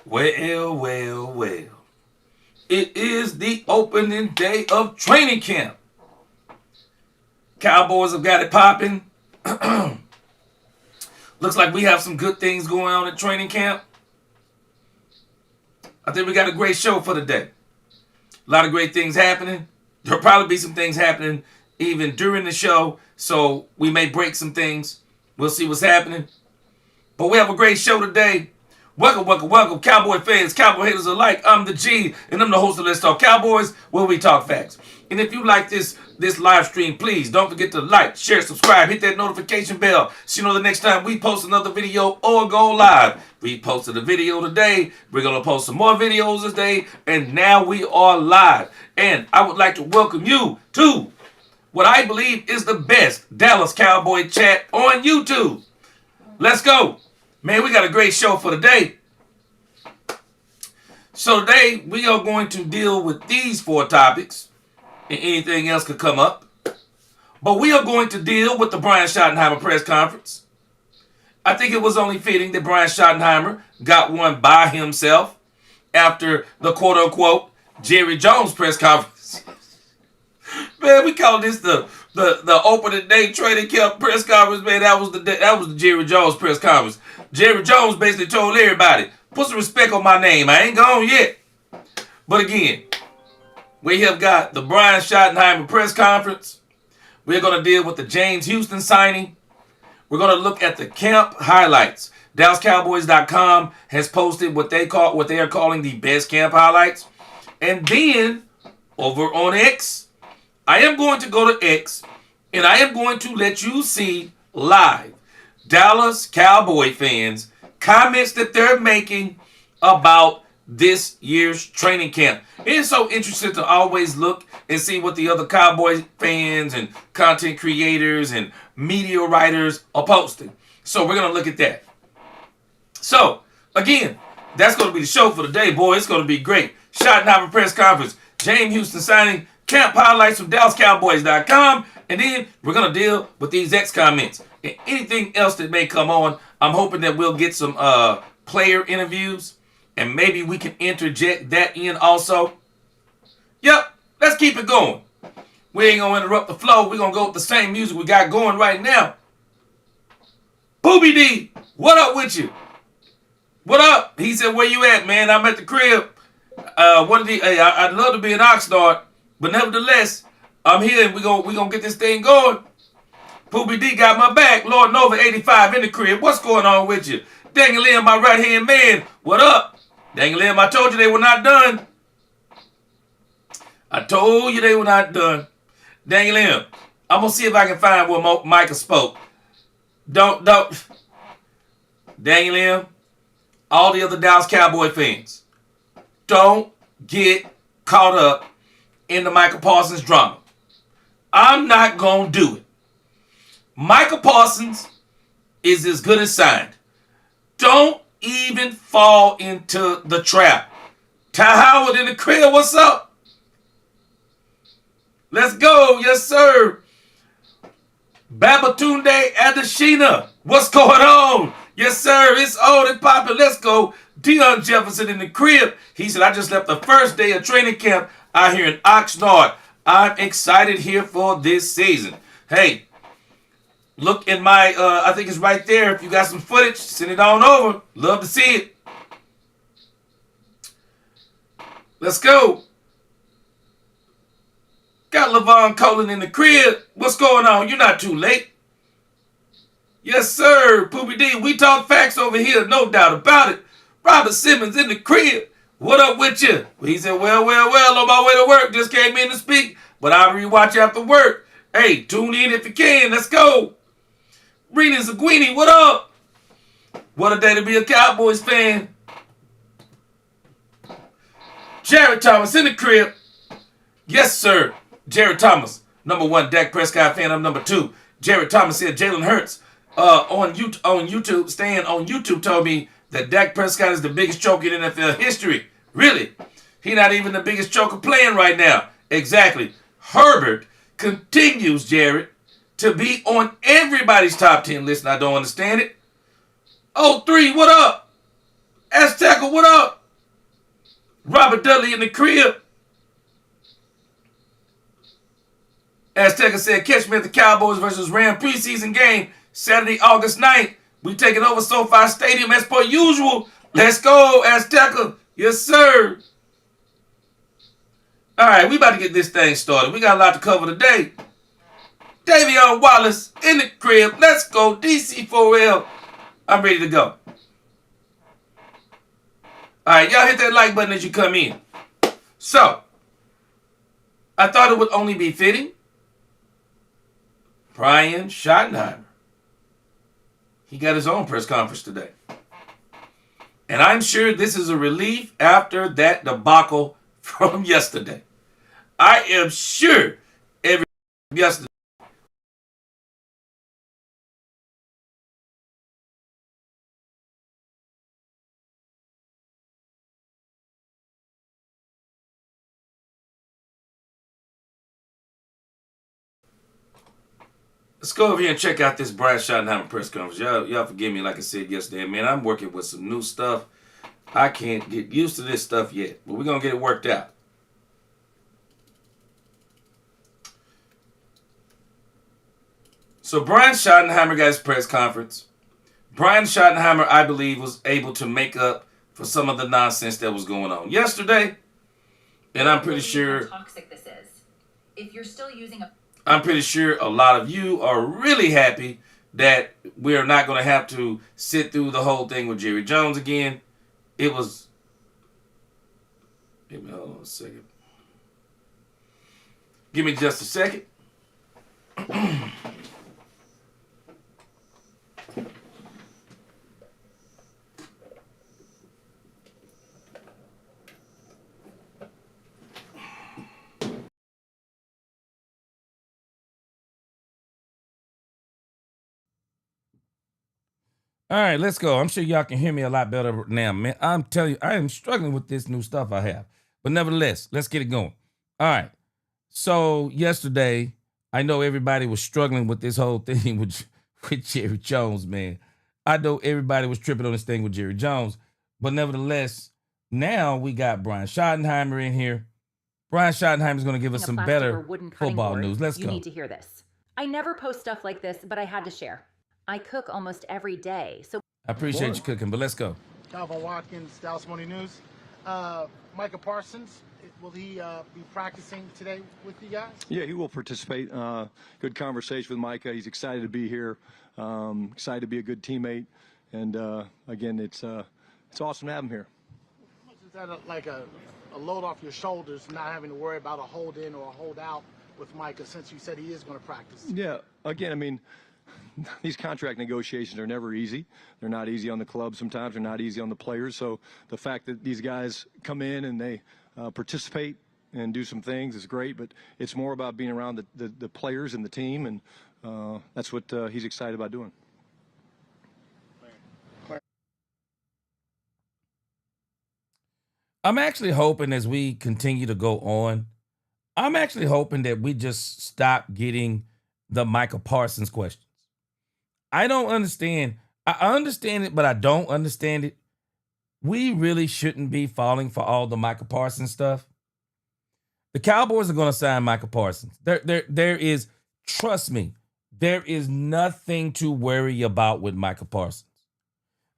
Well, well, well. It is the opening day of training camp. Cowboys have got it popping. Looks like we have some good things going on at training camp. I think we got a great show for today. A lot of great things happening. There'll probably be some things happening even during the show, so we may break some things. We'll see what's happening. But we have a great show today. Welcome, welcome, welcome, Cowboy fans, Cowboy haters alike. I'm the G, and I'm the host of Let's Talk Cowboys, where we talk facts. And if you like this live stream, please don't forget to like, share, subscribe, hit that notification bell so you know the next time we post another video or go live. We posted a video today. We're going to post some more videos today, and now we are live. And I would like to welcome you to what I believe is the best Dallas Cowboy chat on YouTube. Let's go. Man, we got a great show for today. So today, we are going to deal with these 4 topics, and anything else could come up. But we are going to deal with the Brian Schottenheimer press conference. I think it was only fitting that Brian Schottenheimer got one by himself after the quote-unquote Jerry Jones press conference. Man, we call this the opening day training camp press conference. Man, that was the Jerry Jones press conference. Jerry Jones basically told everybody, put some respect on my name. I ain't gone yet. But again, we have got the Brian Schottenheimer press conference. We're going to deal with the James Houston signing. We're going to look at the camp highlights. DallasCowboys.com has posted what they are calling the best camp highlights. And then over on X, I am going to go to X and I am going to let you see live Dallas Cowboy fans comments that they're making about this year's training camp. It's so interesting to always look and see what the other Cowboy fans and content creators and media writers are posting. So we're going to look at that. So, again, that's going to be the show for today, boy. It's going to be great. Schottenheimer press conference, James Houston signing, camp highlights from DallasCowboys.com, and then we're going to deal with these X comments. And anything else that may come on, I'm hoping that we'll get some player interviews, and maybe we can interject that in also. Yep, let's keep it going. We ain't going to interrupt the flow. We're going to go with the same music we got going right now. Booby D, what up with you? What up? He said, where you at, man? I'm at the crib. I'd love to be an Oxnard, but nevertheless, I'm here and we're gonna get this thing going. Poopy D got my back. Lord Nova 85 in the crib. What's going on with you? Daniel Lim, my right-hand man. What up? Daniel Lim, I told you they were not done. I told you they were not done. Daniel Lim, I'm gonna see if I can find where Micah spoke. Don't. Daniel Lim, all the other Dallas Cowboy fans, don't get caught up in the Michael Parsons drama. I'm not going to do it. Michael Parsons is as good as signed. Don't even fall into the trap. Ty Howard in the crib, what's up? Let's go, yes sir. Babatunde Adeshina, what's going on? Yes sir, it's old and poppin', let's go. Deion Jefferson in the crib. He said, I just left the first day of training camp out here in Oxnard. I'm excited here for this season. Hey, look in my, I think it's right there. If you got some footage, send it on over. Love to see it. Let's go. Got LaVon Colin in the crib. What's going on? You're not too late. Yes, sir. Poopy D, we talk facts over here. No doubt about it. Robert Simmons in the crib. What up with you? He said, well, on my way to work. Just came in to speak, but I'll rewatch after work. Hey, tune in if you can. Let's go. Rena Zaguini, what up? What a day to be a Cowboys fan. Jared Thomas in the crib. Yes, sir. Jared Thomas, number 1 Dak Prescott fan. I'm number 2. Jared Thomas said Jalen Hurts on YouTube. Stan on YouTube told me that Dak Prescott is the biggest choker in NFL history. Really? He not even the biggest choker playing right now. Exactly. Herbert continues, Jared, to be on everybody's top 10 list, and I don't understand it. Oh, 3, what up? Azteca, what up? Robert Dudley in the crib. Azteca said, catch me at the Cowboys versus Rams preseason game, Saturday, August 9th. We taking over SoFi Stadium as per usual. Let's go, Azteca. Yes, sir. All right, we about to get this thing started. We got a lot to cover today. Davion Wallace in the crib. Let's go, DC4L. I'm ready to go. All right, y'all hit that like button as you come in. So, I thought it would only be fitting. Brian Schottenheimer. He got his own press conference today. And I'm sure this is a relief after that debacle from yesterday. I am sure yesterday. Let's go over here and check out this Brian Schottenheimer press conference. Y'all forgive me, like I said yesterday, man. I'm working with some new stuff. I can't get used to this stuff yet, but we're going to get it worked out. So Brian Schottenheimer got his press conference. Brian Schottenheimer, I believe, was able to make up for some of the nonsense that was going on yesterday. And I'm pretty sure how toxic this is. If you're still using I'm pretty sure a lot of you are really happy that we're not going to have to sit through the whole thing with Jerry Jones again. It was... Hold on a second. Give me just a second. All right, let's go. I'm sure y'all can hear me a lot better now, man. I'm telling you, I am struggling with this new stuff I have. But nevertheless, let's get it going. All right. So yesterday, I know everybody was struggling with this whole thing with Jerry Jones, man. I know everybody was tripping on this thing with Jerry Jones. But nevertheless, now we got Brian Schottenheimer in here. Brian Schottenheimer is going to give us some better football news. Let's go. You need to hear this. I never post stuff like this, but I had to share. I cook almost every day, so I appreciate you cooking, but let's go. Calvin Watkins, Dallas Morning News. Micah Parsons, will he be practicing today with you guys? Yeah, he will participate. Good conversation with Micah. He's excited to be here. Excited to be a good teammate, and again, it's awesome to have him here. Is that like a load off your shoulders, not having to worry about a hold in or a hold out with Micah, since you said he is going to practice? Yeah. Again, I mean, these contract negotiations are never easy. They're not easy on the club sometimes. They're not easy on the players. So the fact that these guys come in and they participate and do some things is great, but it's more about being around the players and the team, and that's what he's excited about doing. I'm actually hoping as we continue to go on, I'm actually hoping that we just stop getting the Micah Parsons questions. I don't understand. I understand it, but I don't understand it. We really shouldn't be falling for all the Micah Parsons stuff. The Cowboys are going to sign Micah Parsons. There is, trust me, there is nothing to worry about with Micah Parsons.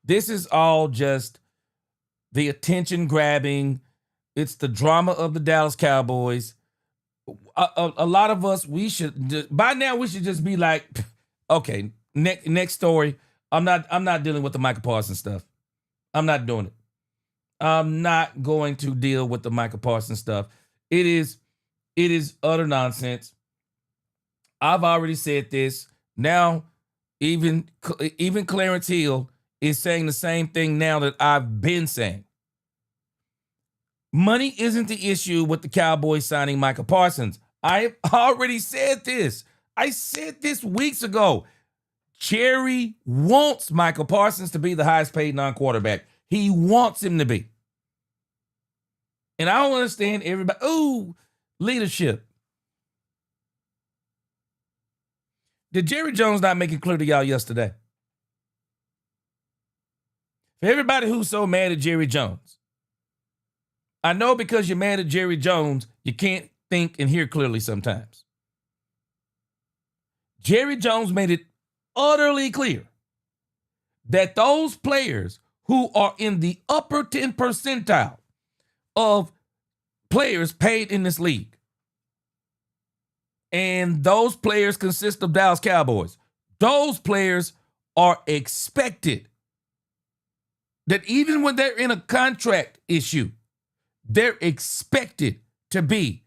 This is all just the attention grabbing. It's the drama of the Dallas Cowboys. A lot of us, by now we should just be like, okay, next story. I'm not dealing with the Micah Parsons stuff. I'm not doing it. I'm not going to deal with the Micah Parsons stuff. It is utter nonsense. I've already said this. Now, even Clarence Hill is saying the same thing now that I've been saying. Money isn't the issue with the Cowboys signing Micah Parsons. I've already said this. I said this weeks ago. Jerry wants Micah Parsons to be the highest paid non-quarterback. He wants him to be. And I don't understand everybody. Ooh, leadership. Did Jerry Jones not make it clear to y'all yesterday? For everybody who's so mad at Jerry Jones, I know because you're mad at Jerry Jones, you can't think and hear clearly sometimes. Jerry Jones made it utterly clear that those players who are in the upper 10 percentile of players paid in this league, and those players consist of Dallas Cowboys, those players are expected that even when they're in a contract issue, they're expected to be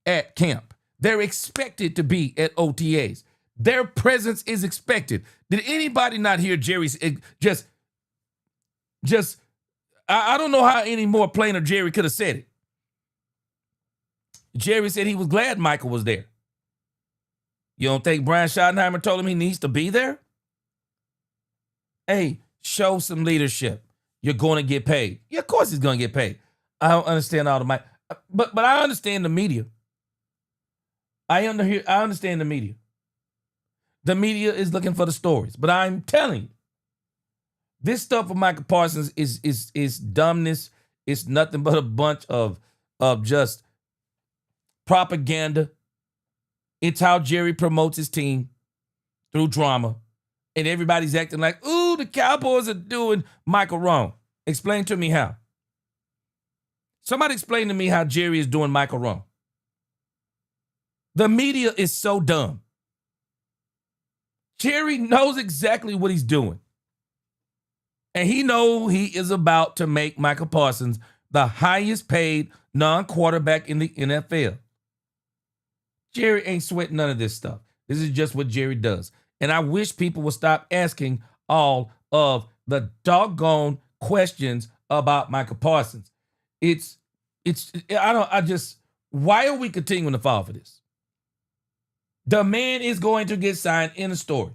at camp. They're expected to be at OTAs. Their presence is expected. Did anybody not hear Jerry's I don't know how any more plainer Jerry could have said it. Jerry said he was glad Michael was there. You don't think Brian Schottenheimer told him he needs to be there? Hey, show some leadership. You're going to get paid. Yeah, of course he's going to get paid. I don't understand all the but I understand the media. I understand the media. The media is looking for the stories, but I'm telling you, this stuff with Michael Parsons is dumbness. It's nothing but a bunch of just propaganda. It's how Jerry promotes his team through drama, and everybody's acting like, ooh, the Cowboys are doing Michael wrong. Explain to me how. Somebody explain to me how Jerry is doing Michael wrong. The media is so dumb. Jerry knows exactly what he's doing. And he knows he is about to make Michael Parsons the highest paid non-quarterback in the NFL. Jerry ain't sweating none of this stuff. This is just what Jerry does. And I wish people would stop asking all of the doggone questions about Michael Parsons. Why are we continuing to fall for this? The man is going to get signed in a story.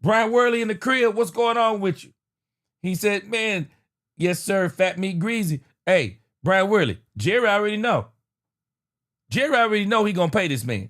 Brian Worley in the crib, what's going on with you? He said, man, yes, sir, fat meat greasy. Hey, Brian Worley, Jerry already know. Jerry already know he gonna pay this man.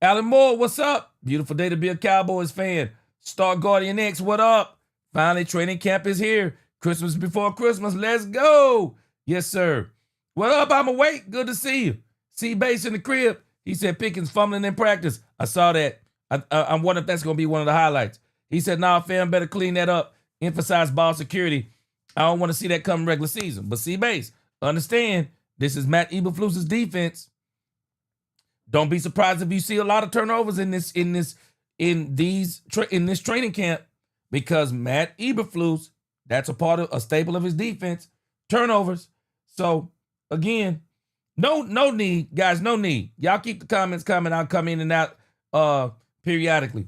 Alan Moore, what's up? Beautiful day to be a Cowboys fan. Star Guardian X, what up? Finally, training camp is here. Christmas before Christmas, let's go. Yes, sir. What up? I'm awake. Good to see you. C Base in the crib. He said Pickens fumbling in practice. I saw that. I'm wondering if that's going to be one of the highlights. He said, nah, fam, better clean that up. Emphasize ball security. I don't want to see that come regular season. But C-Base, understand, this is Matt Eberflus's defense. Don't be surprised if you see a lot of turnovers in this training camp, because Matt Eberflus, that's a staple of his defense, turnovers. So again, no need, guys, no need. Y'all keep the comments coming. I'll come in and out periodically.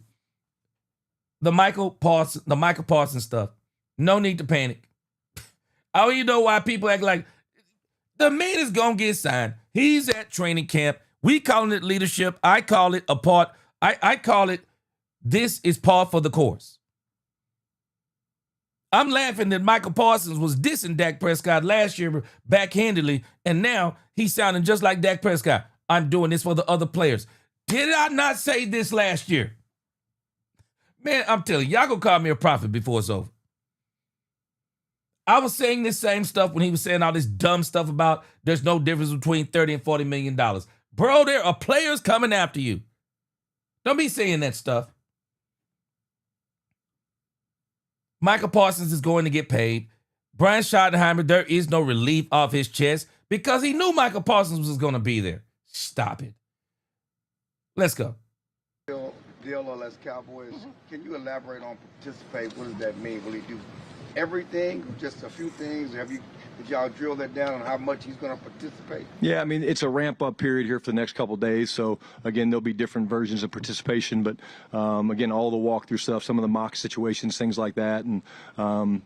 The Michael Parsons stuff. No need to panic. Oh, you know why people act like the man is gonna get signed. He's at training camp. We calling it leadership. I call it a part. I call it, this is par for the course. I'm laughing that Michael Parsons was dissing Dak Prescott last year backhandedly, and now he's sounding just like Dak Prescott. I'm doing this for the other players. Did I not say this last year? Man, I'm telling you, y'all gonna call me a prophet before it's over. I was saying this same stuff when he was saying all this dumb stuff about there's no difference between $30 and $40 million. Bro, there are players coming after you. Don't be saying that stuff. Michael Parsons is going to get paid. Brian Schottenheimer, there is no relief off his chest because he knew Michael Parsons was going to be there. Stop it. Let's go. Deal as Cowboys, can you elaborate on participate? What does that mean? Will he do everything, just a few things? Did y'all drill that down on how much he's going to participate? Yeah, I mean, it's a ramp-up period here for the next couple of days. So, again, there'll be different versions of participation. But, again, all the walkthrough stuff, some of the mock situations, things like that. And,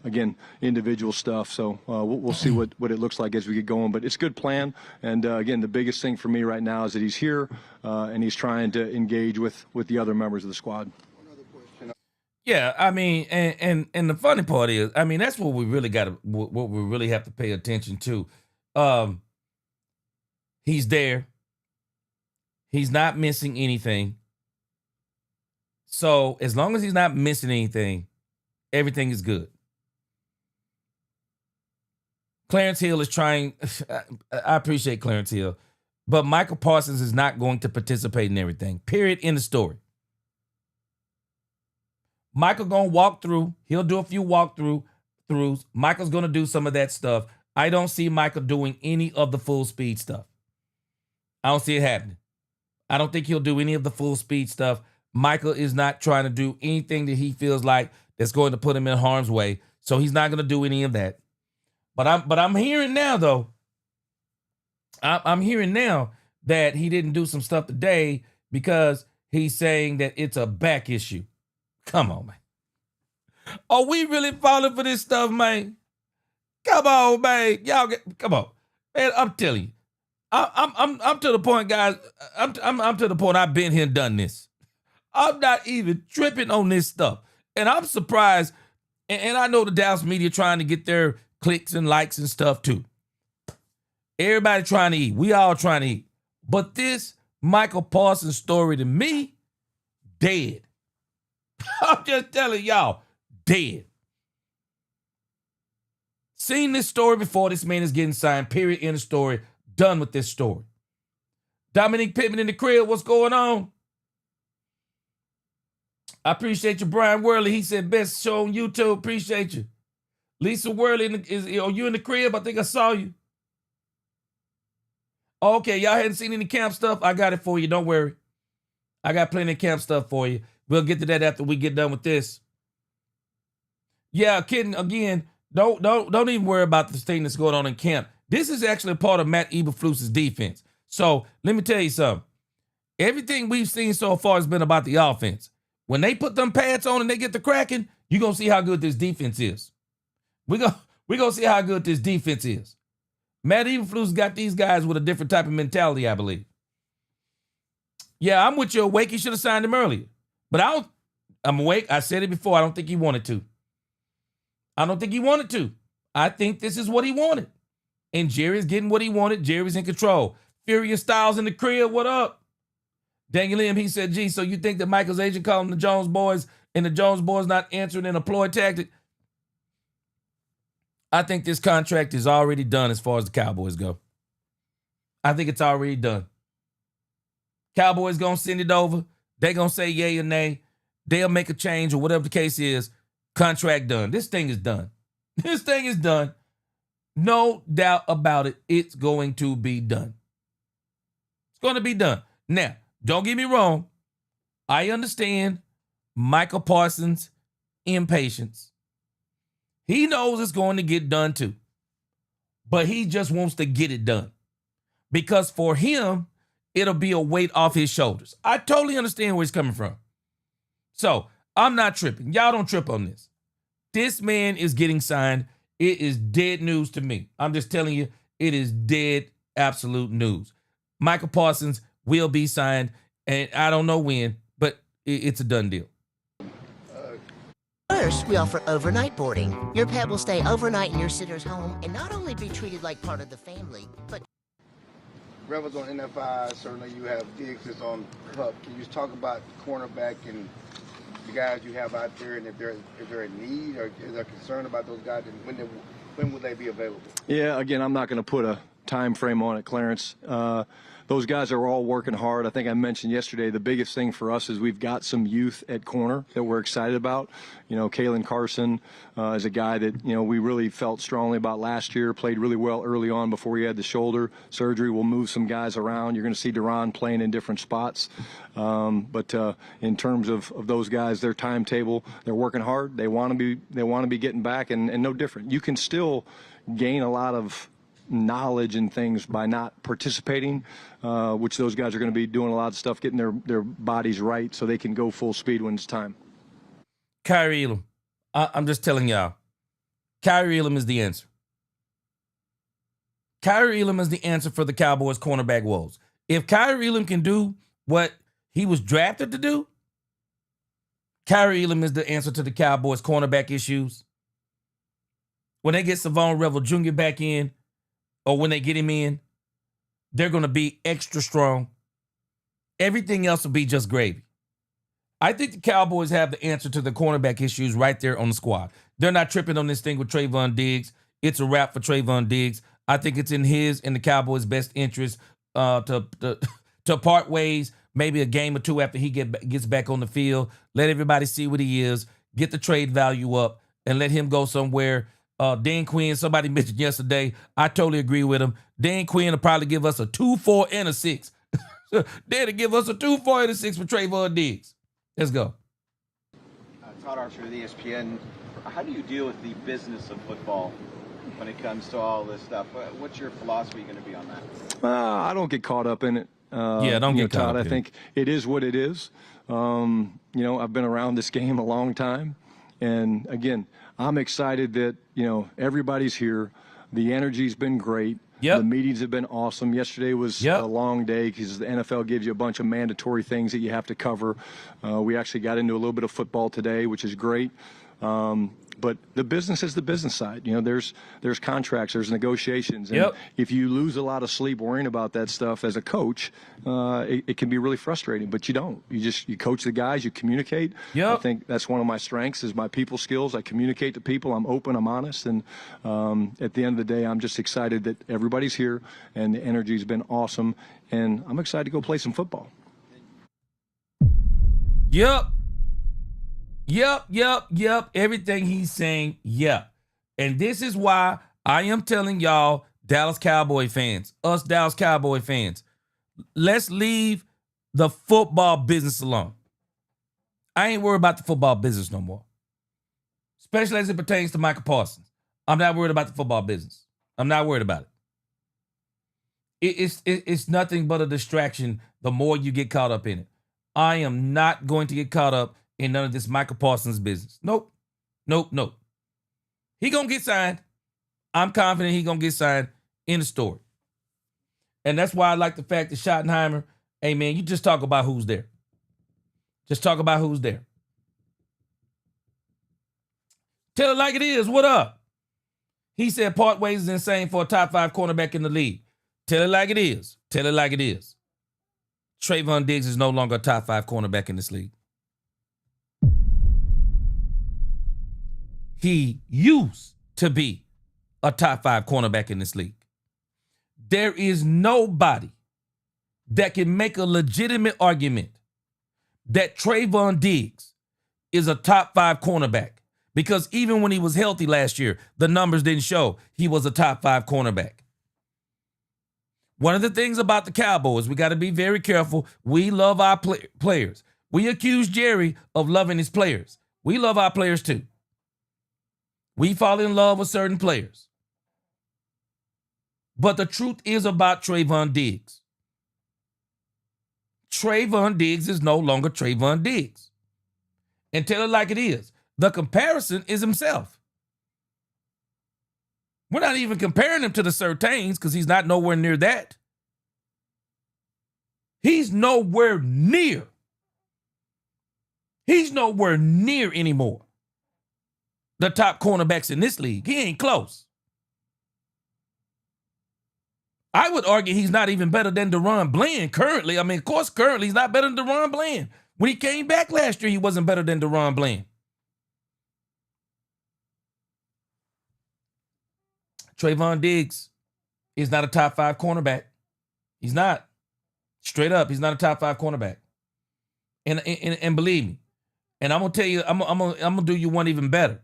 again, individual stuff. So we'll see what it looks like as we get going. But it's a good plan. And, again, the biggest thing for me right now is that he's here and he's trying to engage with the other members of the squad. Yeah, I mean, and the funny part is, I mean, that's what we really what we really have to pay attention to. He's there. He's not missing anything. So as long as he's not missing anything, everything is good. Clarence Hill is trying. I appreciate Clarence Hill, but Michael Parsons is not going to participate in everything. Period. End of story. Michael gonna walk through. He'll do a few walkthroughs. Michael's gonna do some of that stuff. I don't see Michael doing any of the full speed stuff. I don't see it happening. I don't think he'll do any of the full speed stuff. Michael is not trying to do anything that he feels like that's going to put him in harm's way. So he's not going to do any of that. But I'm hearing now, though. I'm hearing now that he didn't do some stuff today because he's saying that it's a back issue. Come on, man. Are we really falling for this stuff, man? Come on, man. Come on, man. I'm telling you, I'm to the point, guys. I'm to the point. I've been here and done this. I'm not even tripping on this stuff, and I'm surprised. And I know the Dallas media trying to get their clicks and likes and stuff too. Everybody trying to eat. We all trying to eat. But this Michael Parsons story to me, dead. I'm just telling y'all, dead. Seen this story before. This man is getting signed. Period. End of story. Done with this story. Dominique Pittman in the crib. What's going on? I appreciate you, Brian Worley. He said best show on YouTube. Appreciate you. Lisa Worley, are you in the crib? I think I saw you. Okay, y'all hadn't seen any camp stuff? I got it for you. Don't worry. I got plenty of camp stuff for you. We'll get to that after we get done with this. Yeah, kidding. Again, don't even worry about this thing that's going on in camp. This is actually part of Matt Eberflus's defense. So let me tell you something. Everything we've seen so far has been about the offense. When they put them pads on and they get the cracking, you're going to see how good this defense is. We're gonna see how good this defense is. Matt Eberflus got these guys with a different type of mentality, I believe. Yeah, I'm with you. Awake, he should have signed him earlier. But I'm awake. I said it before. I don't think he wanted to. I think this is what he wanted. And Jerry's getting what he wanted. Jerry's in control. Furious Styles in the crib. What up? Daniel Lim, he said, gee, so you think that Michael's agent called him the Jones boys and the Jones boys not answering in a ploy tactic? I think this contract is already done as far as the Cowboys go. I think it's already done. Cowboys going to send it over. They're going to say yay or nay. They'll make a change or whatever the case is. Contract done. This thing is done. This thing is done. No doubt about it. It's going to be done. It's going to be done. Now, don't get me wrong. I understand Michael Parsons' impatience. He knows it's going to get done too. But he just wants to get it done. Because for him, it'll be a weight off his shoulders. I totally understand where he's coming from. So, I'm not tripping. Y'all don't trip on this. This man is getting signed. It is dead news to me. I'm just telling you, it is dead absolute news. Michael Parsons will be signed, and I don't know when, but it's a done deal. First, we offer overnight boarding. Your pet will stay overnight in your sitter's home and not only be treated like part of the family, but... Rebels on NFI, certainly you have Diggs is on Cup. Can you just talk about cornerback and the guys you have out there, and if they're in need or is there concern about those guys, and when will they be available? Yeah, again, I'm not going to put a time frame on it, Clarence. Those guys are all working hard. I think I mentioned yesterday the biggest thing for us is we've got some youth at corner that we're excited about. You know, Kalen Carson is a guy that, you know, we really felt strongly about last year, played really well early on before he had the shoulder surgery. We'll move some guys around. You're going to see Duran playing in different spots. But in terms of those guys, their timetable, they're working hard. They want to be getting back, and no different. You can still gain a lot of knowledge and things by not participating, which those guys are going to be doing a lot of stuff, getting their bodies right so they can go full speed when it's time. Kyrie Elam. I'm just telling y'all. Kyrie Elam is the answer. Kyrie Elam is the answer for the Cowboys' cornerback woes. If Kyrie Elam can do what he was drafted to do, Kyrie Elam is the answer to the Cowboys' cornerback issues. When they get Savon Revel Jr. back in, or when they get him in, they're going to be extra strong. Everything else will be just gravy. I think the Cowboys have the answer to the cornerback issues right there on the squad. They're not tripping on this thing with Trayvon Diggs. it's a wrap for Trayvon Diggs. I think it's in his and the Cowboys' best interest to part ways, maybe a game or two after he gets back on the field. Let everybody see what he is, get the trade value up, and let him go somewhere. Dan Quinn, somebody mentioned yesterday, I totally agree with him. Dan Quinn will probably give us a 2, 4, and a 6. They'll give us a 2, 4, and a 6 for Trayvon Diggs. Let's go. Todd Archer with ESPN. How do you deal with the business of football when it comes to all this stuff? What's your philosophy going to be on that? I don't get caught up in it. Don't get caught Todd, up I think it is what it is. I've been around this game a long time. And, again, I'm excited that, everybody's here. The energy's been great. Yep. The meetings have been awesome. Yesterday was a long day because the NFL gives you a bunch of mandatory things that you have to cover. We actually got into a little bit of football today, which is great. But the business is the business side. There's contracts, there's negotiations. And if you lose a lot of sleep worrying about that stuff as a coach, it can be really frustrating. But you don't. You coach the guys, you communicate. I think that's one of my strengths is my people skills. I communicate to people. I'm open, I'm honest. And at the end of the day, I'm just excited that everybody's here and the energy's been awesome. And I'm excited to go play some football. Yep. Everything he's saying, And this is why I am telling y'all, Dallas Cowboy fans, us Dallas Cowboy fans, let's leave the football business alone. I ain't worried about the football business no more. Especially as it pertains to Michael Parsons. I'm not worried about the football business. I'm not worried about it. It's nothing but a distraction the more you get caught up in it. I am not going to get caught up in none of this Michael Parsons business. Nope. He gonna get signed. I'm confident he gonna get signed in the story. And that's why I like the fact that Schottenheimer, hey man, you just talk about who's there. Just talk about who's there. Tell it like it is. What up? He said part ways is insane for a top 5 cornerback in the league. Tell it like it is. Tell it like it is. Trayvon Diggs is no longer a top 5 cornerback in this league. He used to be a top 5 cornerback in this league. There is nobody that can make a legitimate argument that Trayvon Diggs is a top 5 cornerback, because even when he was healthy last year, the numbers didn't show he was a top 5 cornerback. One of the things about the Cowboys, we got to be very careful. We love our players. We accuse Jerry of loving his players. We love our players too. We fall in love with certain players. But the truth is about Trayvon Diggs. Trayvon Diggs is no longer Trayvon Diggs. And tell it like it is. The comparison is himself. We're not even comparing him to the Surtains because he's not nowhere near that. He's nowhere near. He's nowhere near anymore the top cornerbacks in this league. He ain't close. I would argue he's not even better than DeRon Bland currently. I mean, of course, currently he's not better than DeRon Bland. When he came back last year, he wasn't better than DeRon Bland. Trayvon Diggs is not a top 5 cornerback. He's not. Straight up, he's not a top 5 cornerback. And believe me, and I'm gonna tell you, I'm gonna do you one even better.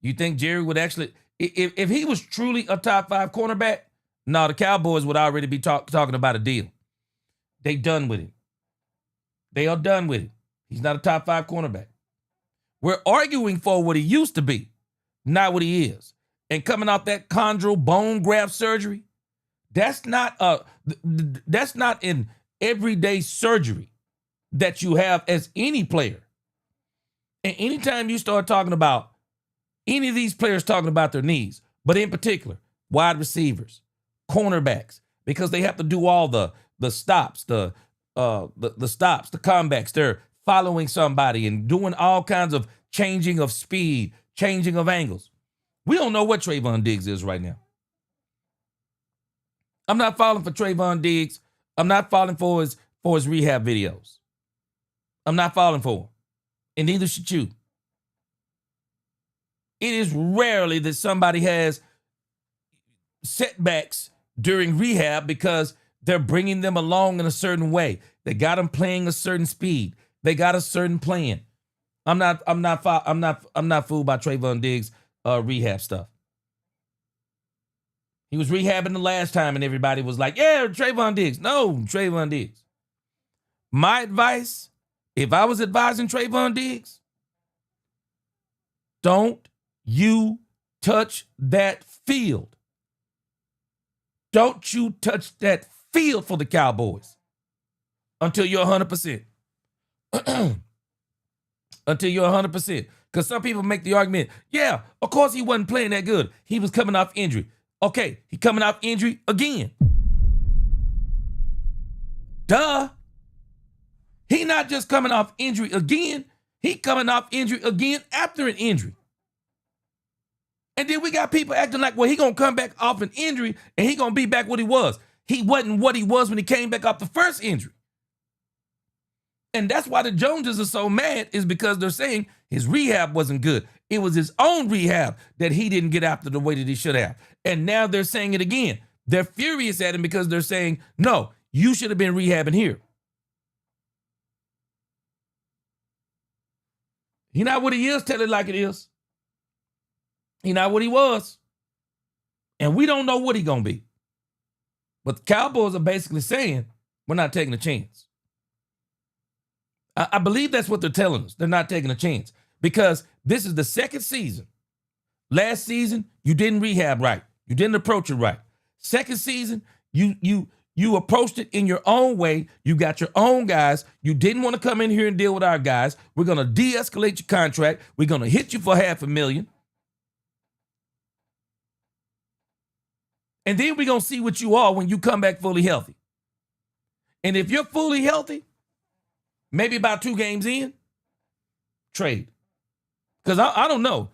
You think Jerry would actually, if he was truly a top 5 cornerback, no, the Cowboys would already be talking about a deal. They done with him. They are done with him. He's not a top 5 cornerback. We're arguing for what he used to be, not what he is. And coming off that chondral bone graft surgery, that's not an everyday surgery that you have as any player. And anytime you start talking about any of these players talking about their knees, but in particular, wide receivers, cornerbacks, because they have to do all the stops, the stops, the comebacks. They're following somebody and doing all kinds of changing of speed, changing of angles. We don't know what Trayvon Diggs is right now. I'm not falling for Trayvon Diggs. I'm not falling for his rehab videos. I'm not falling for him. And neither should you. It is rarely that somebody has setbacks during rehab because they're bringing them along in a certain way. They got them playing a certain speed. They got a certain plan. I'm not fooled by Trayvon Diggs' rehab stuff. He was rehabbing the last time, and everybody was like, "Yeah, Trayvon Diggs." No, Trayvon Diggs. My advice, if I was advising Trayvon Diggs, don't you touch that field. Don't you touch that field for the Cowboys until you're 100%. Until you're 100%. Because some people make the argument, yeah, of course he wasn't playing that good. He was coming off injury. Okay, he coming off injury again. Duh. He not just coming off injury again. He coming off injury again after an injury. And then we got people acting like, well, he going to come back off an injury and he going to be back what he was. He wasn't what he was when he came back off the first injury. And that's why the Joneses are so mad, is because they're saying his rehab wasn't good. It was his own rehab that he didn't get after the way that he should have. And now they're saying it again. They're furious at him because they're saying, no, you should have been rehabbing here. He not what he is, tell it like it is. He not what he was. And we don't know what he gonna be. But the Cowboys are basically saying, we're not taking a chance. I believe that's what they're telling us. They're not taking a chance because this is the second season. Last season, you didn't rehab right. You didn't approach it right. Second season, you approached it in your own way. You got your own guys. You didn't want to come in here and deal with our guys. We're going to de-escalate your contract. We're going to hit you for $500,000. And then we're going to see what you are when you come back fully healthy. And if you're fully healthy, maybe about 2 games in, trade. Because I don't know.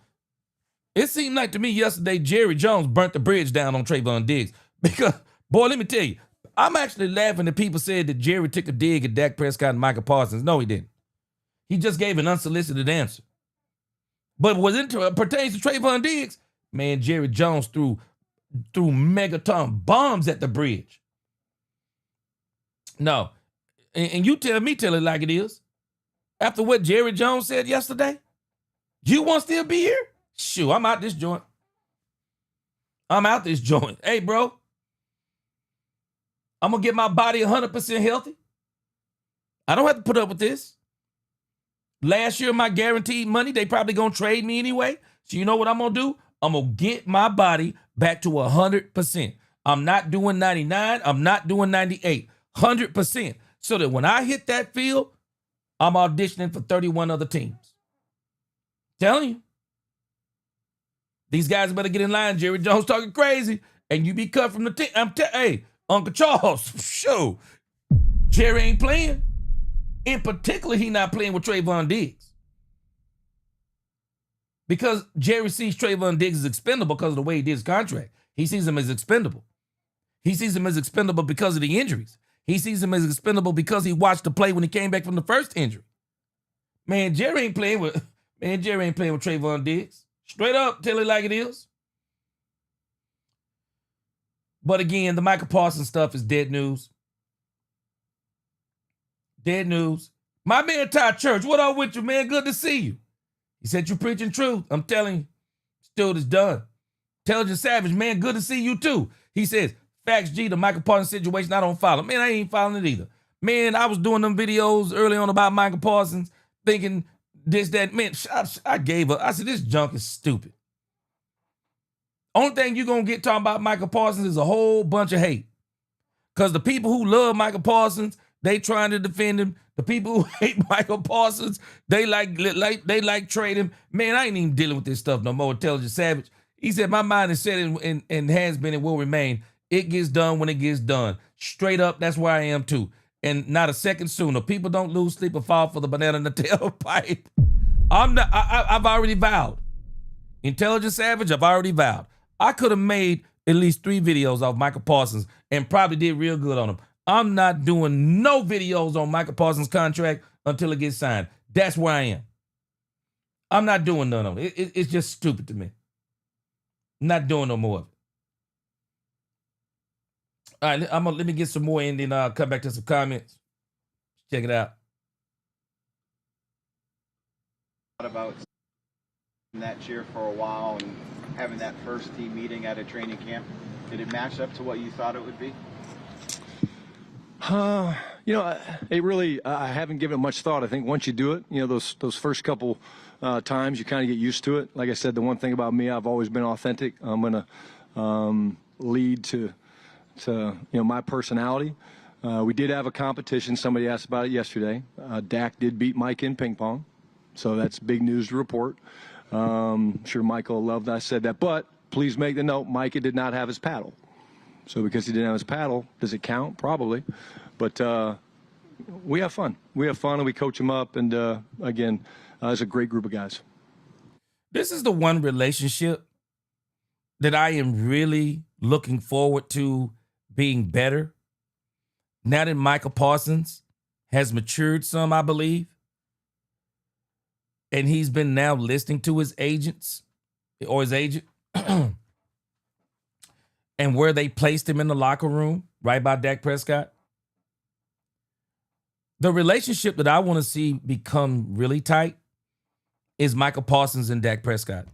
It seemed like to me yesterday, Jerry Jones burnt the bridge down on Trayvon Diggs. Because, boy, let me tell you, I'm actually laughing that people said that Jerry took a dig at Dak Prescott and Michael Parsons. No, he didn't. He just gave an unsolicited answer. But when it pertains to Trayvon Diggs, man, Jerry Jones threw megaton bombs at the bridge. No. And you tell it like it is. After what Jerry Jones said yesterday, you want to still be here? Shoot, I'm out this joint. Hey, bro, I'm going to get my body 100% healthy. I don't have to put up with this. Last year, my guaranteed money, they probably going to trade me anyway. So you know what I'm going to do? I'm going to get my body back to 100%. I'm not doing 99. I'm not doing 98. 100%. So that when I hit that field, I'm auditioning for 31 other teams. Telling you. These guys better get in line. Jerry Jones talking crazy. And you be cut from the team. Hey, Uncle Charles, show. Jerry ain't playing. In particular, he not playing with Trayvon Diggs. Because Jerry sees Trayvon Diggs as expendable because of the way he did his contract. He sees him as expendable. He sees him as expendable because of the injuries. He sees him as expendable because he watched the play when he came back from the first injury. Man, Jerry ain't playing with Trayvon Diggs. Straight up, tell it like it is. But again, the Michael Parsons stuff is dead news. Dead news. My man Ty Church, what up with you, man? Good to see you. He said you preaching truth. I'm telling you, still is done. Intelligent Savage, man, good to see you too. He says, Facts G, the Michael Parsons situation, I don't follow. Man, I ain't following it either. Man, I was doing them videos early on about Michael Parsons, thinking this, that. Man, I gave up. I said, this junk is stupid. Only thing you're going to get talking about Michael Parsons is a whole bunch of hate. Because the people who love Michael Parsons, they trying to defend him. The people who hate Michael Parsons, they like trade him. Man, I ain't even dealing with this stuff no more. Intelligent Savage. He said, my mind is set and has been and will remain. It gets done when it gets done. Straight up, that's where I am too. And not a second sooner. People don't lose sleep or fall for the banana in the tailpipe. I've already vowed. Intelligent Savage, I've already vowed. I could have made at least 3 videos off Michael Parsons and probably did real good on him. I'm not doing no videos on Michael Parsons' contract until it gets signed. That's where I am. I'm not doing none of it. It's just stupid to me. I'm not doing no more of it. All right, let me get some more and then come back to some comments. Check it out. About that cheer for a while and having that first team meeting at a training camp, did it match up to what you thought it would be? It really, I haven't given it much thought. I think once you do it, those first couple times, you kind of get used to it. Like I said, the one thing about me, I've always been authentic. I'm going to lead to my personality. We did have a competition. Somebody asked about it yesterday. Dak did beat Mike in ping pong, so that's big news to report. I'm sure Michael loved that I said that. But please make the note, Micah did not have his paddle. So because he didn't have his paddle, does it count? Probably. But we have fun. We have fun, and we coach them up. And, again, it's a great group of guys. This is the one relationship that I am really looking forward to being better. Now that Micah Parsons has matured some, I believe, and he's been now listening to his agents or his agent and where they placed him in the locker room, right by Dak Prescott. The relationship that I want to see become really tight is Micah Parsons and Dak Prescott.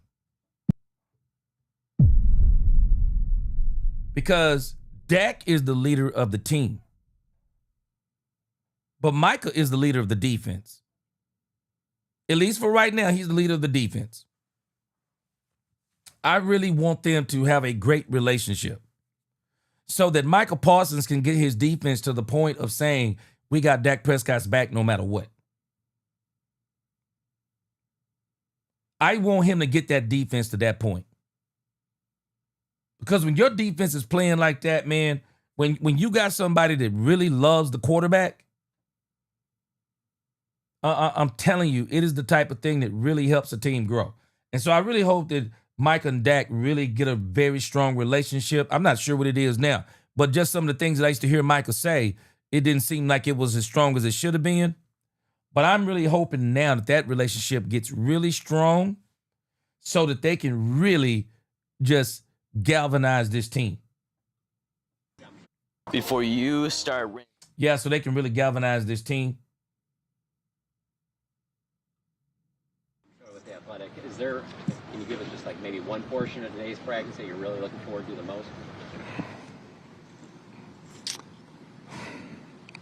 Because Dak is the leader of the team. But Micah is the leader of the defense. At least for right now, he's the leader of the defense. I really want them to have a great relationship so that Micah Parsons can get his defense to the point of saying, we got Dak Prescott's back no matter what. I want him to get that defense to that point. Because when your defense is playing like that, man, when you got somebody that really loves the quarterback, I'm telling you, it is the type of thing that really helps a team grow. And so I really hope that Mike and Dak really get a very strong relationship. I'm not sure what it is now, but just some of the things that I used to hear Micah say, it didn't seem like it was as strong as it should have been. But I'm really hoping now that that relationship gets really strong so that they can really just galvanize this team. Before you start... Yeah, so they can really galvanize this team. With the athletic, can you give us just like maybe one portion of today's practice that you're really looking forward to the most?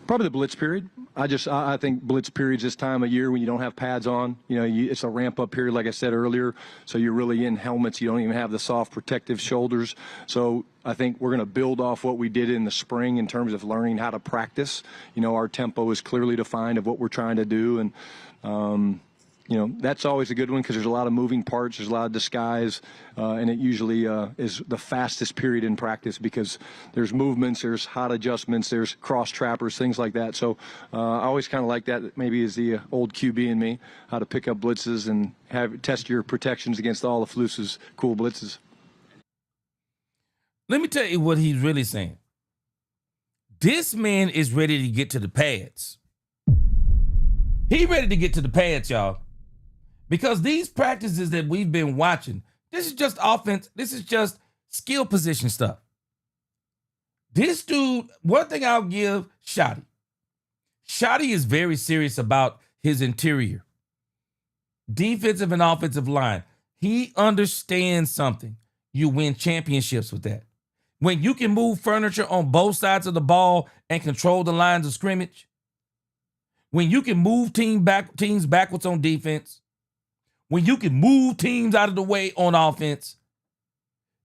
Probably the blitz period. I think blitz periods this time of year when you don't have pads on, it's a ramp up period, like I said earlier. So you're really in helmets. You don't even have the soft protective shoulders. So I think we're going to build off what we did in the spring in terms of learning how to practice. Our tempo is clearly defined of what we're trying to do. And, that's always a good one because there's a lot of moving parts, there's a lot of disguise, and it usually is the fastest period in practice because there's movements, there's hot adjustments, there's cross trappers, things like that. So I always kind of like that, maybe as the old QB in me, how to pick up blitzes and test your protections against all of Flus's cool blitzes. Let me tell you what he's really saying. This man is ready to get to the pads. He ready to get to the pads, y'all. Because these practices that we've been watching, this is just offense. This is just skill position stuff. This dude, one thing I'll give Schotty. Schotty is very serious about his interior. Defensive and offensive line. He understands something. You win championships with that. When you can move furniture on both sides of the ball and control the lines of scrimmage. When you can move teams backwards on defense. When you can move teams out of the way on offense,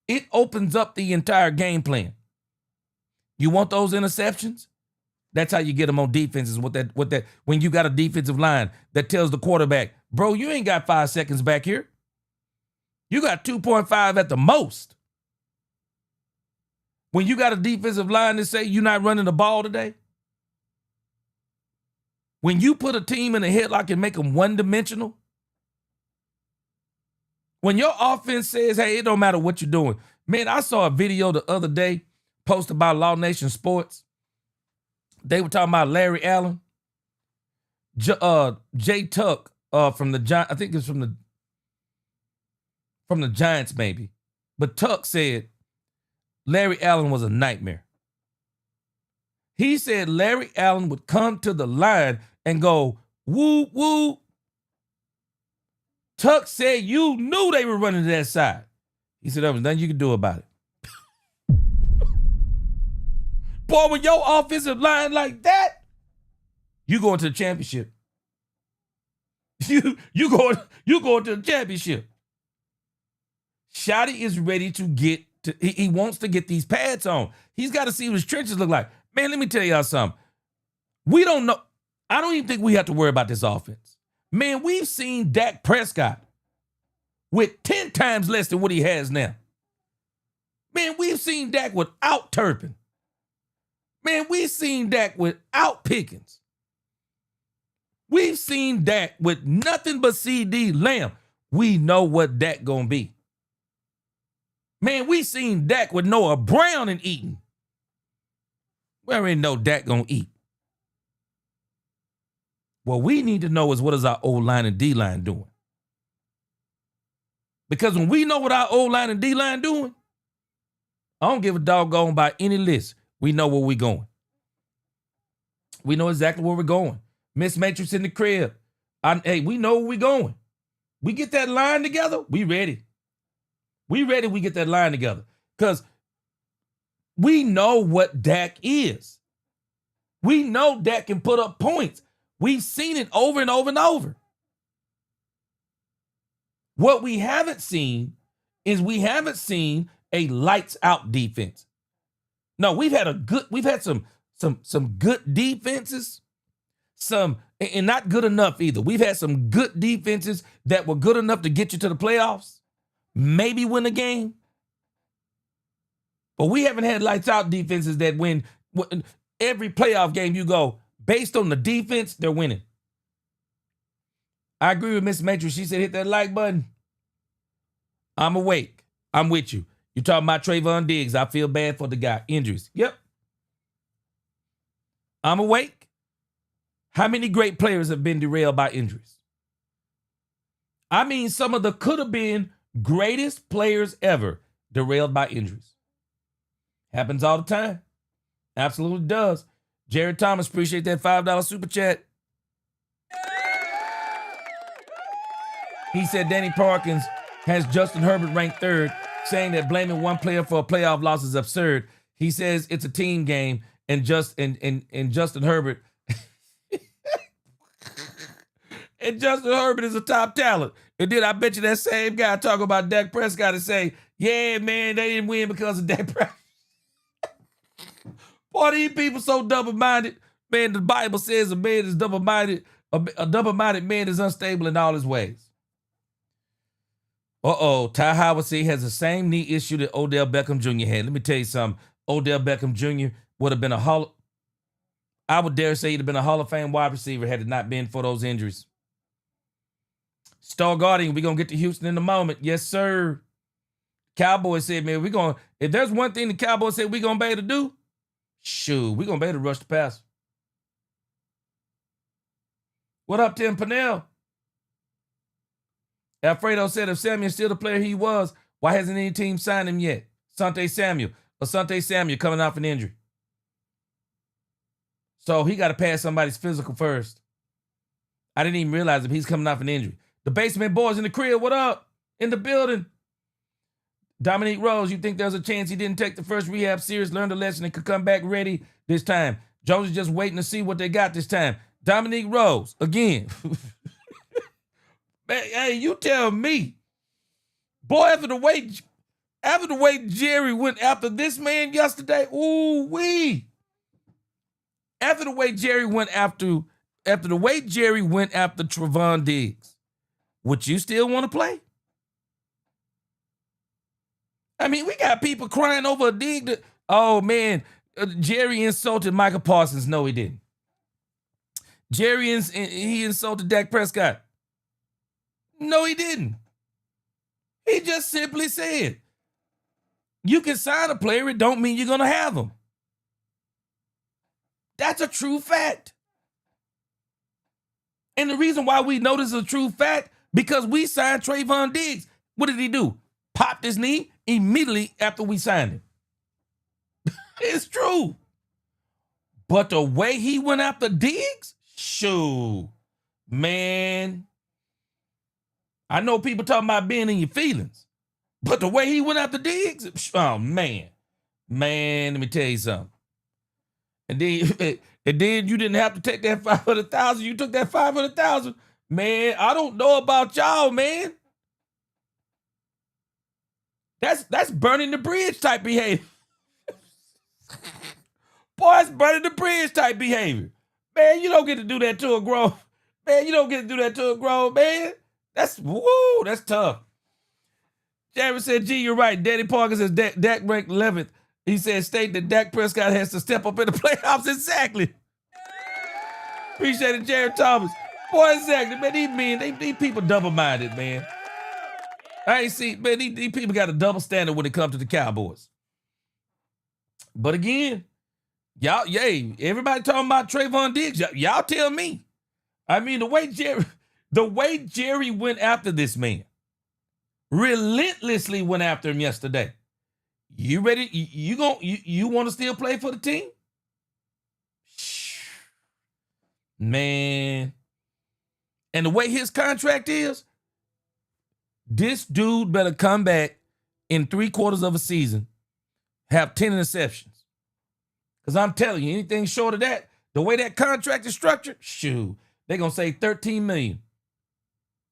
it opens up the entire game plan. You want those interceptions? That's how you get them on defense. Is what that when you got a defensive line that tells the quarterback, bro, you ain't got 5 seconds back here. You got 2.5 at the most. When you got a defensive line that say you're not running the ball today. When you put a team in a headlock and make them one-dimensional. When your offense says, hey, it don't matter what you're doing. Man, I saw a video the other day posted by Law Nation Sports. They were talking about Larry Allen. Jay Tuck from the Giants, I think it's from the Giants maybe. But Tuck said Larry Allen was a nightmare. He said Larry Allen would come to the line and go, woo, woo. Tuck said you knew they were running to that side. He said there was nothing you could do about it. Boy, with your offensive line like that, you going to the championship. You going to the championship. Shotty is ready to get to, he wants to get these pads on. He's got to see what his trenches look like. Man, let me tell y'all something. We don't know. I don't even think we have to worry about this offense. Man, we've seen Dak Prescott with 10 times less than what he has now. Man, we've seen Dak without Turpin. Man, we've seen Dak without Pickens. We've seen Dak with nothing but CD Lamb. We know what Dak gonna be. Man, we seen Dak with Noah Brown and Eaton. We already know Dak gonna eat. What we need to know is what is our O-line and D-line doing. Because when we know what our O-line and D-line doing, I don't give a doggone by any list. We know where we're going. We know exactly where we're going. Miss Matrix in the crib. Hey, we know where we're going. We get that line together, we ready. We ready, we get that line together. Because we know what Dak is. We know Dak can put up points. We've seen it over and over and over. What we haven't seen is we haven't seen a lights out defense. No, we've had some good defenses, and not good enough either. We've had some good defenses that were good enough to get you to the playoffs, maybe win a game. But we haven't had lights out defenses that when every playoff game you go, based on the defense, they're winning. I agree with Miss Matrix. She said, hit that like button. I'm awake. I'm with you. You're talking about Trayvon Diggs. I feel bad for the guy. Injuries. Yep. I'm awake. How many great players have been derailed by injuries? I mean, some of the could have been greatest players ever derailed by injuries. Happens all the time. Absolutely does. Jared Thomas, appreciate that $5 super chat. He said Danny Parkins has Justin Herbert ranked third, saying that blaming one player for a playoff loss is absurd. He says it's a team game, and Justin Herbert and Justin Herbert is a top talent. And then I bet you that same guy talk about Dak Prescott and say, yeah, man, they didn't win because of Dak Prescott. Boy, these people so double-minded. Man, the Bible says a man is double-minded. A double-minded man is unstable in all his ways. Ty Howard said he has the same knee issue that Odell Beckham Jr. had. Let me tell you something. Odell Beckham Jr. would have been I would dare say he'd have been a Hall of Fame wide receiver had it not been for those injuries. Star Guardian, we're going to get to Houston in a moment. Yes, sir. Cowboys said, man, if there's one thing the Cowboys said we're going to be able to do, shoot, we're going to be able to rush the pass. What up, Tim Pannell? Alfredo said if Samuel's still the player he was, why hasn't any team signed him yet? Asante Samuel coming off an injury. So he got to pass somebody's physical first. I didn't even realize if he's coming off an injury. The Basement Boys in the crib, what up? In the building. Dominique Rose, you think there's a chance he didn't take the first rehab series, learned a lesson, and could come back ready this time? Jones is just waiting to see what they got this time. Dominique Rose, again. Hey, you tell me. Boy, after the way Jerry went after this man yesterday, ooh-wee. After the way Jerry went after Trevon Diggs, would you still want to play? I mean, we got people crying over a dig. Oh, man, Jerry insulted Michael Parsons. No, he didn't. He insulted Dak Prescott. No, he didn't. He just simply said, you can sign a player, it don't mean you're going to have him. That's a true fact. And the reason why we know this is a true fact, because we signed Trayvon Diggs. What did he do? Popped his knee immediately after we signed him. It's true. But the way he went after Diggs, shoot, man. I know people talking about being in your feelings, but the way he went after Diggs, oh man. Man, let me tell you something. And then, and then you didn't have to take that 500,000. You took that 500,000. Man, I don't know about y'all, man. That's burning the bridge type behavior. Boy, that's burning the bridge type behavior. Man, you don't get to do that to a grown. Man, you don't get to do that to a grown man. That's tough. Jared said, G, you're right. Danny Parker says Dak ranked 11th. He said, state that Dak Prescott has to step up in the playoffs. Exactly. Appreciate it, Jared Thomas. Boy, exactly, man. These people double-minded, man. I ain't see, man, these people got a double standard when it comes to the Cowboys. But again, y'all, everybody talking about Trayvon Diggs. Y'all tell me. I mean, the way Jerry went after this man, relentlessly went after him yesterday. You ready? You want to still play for the team? Man. And the way his contract is, this dude better come back in 3/4 of a season, have 10 interceptions. Because I'm telling you, anything short of that, the way that contract is structured, shoot, they're going to save $13 million.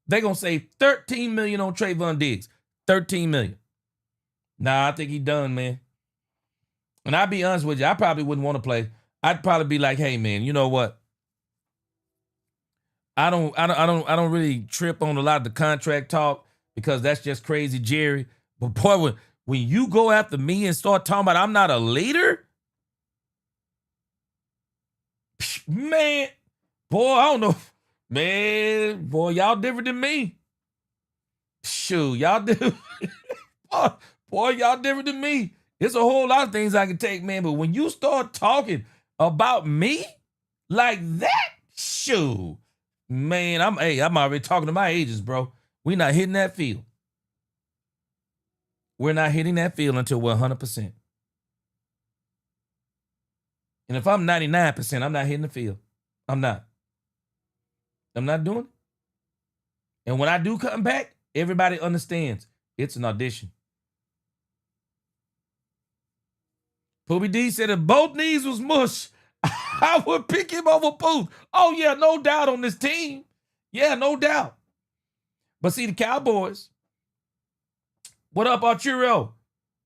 They're going to save $13 million on Trayvon Diggs. $13 million. Nah, I think he done, man. And I'll be honest with you, I probably wouldn't want to play. I'd probably be like, hey, man, you know what? I don't really trip on a lot of the contract talk because that's just crazy, Jerry. But boy, when you go after me and start talking about I'm not a leader, man, boy, I don't know. Man, boy, y'all different than me. Shoot, y'all different. boy, y'all different than me. There's a whole lot of things I can take, man. But when you start talking about me like that, shoot, man, I'm already talking to my agents, bro. We're not hitting that field. We're not hitting that field until we're 100%. And if I'm 99%, I'm not hitting the field. I'm not doing it. And when I do come back, everybody understands it's an audition. Poobie D said if both knees was mush, I would pick him over Pooh. Oh, yeah, no doubt on this team. Yeah, no doubt. But see, the Cowboys, what up, Arturo?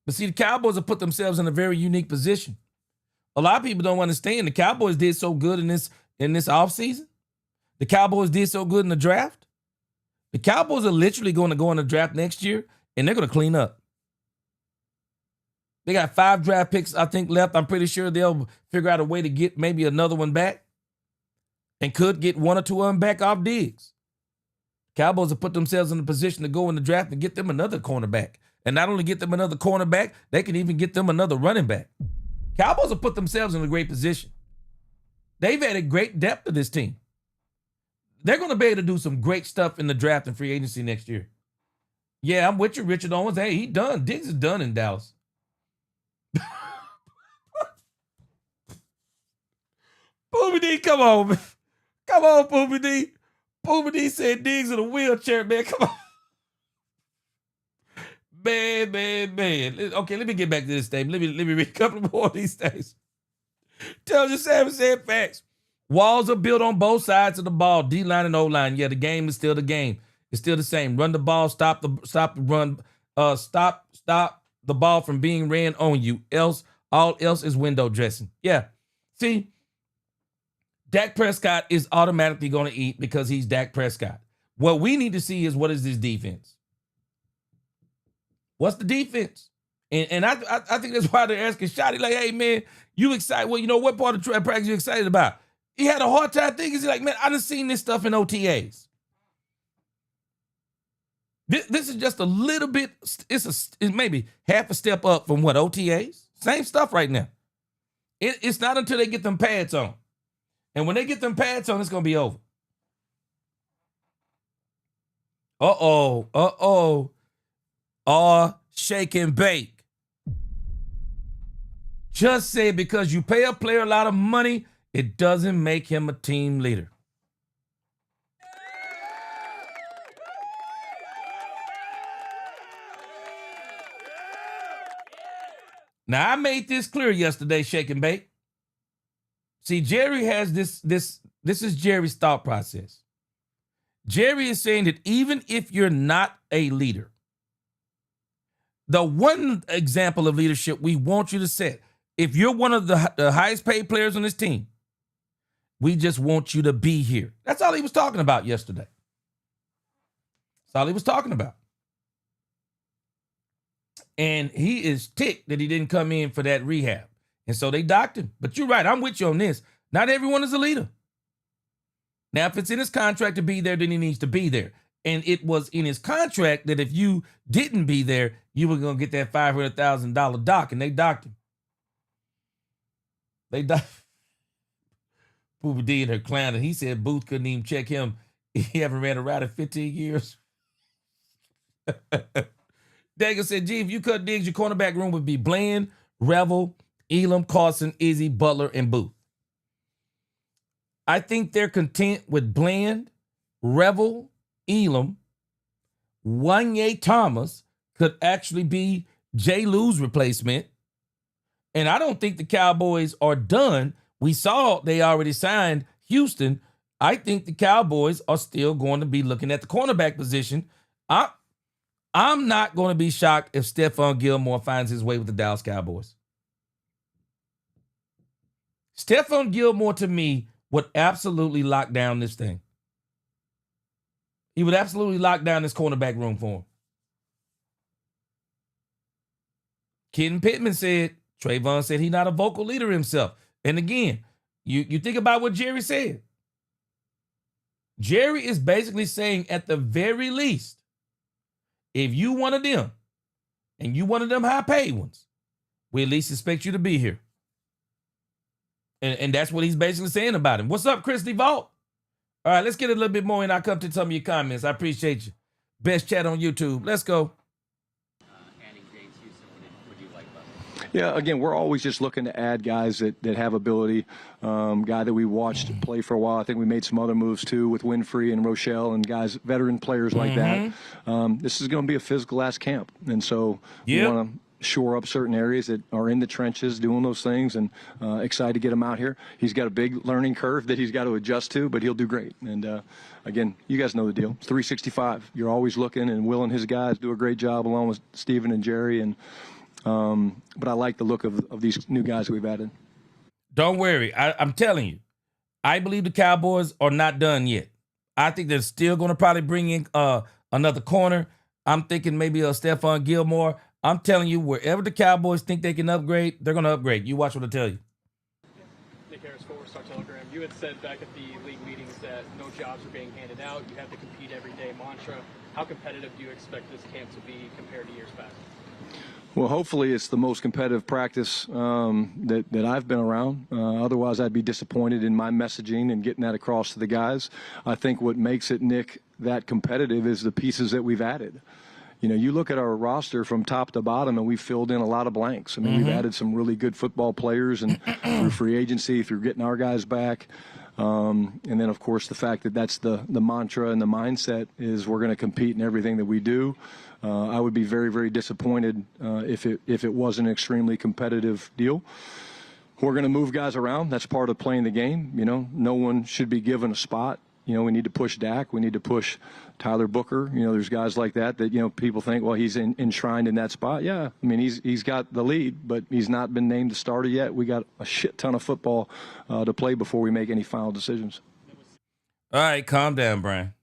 But see, the Cowboys have put themselves in a very unique position. A lot of people don't understand the Cowboys did so good in this offseason. The Cowboys did so good in the draft. The Cowboys are literally going to go in the draft next year, and they're going to clean up. They got 5 draft picks, I think, left. I'm pretty sure they'll figure out a way to get maybe another one back and could get 1 or 2 of them back off Diggs. Cowboys have put themselves in a position to go in the draft and get them another cornerback. And not only get them another cornerback, they can even get them another running back. Cowboys have put themselves in a great position. They've added great depth to this team. They're going to be able to do some great stuff in the draft and free agency next year. Yeah, I'm with you, Richard Owens. Hey, he done. Diggs is done in Dallas. Poobie D, come on, man. Come on, Poobie D. Poobie D said Diggs in a wheelchair, man. Come on. Man. Okay, let me get back to this thing. Let me read a couple more of these things. Tell you Sam said facts. Walls are built on both sides of the ball, D-line and O-line. Yeah, the game is still the game. It's still the same. Run the ball, stop the run, stop the ball from being ran on you. All else is window dressing. Yeah. See, Dak Prescott is automatically going to eat because he's Dak Prescott. What we need to see is what is this defense? What's the defense? And I think that's why they're asking Shotty, like, hey, man, you excited? Well, you know, what part of practice you excited about? He had a hard time thinking. He's like, man, I done seen this stuff in OTAs. This is just a little bit, it's maybe half a step up from what, OTAs? Same stuff right now. It's not until they get them pads on. And when they get them pads on, it's going to be over. Shake and bake. just said because you pay a player a lot of money, it doesn't make him a team leader. Now, I made this clear yesterday, Shake and Bake. See, Jerry has this is Jerry's thought process. Jerry is saying that even if you're not a leader, the one example of leadership we want you to set, if you're one of the highest paid players on this team, we just want you to be here. That's all he was talking about yesterday. That's all he was talking about. And he is ticked that he didn't come in for that rehab. And so they docked him. But you're right, I'm with you on this. Not everyone is a leader. Now, if it's in his contract to be there, then he needs to be there. And it was in his contract that if you didn't be there, you were going to get that $500,000 dock, and they docked him. They docked. Poopa D and her clown, and he said Booth couldn't even check him. He haven't ran a route in 15 years. Dagger said, gee, if you cut Diggs, your cornerback room would be Bland, Revel, Elam, Carson, Izzy, Butler, and Booth. I think they're content with Bland, Revel, Elam. Wanye Thomas could actually be J. Lou's replacement. And I don't think the Cowboys are done. We saw they already signed Houston. I think the Cowboys are still going to be looking at the cornerback position. I'm not going to be shocked if Stephon Gilmore finds his way with the Dallas Cowboys. Stephon Gilmore, to me, would absolutely lock down this thing. He would absolutely lock down this cornerback room for him. Ken Pittman said, Trayvon said he's not a vocal leader himself. And again, you think about what Jerry said. Jerry is basically saying, at the very least, if you one of them, and you one of them high-paid ones, we at least expect you to be here. And that's what he's basically saying about him. What's up, Chris DeVault? All right, let's get a little bit more, and I'll come to some of your comments. I appreciate you. Best chat on YouTube. Let's go. Adding James Houston, what do you like about him? Yeah, again, we're always just looking to add guys that have ability. Guy that we watched play for a while. I think we made some other moves too with Winfrey and Rochelle and guys, veteran players like that. This is going to be a physical-ass camp, and so we want to shore up certain areas that are in the trenches doing those things, and excited to get him out here. He's got a big learning curve that he's got to adjust to, but he'll do great. And again, you guys know the deal. It's 365. You're always looking, and Will and his guys do a great job along with Steven and Jerry. And but I like the look of these new guys that we've added. Don't worry. I'm telling you, I believe the Cowboys are not done yet. I think they're still going to probably bring in another corner. I'm thinking maybe a Stephon Gilmore. I'm telling you, wherever the Cowboys think they can upgrade, they're going to upgrade. You watch what I tell you. Nick Harris, Forward Star Telegram. You had said back at the league meetings that no jobs are being handed out. You have the compete every day mantra. How competitive do you expect this camp to be compared to years back? Well, hopefully it's the most competitive practice that I've been around. Otherwise, I'd be disappointed in my messaging and getting that across to the guys. I think what makes it, Nick, that competitive is the pieces that we've added. You know, you look at our roster from top to bottom, and we've filled in a lot of blanks. I mean, we've added some really good football players, and through free agency, through getting our guys back. And then, of course, the fact that that's the mantra and the mindset is we're going to compete in everything that we do. I would be very, very disappointed if it wasn't an extremely competitive deal. We're going to move guys around. That's part of playing the game. You know, no one should be given a spot. You know, we need to push Dak. We need to push Tyler Booker. You know, there's guys like that, you know, people think, well, he's enshrined in that spot. Yeah, I mean, he's got the lead, but he's not been named the starter yet. We got a shit ton of football to play before we make any final decisions. All right, calm down, Brian.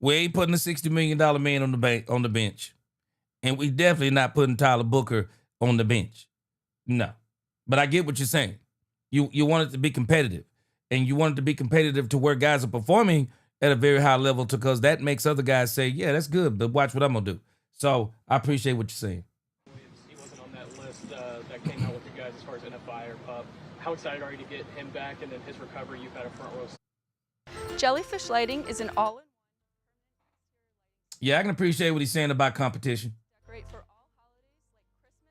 We ain't putting a $60 million man on the bench. And we definitely not putting Tyler Booker on the bench. No. But I get what you're saying. You want it to be competitive. And you want it to be competitive to where guys are performing at a very high level, because that makes other guys say, yeah, that's good, but watch what I'm going to do. So I appreciate what you're saying. He wasn't on that list that came out with you guys as far as NFI or PUP. How excited are you to get him back, and then his recovery? You've had a front row. Jellyfish Lighting is an all-in-one. Yeah, I can appreciate what he's saying about competition. Decorate for all holidays like Christmas,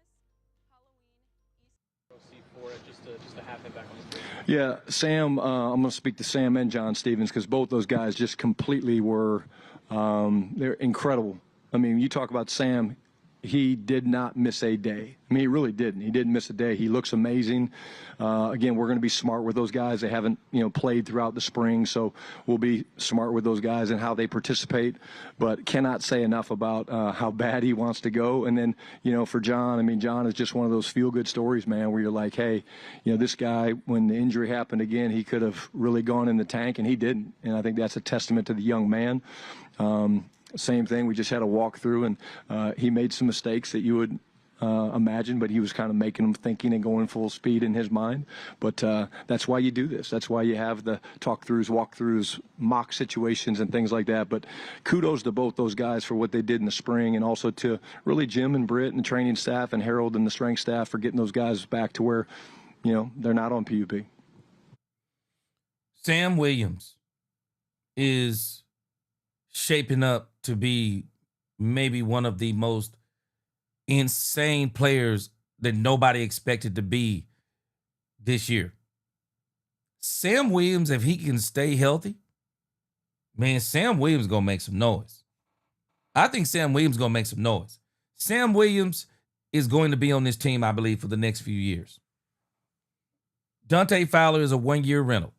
Yeah, Sam, I'm going to speak to Sam and John Stevens because both those guys just completely were, they're incredible. I mean, you talk about Sam, he did not miss a day. I mean, he really didn't. He didn't miss a day. He looks amazing. Again, we're going to be smart with those guys. They haven't, played throughout the spring, so we'll be smart with those guys and how they participate. But cannot say enough about how bad he wants to go. And then, for John, I mean, John is just one of those feel-good stories, man, where you're like, hey, this guy, when the injury happened again, he could have really gone in the tank, and he didn't. And I think that's a testament to the young man. Same thing. We just had a walkthrough, and he made some mistakes that you would imagine, but he was kind of making them thinking and going full speed in his mind. But that's why you do this. That's why you have the talk-throughs, walkthroughs, mock situations, and things like that. But kudos to both those guys for what they did in the spring, and also to really Jim and Britt and the training staff and Harold and the strength staff for getting those guys back to where, they're not on PUP. Sam Williams is shaping up to be maybe one of the most insane players that nobody expected to be this year. Sam Williams, if he can stay healthy, man, Sam Williams is going to make some noise. I think Sam Williams is going to make some noise. Sam Williams is going to be on this team, I believe, for the next few years. Dante Fowler is a one-year rental.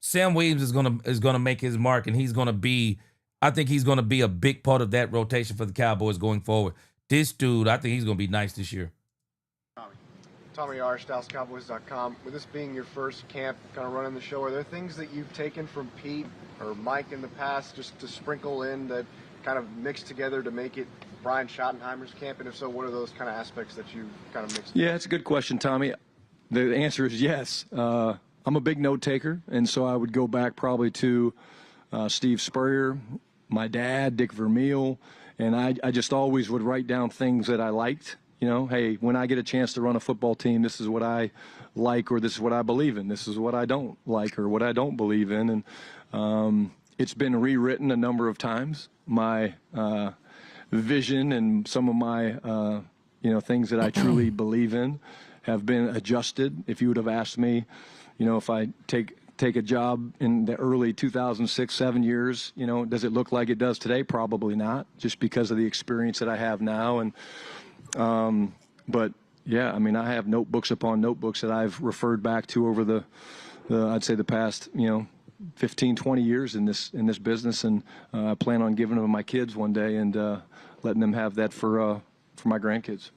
Sam Williams is gonna make his mark, and he's gonna be, I think he's gonna be a big part of that rotation for the Cowboys going forward. This dude, I think he's gonna be nice this year. Tommy R, DallasCowboys.com. With this being your first camp, kind of running the show, are there things that you've taken from Pete or Mike in the past just to sprinkle in that kind of mixed together to make it Brian Schottenheimer's camp? And if so, what are those kind of aspects that you've kind of mixed? Yeah, it's a good question, Tommy. The answer is yes. I'm a big note taker, and so I would go back probably to Steve Spurrier, my dad, Dick Vermeil, and I just always would write down things that I liked. Hey, when I get a chance to run a football team, this is what I like, or this is what I believe in. This is what I don't like, or what I don't believe in. And it's been rewritten a number of times. My vision and some of my things that I truly believe in have been adjusted. If you would have asked me, if I take a job in the early 2006-7 years, does it look like it does today? Probably not, just because of the experience that I have now. And but yeah, I mean, I have notebooks upon notebooks that I've referred back to over the I'd say the past 15, 20 years in this business, and I plan on giving them to my kids one day and letting them have that for my grandkids.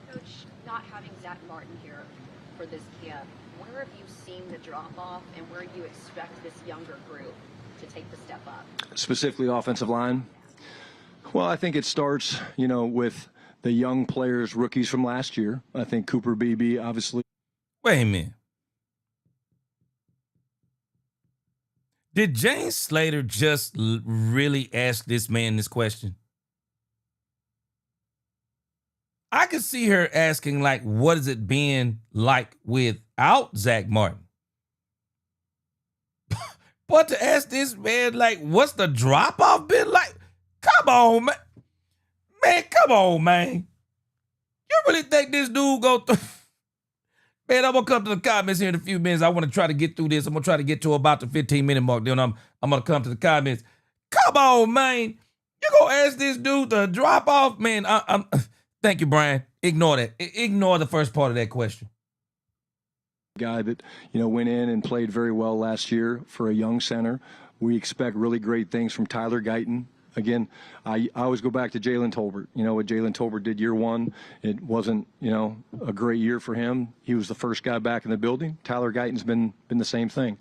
Coach, not having Zach Martin here for this camp, where have you seen the drop-off, and where do you expect this younger group to take the step up? Specifically offensive line? Well, I think it starts, with the young players, rookies from last year. I think Cooper Beebe, obviously. Wait a minute. Did James Slater just really ask this man this question? I could see her asking, like, what is it being like without Zach Martin? But to ask this man, like, what's the drop-off been like? Come on, man. Man, come on, man. You really think this dude go through? Man, I'm going to come to the comments here in a few minutes. I want to try to get through this. I'm going to try to get to about the 15-minute mark. Then I'm going to come to the comments. Come on, man. You going to ask this dude to drop off? Man, thank you, Brian. Ignore that. Ignore the first part of that question. Guy that, went in and played very well last year for a young center. We expect really great things from Tyler Guyton. Again, I always go back to Jalen Tolbert. What Jalen Tolbert did year one, it wasn't, a great year for him. He was the first guy back in the building. Tyler Guyton's been the same thing.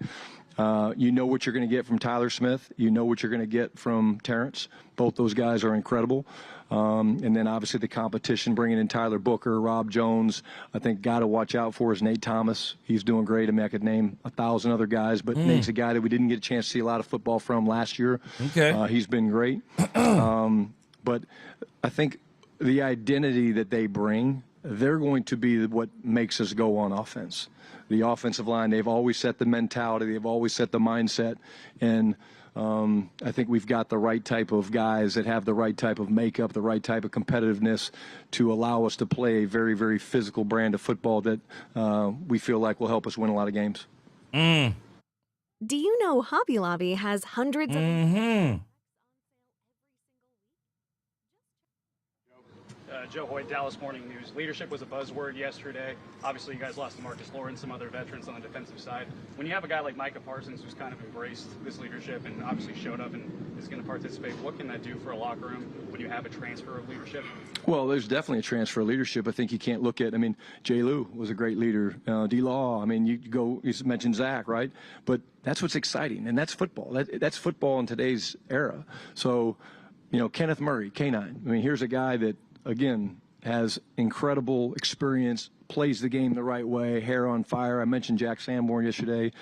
You know what you're going to get from Tyler Smith. You know what you're going to get from Terrence. Both those guys are incredible. And then obviously the competition, bringing in Tyler Booker, Rob Jones. I think guy to watch out for is Nate Thomas. He's doing great. I mean, I could name 1,000 other guys, but Nate's a guy that we didn't get a chance to see a lot of football from last year. Okay. He's been great. But I think the identity that they bring, they're going to be what makes us go on offense. The offensive line, they've always set the mentality. They've always set the mindset. And I think we've got the right type of guys that have the right type of makeup, the right type of competitiveness to allow us to play a very, very physical brand of football that we feel like will help us win a lot of games. Do you know Hobby Lobby has hundreds of... Joe Hoyt, Dallas Morning News. Leadership was a buzzword yesterday. Obviously, you guys lost to Marcus Lawrence, some other veterans on the defensive side. When you have a guy like Micah Parsons who's kind of embraced this leadership and obviously showed up and is going to participate, what can that do for a locker room when you have a transfer of leadership? Well, there's definitely a transfer of leadership. I think you can't look at, J. Lou was a great leader. D-Law, you mentioned Zach, right? But that's what's exciting, and that's football. That's football in today's era. So, Kenneth Murray, K9. Here's a guy that, again, has incredible experience, plays the game the right way, hair on fire. I mentioned Jack Sanborn yesterday.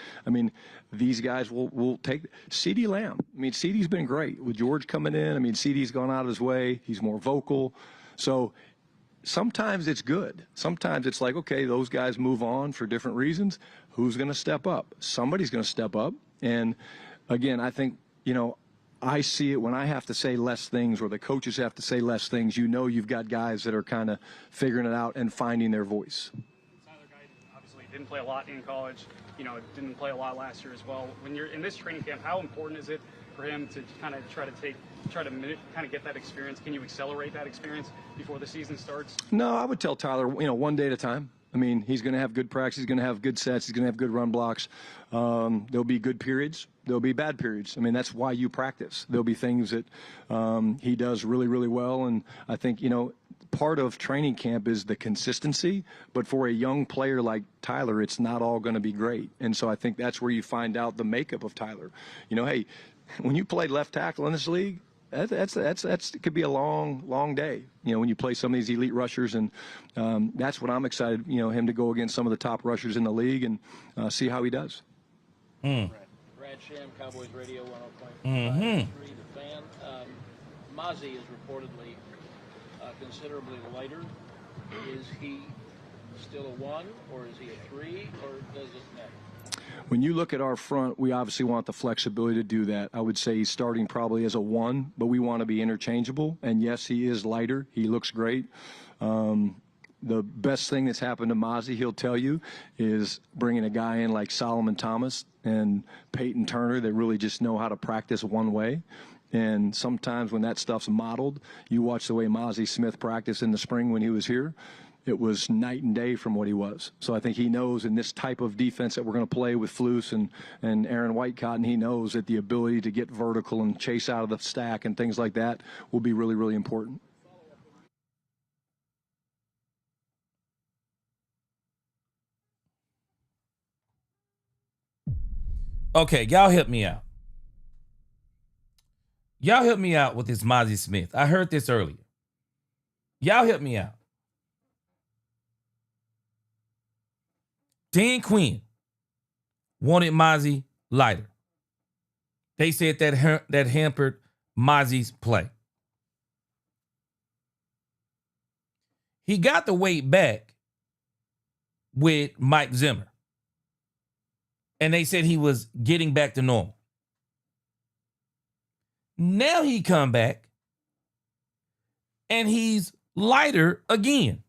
These guys will take CeeDee Lamb. CeeDee's been great with George coming in. CeeDee's gone out of his way. He's more vocal. So sometimes it's good. Sometimes it's like, okay, those guys move on for different reasons. Who's going to step up? Somebody's going to step up. And again, I think, I see it when I have to say less things or the coaches have to say less things. You've got guys that are kind of figuring it out and finding their voice. Tyler Guyton obviously didn't play a lot in college, didn't play a lot last year as well. When you're in this training camp, how important is it for him to kind of try to get that experience? Can you accelerate that experience before the season starts? No, I would tell Tyler, one day at a time. He's going to have good practice. He's going to have good sets. He's going to have good run blocks. There'll be good periods. There'll be bad periods. That's why you practice. There'll be things that he does really, really well. And I think, part of training camp is the consistency. But for a young player like Tyler, it's not all going to be great. And so I think that's where you find out the makeup of Tyler. Hey, when you play left tackle in this league, that's it could be a long day, when you play some of these elite rushers, and that's what I'm excited, him to go against some of the top rushers in the league and see how he does. Brad Sham, Cowboys Radio 105.3, The Fan. Mozzie is reportedly considerably lighter. Is he still a 1, or is he a 3, or does it matter? When you look at our front, we obviously want the flexibility to do that. I would say he's starting probably as a 1, but we want to be interchangeable. And yes, he is lighter. He looks great. The best thing that's happened to Mozzie, he'll tell you, is bringing a guy in like Solomon Thomas and Peyton Turner that really just know how to practice one way. And sometimes when that stuff's modeled, you watch the way Mozzie Smith practiced in the spring when he was here. It was night and day from what he was. So I think he knows in this type of defense that we're going to play with Flus and Aaron Whitecotton, he knows that the ability to get vertical and chase out of the stack and things like that will be really, really important. Okay, y'all help me out. Y'all help me out with this Mozzie Smith. I heard this earlier. Y'all help me out. Dan Quinn wanted Mozzie lighter. They said that hampered Mozzie's play. He got the weight back with Mike Zimmer. And they said he was getting back to normal. Now he come back and he's lighter again.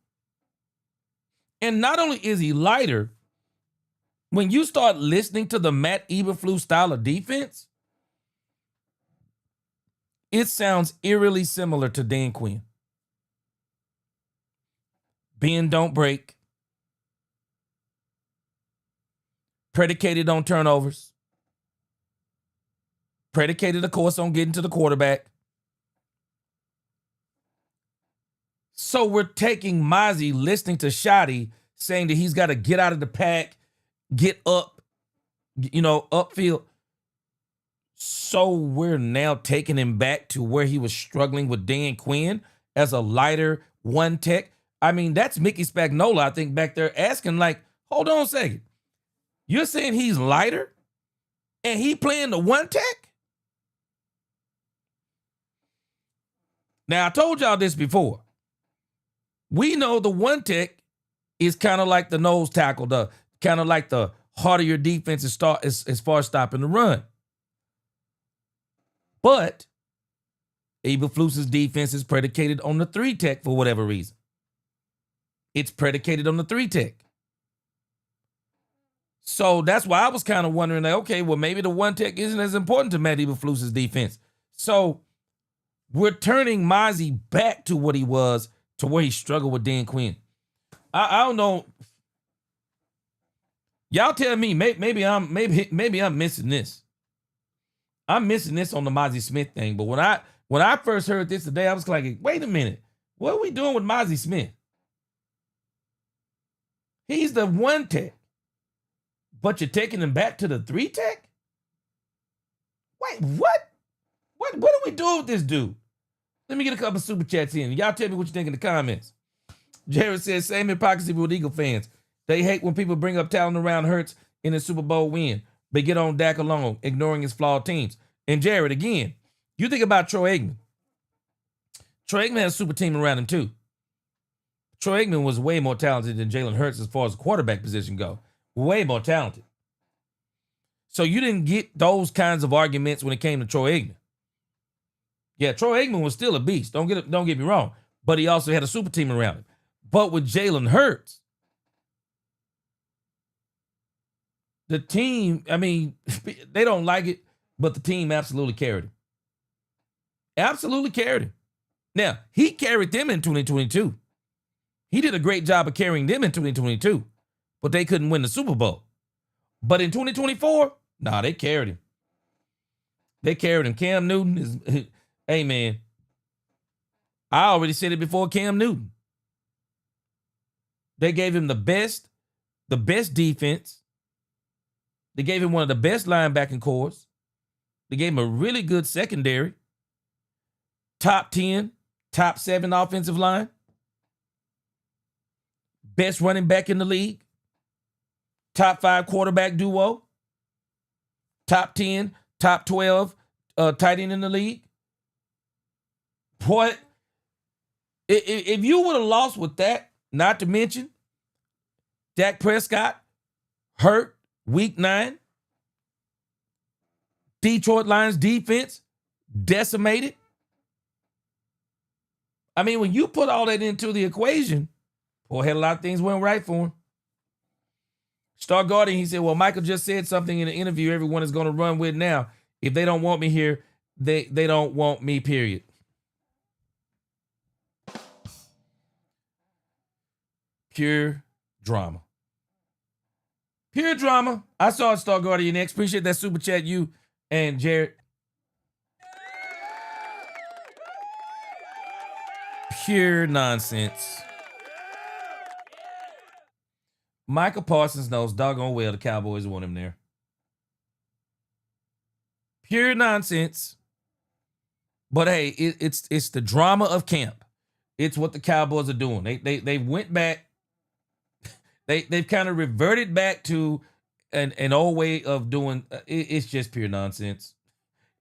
And not only is he lighter, when you start listening to the Matt Eberflus style of defense, it sounds eerily similar to Dan Quinn. Bend, don't break. Predicated on turnovers. Predicated, of course, on getting to the quarterback. So we're taking Mozzie, listening to Shotty, saying that he's got to get out of the pack, get up, upfield. So we're now taking him back to where he was struggling with Dan Quinn as a lighter one tech. That's Mickey Spagnola, I think, back there asking, hold on a second. You're saying he's lighter and he playing the one tech? Now, I told y'all this before. We know the one tech is kind of like the nose tackle, kind of like the heart of your defense as far as stopping the run. But Eberflus's defense is predicated on the 3-tech for whatever reason. It's predicated on the 3-tech. So that's why I was kind of wondering, like, okay, well, maybe the 1-tech isn't as important to Matt Eberflus's defense. So we're turning Mozzie back to what he was, to where he struggled with Dan Quinn. I don't know. Y'all tell me, maybe I'm missing this. I'm missing this on the Mozzie Smith thing. But when I first heard this today, I was like, wait a minute. What are we doing with Mozzie Smith? He's the 1-tech. But you're taking him back to the 3-tech? Wait, what? What are we doing with this dude? Let me get a couple of super chats in. Y'all tell me what you think in the comments. Jared says, same hypocrisy with Eagle fans. They hate when people bring up talent around Hurts in a Super Bowl win, but get on Dak alone, ignoring his flawed teams. And Jared, again, you think about Troy Aikman. Troy Aikman had a super team around him too. Troy Aikman was way more talented than Jalen Hurts as far as the quarterback position go. Way more talented. So you didn't get those kinds of arguments when it came to Troy Aikman. Yeah, Troy Aikman was still a beast. Don't get me wrong. But he also had a super team around him. But with Jalen Hurts, the team, I mean, they don't like it, but the team absolutely carried him. Absolutely carried him. Now, he carried them in 2022. He did a great job of carrying them in 2022, but they couldn't win the Super Bowl. But in 2024, nah, they carried him. They carried him. Cam Newton is, hey, man, I already said it before Cam Newton. They gave him the best defense. They gave him one of the best linebacking cores. They gave him a really good secondary. Top 10, top 7 offensive line. Best running back in the league. Top 5 quarterback duo. Top 10, top 12 tight end in the league. Boy, if you would have lost with that, not to mention Dak Prescott hurt week 9. Detroit Lions defense decimated. I mean, when you put all that into the equation, boy, had a lot of things went right for him. Star Guardian, he said, well, Michael just said something in the interview everyone is going to run with now. If they don't want me here, they don't want me, period. Pure drama. Pure drama. I saw it, Star Guardian X. Appreciate that super chat, you and Jared. Pure nonsense. Michael Parsons knows doggone well the Cowboys want him there. Pure nonsense. But hey, it's the drama of camp. It's what the Cowboys are doing. They went back. They've kind of reverted back to an old way of doing. It's just pure nonsense.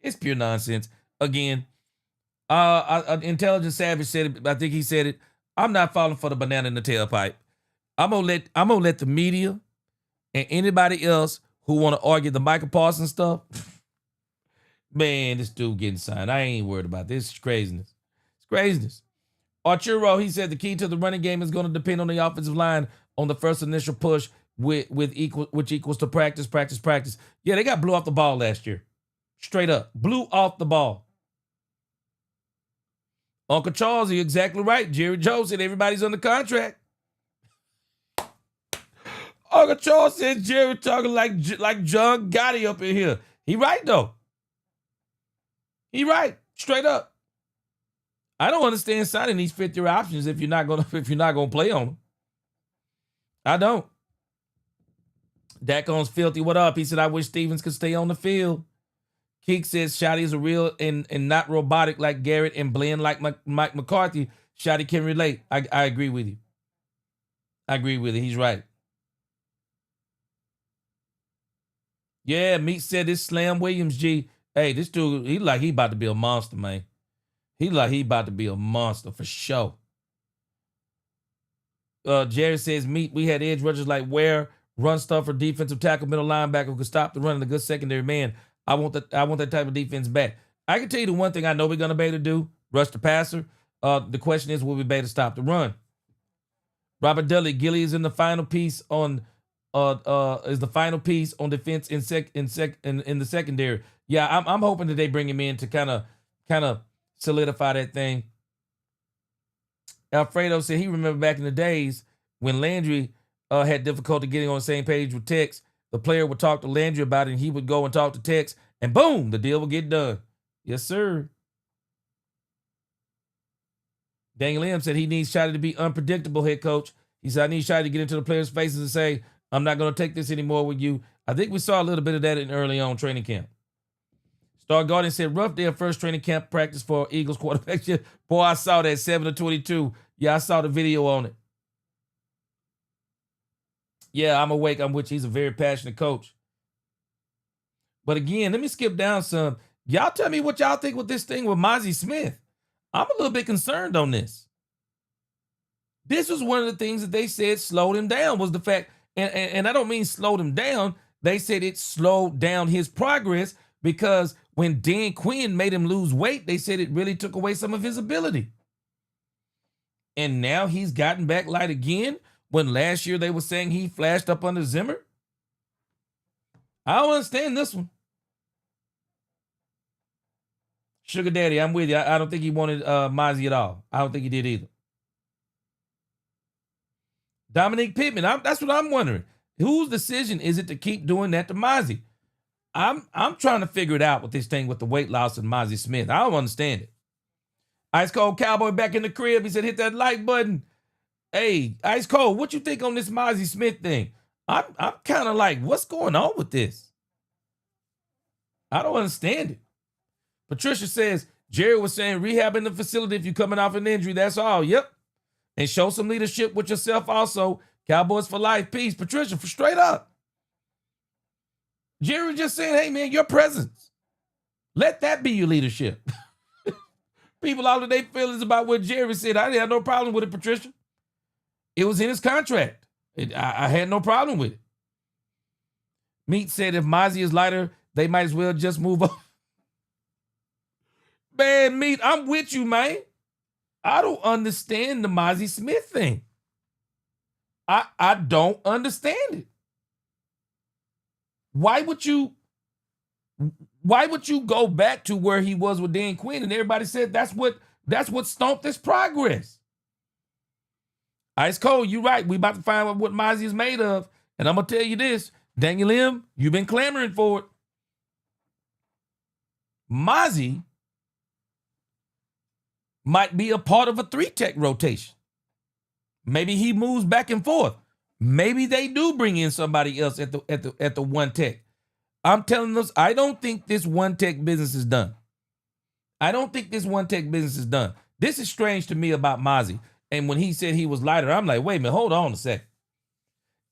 It's pure nonsense. Again, Intelligent Savage said it. I think he said it. I'm not falling for the banana in the tailpipe. I'm gonna let the media and anybody else who want to argue the Michael Parsons stuff. Man, this dude getting signed. I ain't worried about this. It's craziness. It's craziness. Arturo, he said the key to the running game is going to depend on the offensive line on the first initial push which equals to practice. Yeah, they got blew off the ball last year. Straight up. Blew off the ball. Uncle Charles, you're exactly right. Jerry Joe said everybody's under contract. Uncle Charles said Jerry talking like John Gotti up in here. He right, though. He right. Straight up. I don't understand signing these 5th-year options if you're not gonna play on them. I don't. Dak owns Filthy. What up? He said, I wish Stevens could stay on the field. Keek says Shotty is a real and not robotic like Garrett and blend like Mike McCarthy. Shotty can relate. I agree with you. I agree with you. He's right. Yeah, Meat said this Slam Williams, G. Hey, this dude, he about to be a monster, man. He about to be a monster for sure. Jerry says, Meat, we had edge rushers like Ware, run stuffer, defensive tackle, middle linebacker who could stop the run and a good secondary man. I want that type of defense back. I can tell you the one thing I know we're going to be able to do, rush the passer. The question is, will we be able to stop the run? Robert Dudley, Gilly is in the final piece on defense in the secondary. Yeah, I'm hoping that they bring him in to kind of solidify that thing. Alfredo said he remember back in the days when Landry had difficulty getting on the same page with Tex. The player would talk to Landry about it, and he would go and talk to Tex, and boom, the deal would get done. Yes, sir. Daniel M said he needs Shotty to be unpredictable, head coach. He said, I need Shotty to get into the players' faces and say, I'm not going to take this anymore with you. I think we saw a little bit of that in early on training camp. Star Garden said, rough day of first training camp practice for Eagles quarterback. Boy, I saw that 7-22. Yeah, I saw the video on it. Yeah, I'm awake. I'm with you. He's a very passionate coach. But again, let me skip down some. Y'all tell me what y'all think with this thing with Mozzie Smith. I'm a little bit concerned on this. This was one of the things that they said slowed him down was the fact, and I don't mean slowed him down. They said it slowed down his progress because when Dan Quinn made him lose weight, they said it really took away some of his ability. And now he's gotten back light again when last year they were saying he flashed up under Zimmer. I don't understand this one. Sugar Daddy, I'm with you. I don't think he wanted Mozzie at all. I don't think he did either. Dominique Pittman, that's what I'm wondering. Whose decision is it to keep doing that to Mozzie? I'm trying to figure it out with this thing with the weight loss and Mozzie Smith. I don't understand it. Ice Cold Cowboy back in the crib. He said, hit that like button. Hey, Ice Cold, what you think on this Mozzie Smith thing? I'm kind of like, what's going on with this? I don't understand it. Patricia says, Jerry was saying rehab in the facility if you're coming off an injury. That's all. Yep. And show some leadership with yourself also. Cowboys for life. Peace. Patricia, for straight up. Jerry just saying, hey, man, your presence. Let that be your leadership. People all of their feelings about what Jerry said. I didn't have no problem with it, Patricia. It was in his contract. I had no problem with it. Meat said if Mozzie is lighter, they might as well just move on. Man, Meat, I'm with you, man. I don't understand the Mozzie Smith thing. I don't understand it. Why would you go back to where he was with Dan Quinn? And everybody said that's what stomped his progress. Ice Cold, you right. We about to find out what Mozzie is made of. And I'm going to tell you this. Daniel M., you've been clamoring for it. Mozzie might be a part of a 3-tech rotation. Maybe he moves back and forth. Maybe they do bring in somebody else at the 1-tech. I'm telling us, I don't think this 1-tech business is done. I don't think this 1-tech business is done. This is strange to me about Mozzie. And when he said he was lighter, I'm like, wait a minute, hold on a second.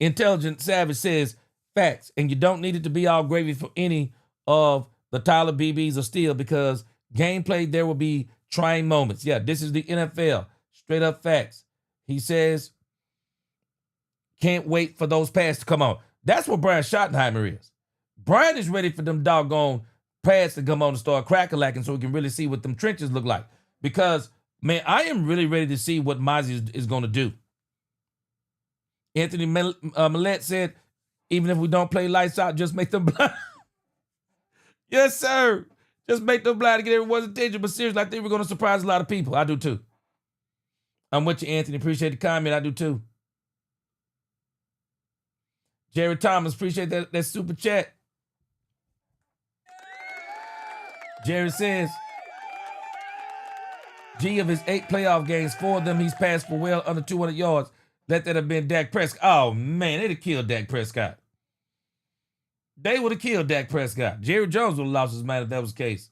Intelligent Savage says, facts, and you don't need it to be all gravy for any of the Tyler BBs or Steel because gameplay, there will be trying moments. Yeah, this is the NFL. Straight up facts. He says, can't wait for those pads to come on. That's what Brian Schottenheimer is. Brian is ready for them doggone pads to come on and start crack-a-lacking so we can really see what them trenches look like. Because, man, I am really ready to see what Mozzie is going to do. Anthony Millette said, even if we don't play lights out, just make them blind. Yes, sir. Just make them blind to get everyone's attention. But seriously, I think we're going to surprise a lot of people. I do too. I'm with you, Anthony. Appreciate the comment. I do too. Jerry Thomas, appreciate that super chat. Jerry says, G of his 8 playoff games, 4 of them he's passed for well under 200 yards. Let that have been Dak Prescott. Oh, man, they'd have killed Dak Prescott. They would have killed Dak Prescott. Jerry Jones would have lost his mind if that was the case.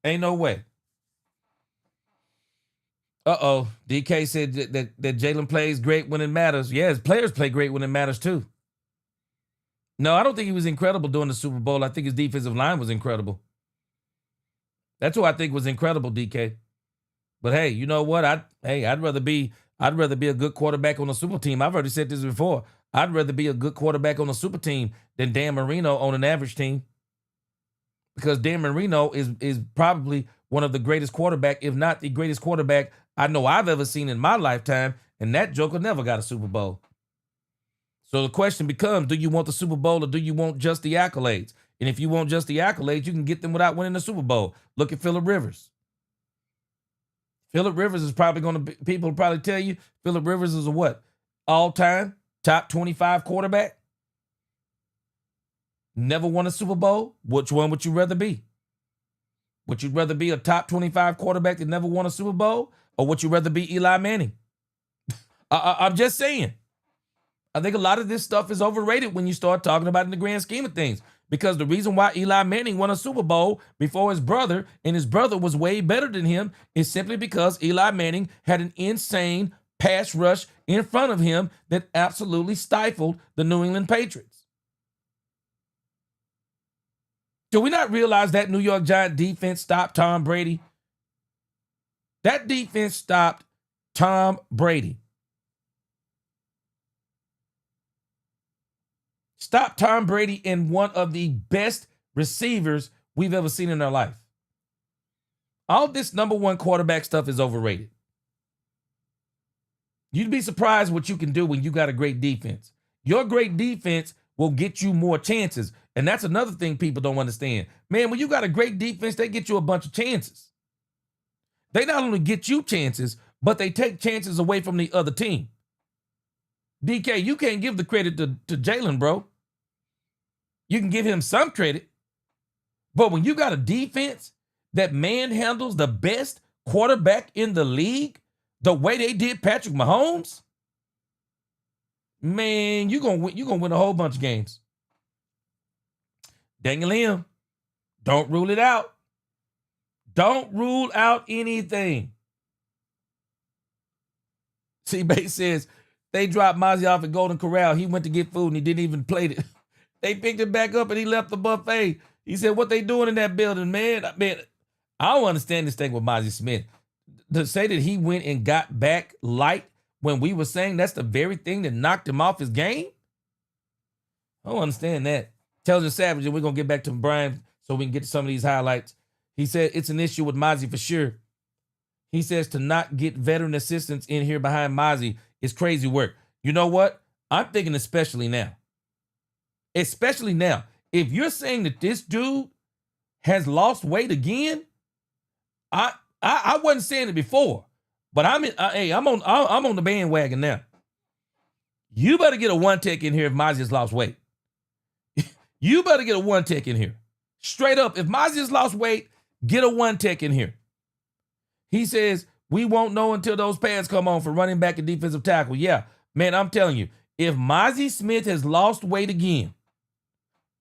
Ain't no way. Uh-oh. DK said that Jalen plays great when it matters. Yeah, his players play great when it matters too. No, I don't think he was incredible during the Super Bowl. I think his defensive line was incredible. That's who I think was incredible, DK. But hey, you know what? I'd rather be a good quarterback on a super team. I've already said this before. I'd rather be a good quarterback on a super team than Dan Marino on an average team. because Dan Marino is probably one of the greatest quarterback, if not the greatest quarterback I know I've ever seen in my lifetime, and that joker never got a Super Bowl. So the question becomes, do you want the Super Bowl or do you want just the accolades? And if you want just the accolades, you can get them without winning the Super Bowl. Look at Phillip Rivers. Phillip Rivers is probably going to be, people will probably tell you, Phillip Rivers is a what? All-time top 25 quarterback? Never won a Super Bowl? Which one would you rather be? Would you rather be a top 25 quarterback that never won a Super Bowl? Or would you rather be Eli Manning? I'm just saying. I think a lot of this stuff is overrated when you start talking about it in the grand scheme of things. Because the reason why Eli Manning won a Super Bowl before his brother, and his brother was way better than him, is simply because Eli Manning had an insane pass rush in front of him that absolutely stifled the New England Patriots. Do we not realize that New York Giant defense stopped Tom Brady? That defense stopped Tom Brady. Stop Tom Brady and one of the best receivers we've ever seen in our life. All this number one quarterback stuff is overrated. You'd be surprised what you can do when you got a great defense. Your great defense will get you more chances. And that's another thing people don't understand. Man, when you got a great defense, they get you a bunch of chances. They not only get you chances, but they take chances away from the other team. DK, you can't give the credit to Jalen, bro. You can give him some credit. But when you got a defense that manhandles the best quarterback in the league, the way they did Patrick Mahomes, man, you're gonna win a whole bunch of games. Daniel Lim, don't rule it out. Don't rule out anything. C-Bay says, they dropped Mozzie off at Golden Corral. He went to get food and he didn't even plate it. They picked him back up and he left the buffet. He said, what they doing in that building, man? Man, I don't understand this thing with Mozzie Smith. To say that he went and got back light when we were saying that's the very thing that knocked him off his game? I don't understand that. Tells us Savage, and we're going to get back to Brian so we can get to some of these highlights. He said it's an issue with Mozzie for sure. He says to not get veteran assistants in here behind Mozzie is crazy work. You know what? I'm thinking especially now. Especially now. If you're saying that this dude has lost weight again, I wasn't saying it before, but I'm on the bandwagon now. You better get a one tech in here if Mozzie has lost weight. You better get a one tech in here. Straight up, if Mozzie has lost weight, get a one tech in here. He says, we won't know until those pads come on for running back and defensive tackle. Yeah, man, I'm telling you, if Mozzie Smith has lost weight again,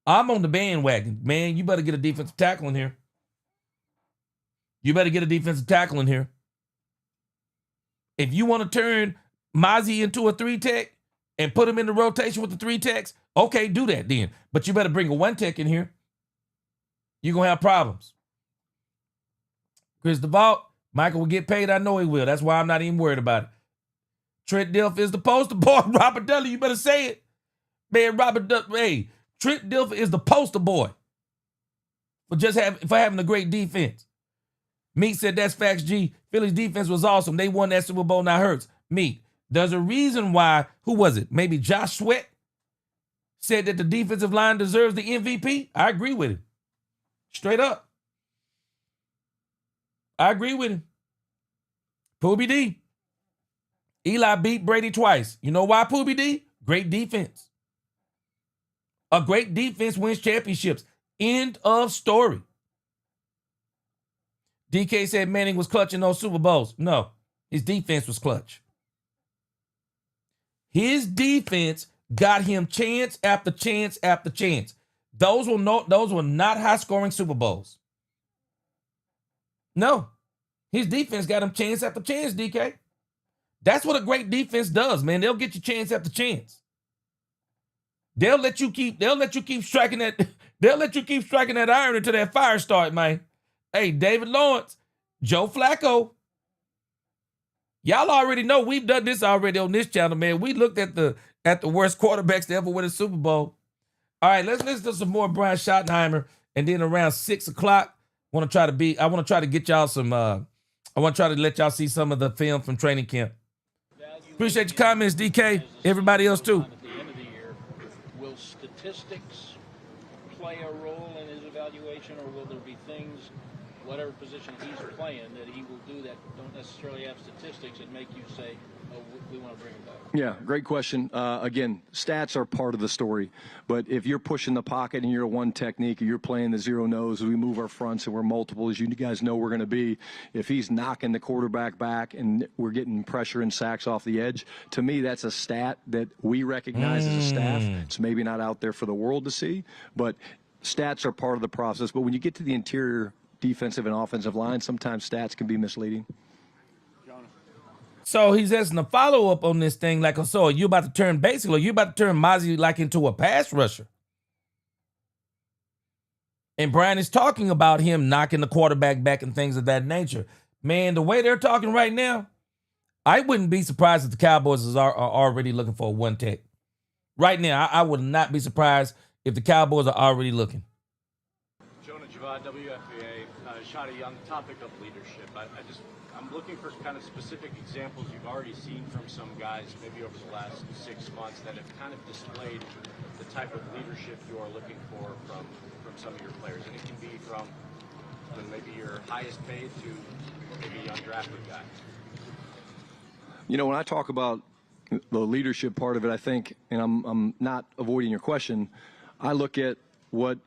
I'm on the bandwagon. Man, you better get a defensive tackle in here. You better get a defensive tackle in here. If you want to turn Mozzie into a three tech and put him in the rotation with the three techs, okay, do that then. But you better bring a one tech in here. You're going to have problems. Chris DeVault, Michael will get paid. I know he will. That's why I'm not even worried about it. Trent Dilfer is the poster boy. Robert Dudley, you better say it. Man, hey, Trent Dilfer is the poster boy for having a great defense. Meek said that's facts, G. Philly's defense was awesome. They won that Super Bowl, now hurts. Meek, there's a reason why, who was it? Maybe Josh Sweat said that the defensive line deserves the MVP. I agree with him. Straight up. I agree with him. Poobie D. Eli beat Brady twice. You know why, Poobie D? Great defense. A great defense wins championships. End of story. DK said Manning was clutch in those Super Bowls. No, his defense was clutch. His defense got him chance after chance after chance. Those were not high-scoring Super Bowls. No. His defense got him chance after chance, DK. That's what a great defense does, man. They'll get you chance after chance. They'll let you keep striking that, they'll let you keep striking that iron until that fire starts, man. Hey, David Lawrence, Joe Flacco. Y'all already know we've done this already on this channel, man. We looked at the worst quarterbacks to ever win a Super Bowl. All right, let's listen to some more Brian Schottenheimer And then around 6 o'clock, I want to try to get y'all some, I want to try to let y'all see some of the film from training camp. Appreciate your comments, DK. Everybody else too. At the end of the year, will statistics play a role in his evaluation, or will there be things, whatever position he's playing, that he will do that don't necessarily have statistics and make you say, oh, we want to bring him back? Yeah, great question. Again, stats are part of the story, but if you're pushing the pocket and you're a one technique, or you're playing the zero nose, we move our fronts and we're multiple, as you guys know we're going to be. If he's knocking the quarterback back and we're getting pressure and sacks off the edge, to me that's a stat that we recognize as a staff. It's maybe not out there for the world to see, but stats are part of the process. But when you get to the interior defensive and offensive line, sometimes stats can be misleading. So he's asking a follow-up on this thing, like, so are you about to turn Mozzie like into a pass rusher? And Brian is talking about him knocking the quarterback back and things of that nature. Man, the way they're talking right now, I wouldn't be surprised if the Cowboys are already looking for a one tech. Right now, I would not be surprised if the Cowboys are already looking. Jonah Javad, WFAA, Shotty, on the topic of leadership, I'm looking for kind of specific examples you've already seen from some guys, maybe over the last 6 months, that have kind of displayed the type of leadership you are looking for from some of your players. And it can be from maybe your highest paid to maybe a undrafted guy. You know, when I talk about the leadership part of it, I think, and I'm not avoiding your question, I look at what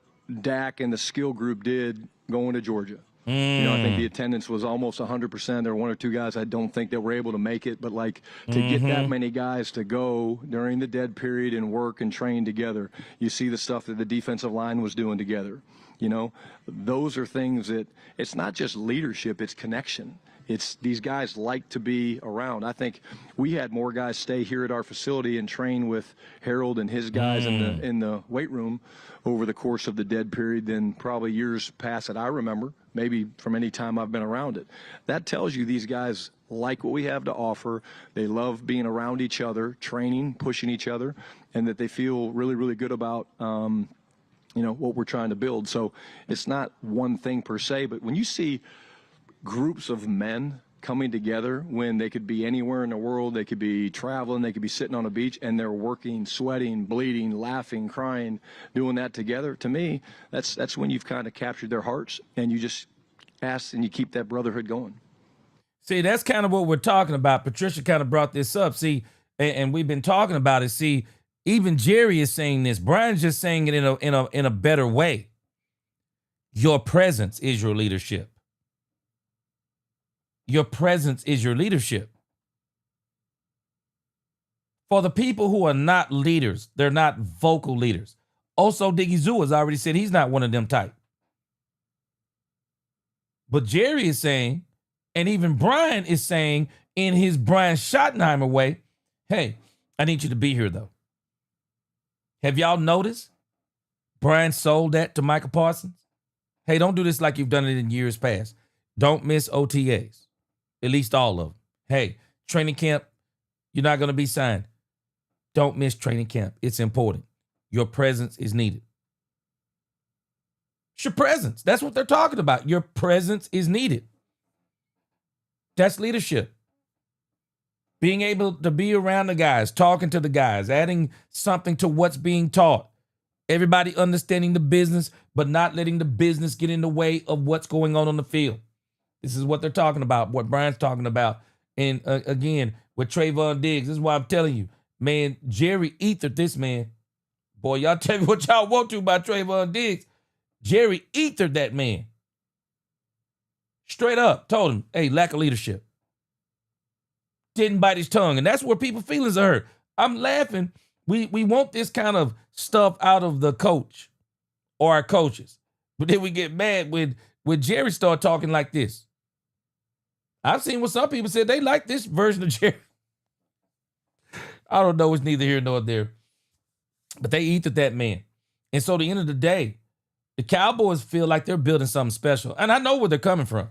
Dak and the skill group did going to Georgia. You know, I think the attendance was almost 100%. There were one or two guys I don't think that were able to make it, but like to get that many guys to go during the dead period and work and train together, you see the stuff that the defensive line was doing together. You know, those are things that it's not just leadership, it's connection. It's these guys like to be around. I think we had more guys stay here at our facility and train with Harold and his guys in the weight room over the course of the dead period than probably years past that I remember, maybe from any time I've been around it. That tells you these guys like what we have to offer. They love being around each other, training, pushing each other, and that they feel really, really good about you know, what we're trying to build. So it's not one thing per se, but when you see groups of men coming together when they could be anywhere in the world, they could be traveling, they could be sitting on a beach, and they're working, sweating, bleeding, laughing, crying, doing that together, to me, that's when you've kind of captured their hearts, and you just ask and you keep that brotherhood going. See, that's kind of what we're talking about. Patricia kind of brought this up. See, and we've been talking about it. See, even Jerry is saying this. Brian's just saying it in a better way. Your presence is your leadership. Your presence is your leadership. For the people who are not leaders, they're not vocal leaders. Also, Diggy Zoo has already said he's not one of them type. But Jerry is saying, and even Brian is saying in his Brian Schottenheimer way, hey, I need you to be here, though. Have y'all noticed? Brian sold that to Micah Parsons. Hey, don't do this like you've done it in years past. Don't miss OTAs. At least all of them. Hey, training camp, you're not going to be signed. Don't miss training camp. It's important. Your presence is needed. It's your presence. That's what they're talking about. Your presence is needed. That's leadership. Being able to be around the guys, talking to the guys, adding something to what's being taught. Everybody understanding the business, but not letting the business get in the way of what's going on the field. This is what they're talking about, what Brian's talking about. And again, with Trayvon Diggs, this is why I'm telling you, man, Jerry ethered this man. Boy, y'all tell me what y'all want to about Trayvon Diggs. Jerry ethered that man. Straight up, told him, hey, lack of leadership. Didn't bite his tongue, and that's where people's feelings are hurt. I'm laughing. We want this kind of stuff out of the coach or our coaches. But then we get mad when Jerry start talking like this. I've seen what some people said they like this version of Jerry. I don't know. It's neither here nor there. But they ethered that man. And so at the end of the day, the Cowboys feel like they're building something special. And I know where they're coming from.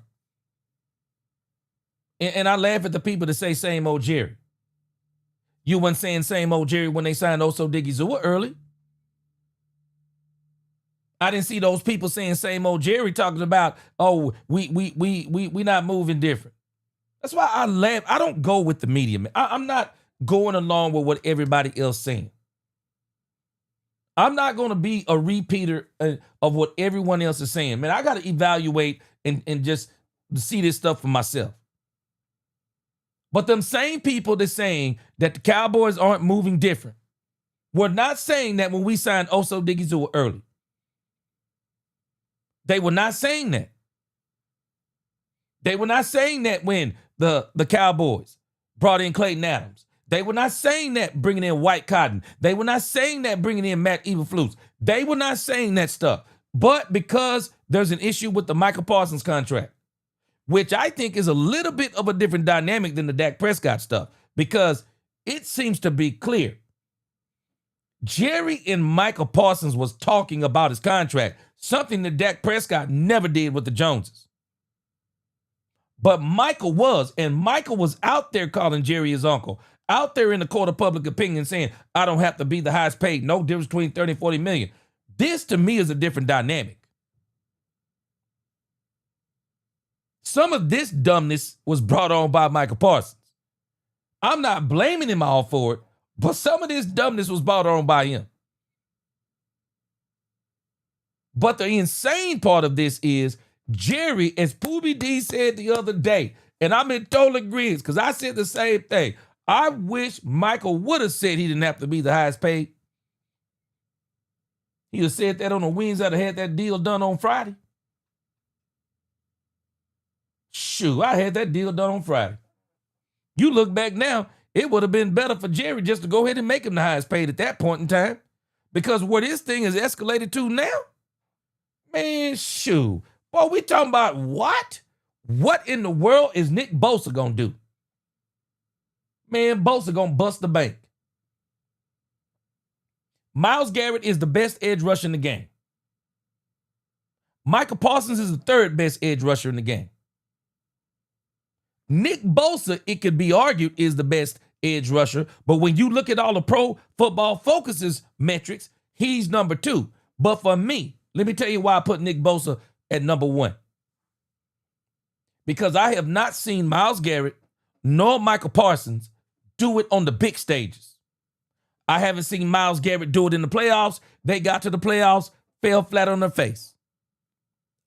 And I laugh at the people that say same old Jerry. You weren't saying same old Jerry when they signed Oso Diggy Zua early. I didn't see those people saying same old Jerry talking about, oh, we not moving different. That's why I laugh. I don't go with the media, man. I'm not going along with what everybody else saying. I'm not going to be a repeater of what everyone else is saying. Man, I got to evaluate and just see this stuff for myself. But them same people that's saying that the Cowboys aren't moving different were not saying that when we signed Oso Digizua early. They were not saying that. They were not saying that when the Cowboys brought in Clayton Adams. They were not saying that bringing in White Cotton. They were not saying that bringing in Matt Eberflus. They were not saying that stuff. But because there's an issue with the Michael Parsons contract, which I think is a little bit of a different dynamic than the Dak Prescott stuff, because it seems to be clear. Jerry and Michael Parsons was talking about his contract, something that Dak Prescott never did with the Joneses. But Michael was, and Michael was out there calling Jerry his uncle, out there in the court of public opinion saying, I don't have to be the highest paid, no difference between 30 and 40 million. This to me is a different dynamic. Some of this dumbness was brought on by Michael Parsons. I'm not blaming him all for it, but some of this dumbness was brought on by him. But the insane part of this is Jerry, as Poobie D said the other day, and I'm in total agreement because I said the same thing. I wish Michael would have said he didn't have to be the highest paid. He'd have said that on the wings that had that deal done on Friday. Shoot, I had that deal done on Friday. You look back now, it would have been better for Jerry just to go ahead and make him the highest paid at that point in time. Because where this thing is escalated to now, man, shoot. Boy, we talking about what? What in the world is Nick Bosa going to do? Man, Bosa going to bust the bank. Myles Garrett is the best edge rusher in the game. Michael Parsons is the third best edge rusher in the game. Nick Bosa, it could be argued, is the best edge rusher. But when you look at all the Pro Football Focus's metrics, he's number 2. But for me, let me tell you why I put Nick Bosa at number 1. Because I have not seen Myles Garrett nor Michael Parsons do it on the big stages. I haven't seen Myles Garrett do it in the playoffs. They got to the playoffs, fell flat on their face.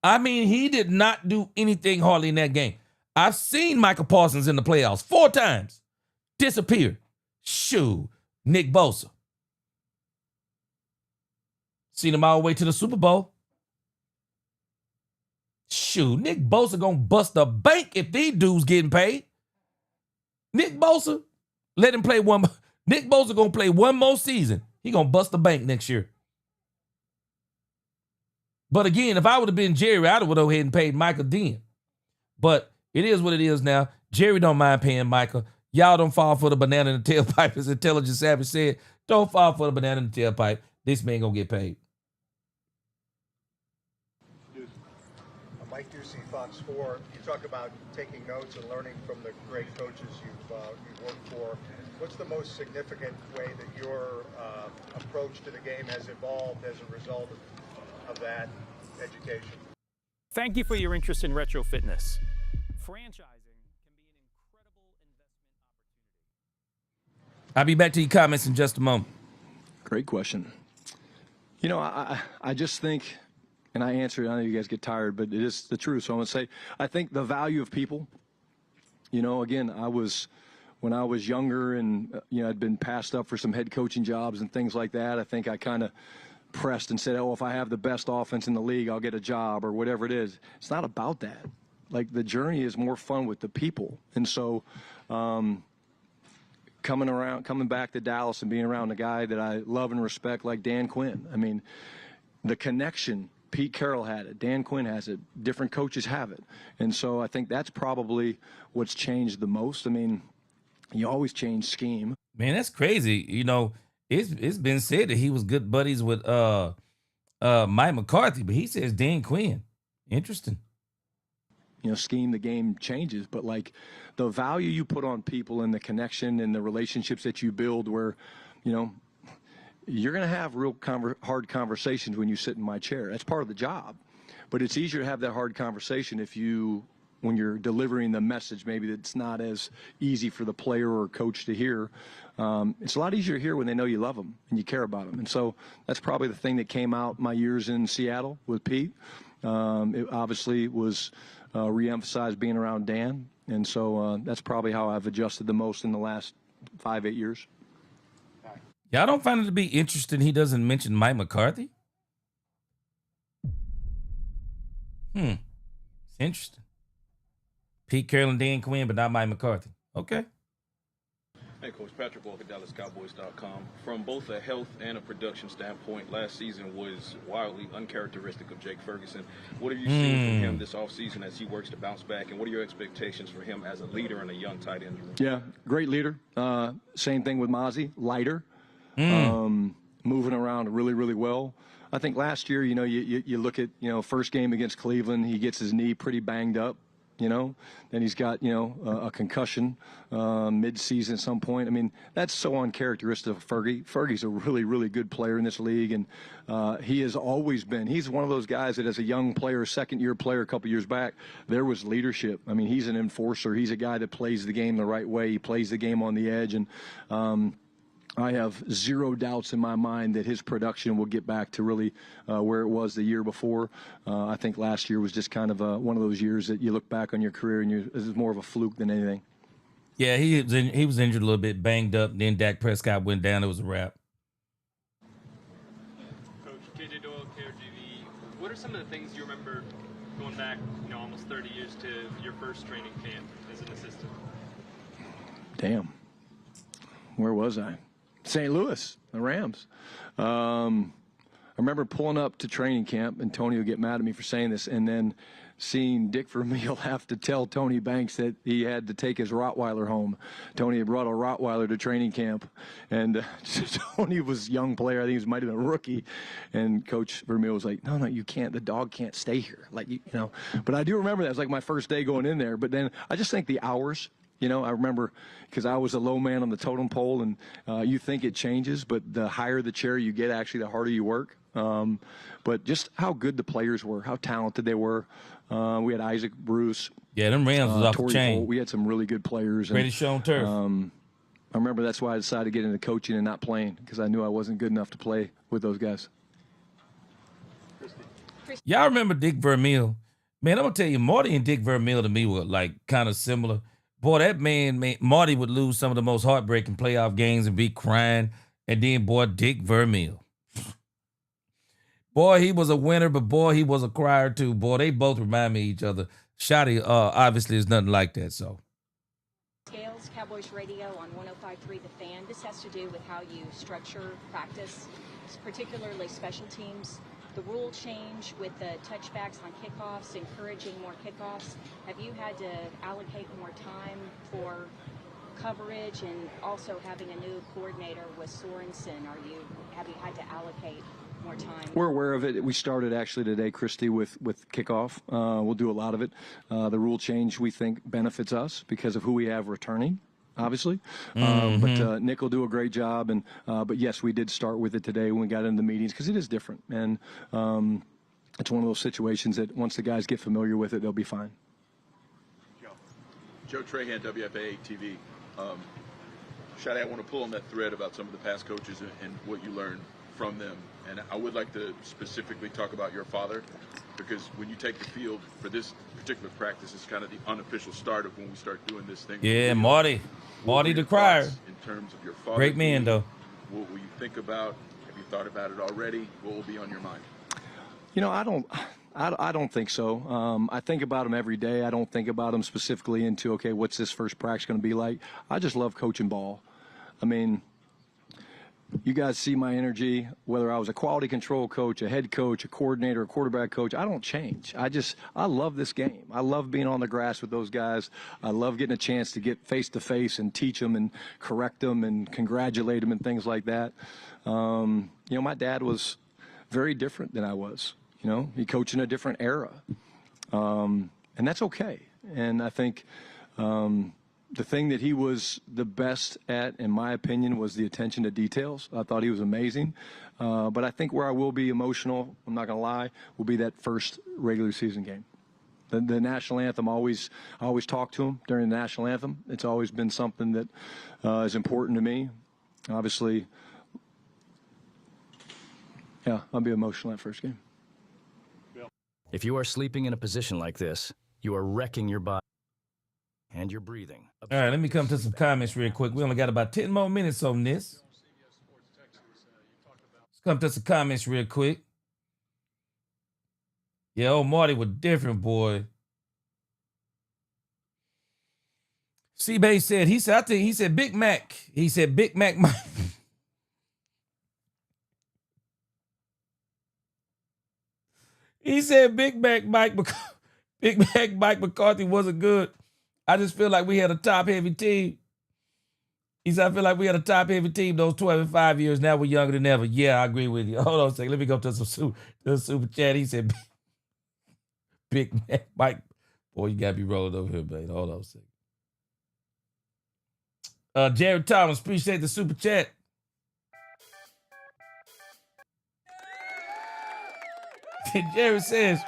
I mean, he did not do anything hardly in that game. I've seen Michael Parsons in the playoffs 4 times. Disappear. Shoo. Nick Bosa. Seen him all the way to the Super Bowl. Shoo. Nick Bosa gonna bust the bank if these dudes getting paid. Nick Bosa, let him play one. Nick Bosa gonna play one more season. He gonna bust the bank next year. But again, if I would have been Jerry, I'd have went ahead and paid Michael then. But it is what it is now. Jerry don't mind paying Michael. Y'all don't fall for the banana in the tailpipe, as Intelligent Savage said. Don't fall for the banana in the tailpipe. This man gonna get paid. Mike Ducey, Fox 4. You talk about taking notes and learning from the great coaches you've worked for. What's the most significant way that your approach to the game has evolved as a result of that education? Thank you for your interest in retro fitness. Franchising can be an incredible investment opportunity. I'll be back to your comments in just a moment. Great question. You know, I just think, and I answer it, I know you guys get tired, but it is the truth. So I'm going to say, I think the value of people, you know, again, when I was younger and, you know, I'd been passed up for some head coaching jobs and things like that, I think I kind of pressed and said, oh, if I have the best offense in the league, I'll get a job or whatever it is. It's not about that. Like, the journey is more fun with the people. And so coming back to Dallas and being around a guy that I love and respect like Dan Quinn, I mean, the connection, Pete Carroll had it, Dan Quinn has it, different coaches have it. And so I think that's probably what's changed the most. I mean, you always change scheme. Man, that's crazy. You know, it's been said that he was good buddies with Mike McCarthy, but he says Dan Quinn. Interesting. You know, scheme, the game changes, but like the value you put on people and the connection and the relationships that you build where, you know, you're going to have real hard conversations when you sit in my chair. That's part of the job. But it's easier to have that hard conversation when you're delivering the message, maybe that's not as easy for the player or coach to hear. It's a lot easier to hear when they know you love them and you care about them. And so that's probably the thing that came out my years in Seattle with Pete. It obviously was reemphasized being around Dan. And so that's probably how I've adjusted the most in the last 5-8 years. Yeah, I don't find it to be interesting he doesn't mention Mike McCarthy. It's interesting. Pete Carroll and Dan Quinn, but not Mike McCarthy. Okay. Hey, Coach Patrick Walker, DallasCowboys.com. From both a health and a production standpoint, last season was wildly uncharacteristic of Jake Ferguson. What have you seen from him this offseason as he works to bounce back, and what are your expectations for him as a leader and a young tight end? Yeah, great leader. Same thing with Mozzie, lighter, moving around really, really well. I think last year, you look at, first game against Cleveland, he gets his knee pretty banged up. Then he's got, a concussion mid-season at some point. I mean, that's so uncharacteristic of Fergie. Fergie's a really, really good player in this league, and he has always been. He's one of those guys that as a young player, second-year player a couple years back, there was leadership. I mean, he's an enforcer. He's a guy that plays the game the right way. He plays the game on the edge, and I have zero doubts in my mind that his production will get back to really where it was the year before. I think last year was just kind of one of those years that you look back on your career and this is more of a fluke than anything. Yeah, he was injured a little bit, banged up. Then Dak Prescott went down. It was a wrap. Coach JJ Doyle, KRGV. What are some of the things you remember going back, almost 30 years to your first training camp as an assistant? Damn. Where was I? St. Louis, the Rams. I remember pulling up to training camp, and Tony will get mad at me for saying this, and then seeing Dick Vermeil have to tell Tony Banks that he had to take his Rottweiler home. Tony had brought a Rottweiler to training camp, and Tony was a young player. I think he might have been a rookie, and Coach Vermeil was like, no, you can't. The dog can't stay here. But I do remember that. It was like my first day going in there. But then I just think the hours. I remember because I was a low man on the totem pole, and you think it changes, but the higher the chair you get, actually, the harder you work. But just how good the players were, how talented they were. We had Isaac Bruce. Yeah, them Rams was off Torrey the chain. Holt. We had some really good players. Greatest show on turf. I remember that's why I decided to get into coaching and not playing, because I knew I wasn't good enough to play with those guys. Y'all remember Dick Vermeil? Man, I'm going to tell you, Marty and Dick Vermeil to me were kind of similar. Boy, that man, Marty would lose some of the most heartbreaking playoff games and be crying. And then, boy, Dick Vermeil. Boy, he was a winner, but boy, he was a crier too. Boy, they both remind me of each other. Shotty obviously is nothing like that, so. Scales, Cowboys Radio on 105.3 The Fan. This has to do with how you structure practice, particularly special teams. The rule change with the touchbacks on kickoffs, encouraging more kickoffs. Have you had to allocate more time for coverage, and also having a new coordinator with Sorensen? Have you had to allocate more time? We're aware of it. We started actually today, Christy, with kickoff. We'll do a lot of it. The rule change we think benefits us because of who we have returning. Obviously, but Nick will do a great job, and but yes, we did start with it today when we got into the meetings because it is different, and it's one of those situations that once the guys get familiar with it, they'll be fine. Joe Trahan, WFAA TV. Shotty, I want to pull on that thread about some of the past coaches and what you learned from them, and I would like to specifically talk about your father, because when you take the field for this particular practice, it's kind of the unofficial start of when we start doing this thing. Yeah, Marty the crier. In terms of your father, great man though. What will you think about? Have you thought about it already? What will be on your mind? I don't think so. I think about him every day. I don't think about him specifically into, okay, what's this first practice going to be like? I just love coaching ball. I mean, you guys see my energy, whether I was a quality control coach, a head coach, a coordinator, a quarterback coach. I don't change. I love this game. I love being on the grass with those guys. I love getting a chance to get face-to-face and teach them and correct them and congratulate them and things like that. My dad was very different than I was. He coached in a different era. And that's okay. And I think The thing that he was the best at, in my opinion, was the attention to details. I thought he was amazing. But I think where I will be emotional, I'm not going to lie, will be that first regular season game. The national anthem, I always talk to him during the national anthem. It's always been something that is important to me. Obviously, yeah, I'll be emotional that first game. If you are sleeping in a position like this, you are wrecking your body and your breathing. All right, let me come to some comments real quick. We only got about 10 more minutes on this. Let's come to some comments real quick. Yeah, old Marty was different, boy. C-Bay said, I think he said Big Mac. He said Big Mac Mike. He said Big Mac Mike McCarthy wasn't good. I just feel like we had a top-heavy team. He said, I feel like we had a top-heavy team those 12 and 5 years. Now we're younger than ever. Yeah, I agree with you. Hold on a second. Let me go to the super chat. He said, Big Mac Mike. Boy, you got to be rolling over here, babe. Hold on a second. Jared Thomas, appreciate the super chat. Jared says,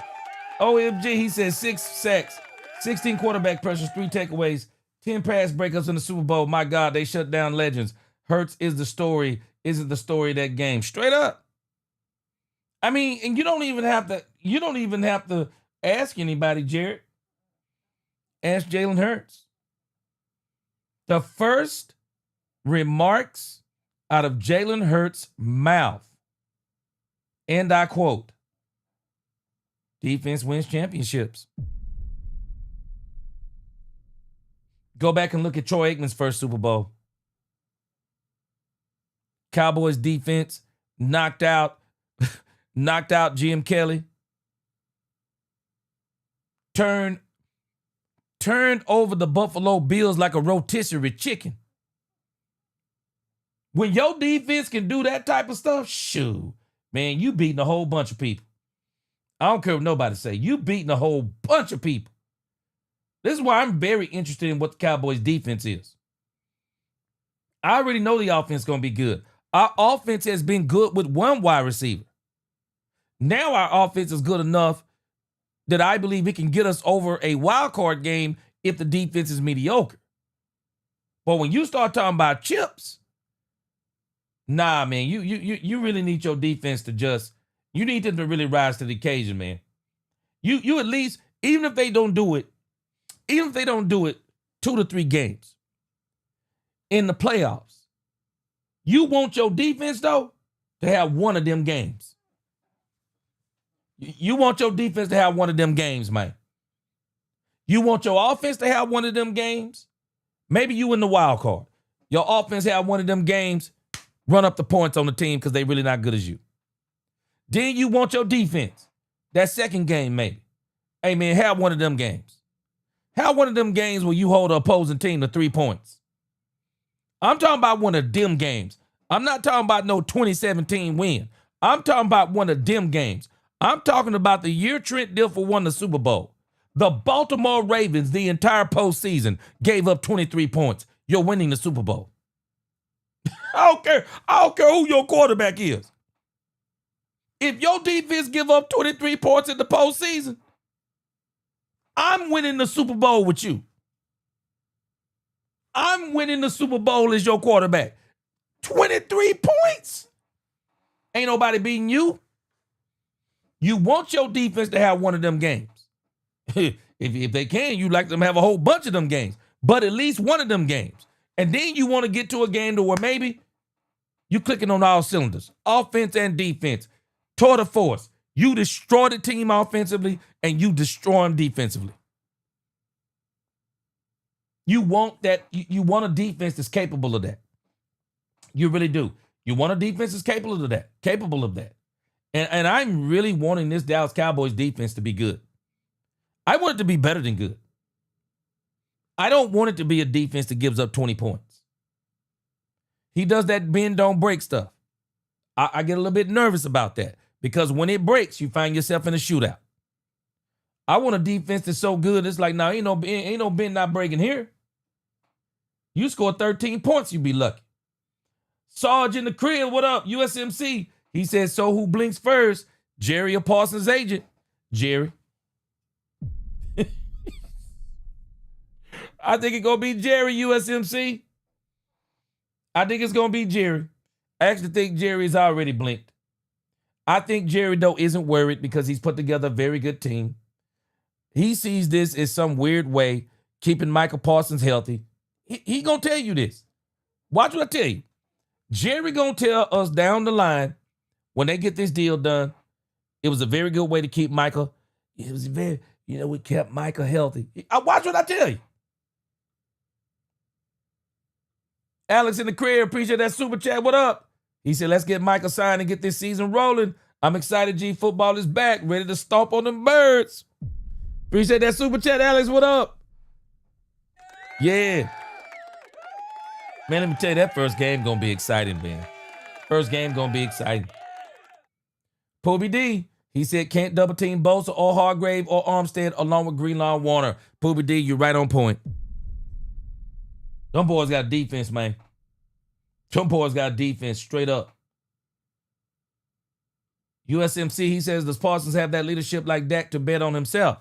OMG, he says 6 sacks, 16 quarterback pressures, 3 takeaways, 10 pass breakups in the Super Bowl. My God, they shut down legends. Hurts is the story. Isn't the story of that game? Straight up. I mean, and you don't even have to ask anybody, Jared. Ask Jalen Hurts. The first remarks out of Jalen Hurts' mouth, and I quote, defense wins championships. Go back and look at Troy Aikman's first Super Bowl. Cowboys defense knocked out Jim Kelly. Turned over the Buffalo Bills like a rotisserie chicken. When your defense can do that type of stuff, shoot, man, you beating a whole bunch of people. I don't care what nobody say. You beating a whole bunch of people. This is why I'm very interested in what the Cowboys defense is. I already know the offense is going to be good. Our offense has been good with one wide receiver. Now our offense is good enough that I believe it can get us over a wild card game if the defense is mediocre. But when you start talking about chips, nah, man, you really need your defense to you need them to really rise to the occasion, man. You at least, even if they don't do it 2 to 3 games in the playoffs, you want your defense, though, to have one of them games. You want your defense to have one of them games, man. You want your offense to have one of them games. Maybe you in the wild card. Your offense have one of them games, run up the points on the team because they really not good as you. Then you want your defense, that second game maybe. Hey, man, have one of them games. Have one of them games where you hold the opposing team to 3 points. I'm talking about one of them games. I'm not talking about no 2017 win. I'm talking about one of them games. I'm talking about the year Trent Dilfer won the Super Bowl. The Baltimore Ravens, the entire postseason, gave up 23 points. You're winning the Super Bowl. I don't care who your quarterback is. If your defense give up 23 points in the postseason, I'm winning the Super Bowl with you. I'm winning the Super Bowl as your quarterback. 23 points. Ain't nobody beating you. You want your defense to have one of them games. if they can, you'd like them to have a whole bunch of them games, but at least one of them games. And then you want to get to a game to where maybe you clicking on all cylinders, offense and defense, tour de force. You destroy the team offensively and you destroy them defensively. You want that. You want a defense that's capable of that. You really do. You want a defense that's capable of that. Capable of that. And I'm really wanting this Dallas Cowboys defense to be good. I want it to be better than good. I don't want it to be a defense that gives up 20 points. He does that bend, don't break stuff. I get a little bit nervous about that because when it breaks, you find yourself in a shootout. I want a defense that's so good, it's like, no, ain't no bend, not breaking here. You score 13 points, you be lucky. Sarge in the crib, what up? USMC. He said, so who blinks first? Jerry or Parsons' agent? Jerry. I think it's going to be Jerry, USMC. I think it's going to be Jerry. I actually think Jerry's already blinked. I think Jerry, though, isn't worried because he's put together a very good team. He sees this as some weird way keeping Michael Parsons healthy. He going to tell you this. Watch what I tell you. Jerry going to tell us down the line when they get this deal done, it was a very good way to keep Michael. It was very, we kept Michael healthy. Watch what I tell you. Alex in the crib, appreciate that super chat. What up? He said, let's get Michael signed and get this season rolling. I'm excited G football is back, ready to stomp on them birds. Appreciate that super chat, Alex. What up? Yeah. Man, let me tell you, that first game gonna be exciting, man. First game gonna be exciting. Poobie D, he said can't double team Bosa or Hargrave or Armstead along with Greenlaw Warner. Poobie D, you're right on point. Them boys got defense, man. Them boys got defense straight up. USMC, he says, does Parsons have that leadership like Dak to bet on himself?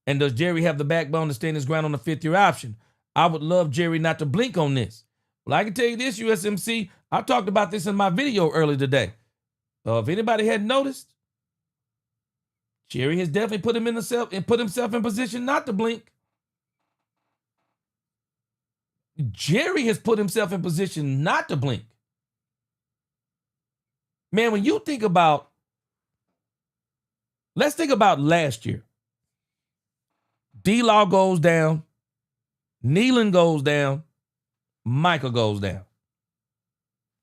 And does Jerry have the backbone to stand his ground on the fifth-year option? I would love Jerry not to blink on this. Well, I can tell you this, USMC, I talked about this in my video earlier today. If anybody hadn't noticed, Jerry has definitely put himself in position not to blink. Jerry has put himself in position not to blink. Man, when you think about, let's think about last year. D-Law goes down, Nealon goes down, Michael goes down.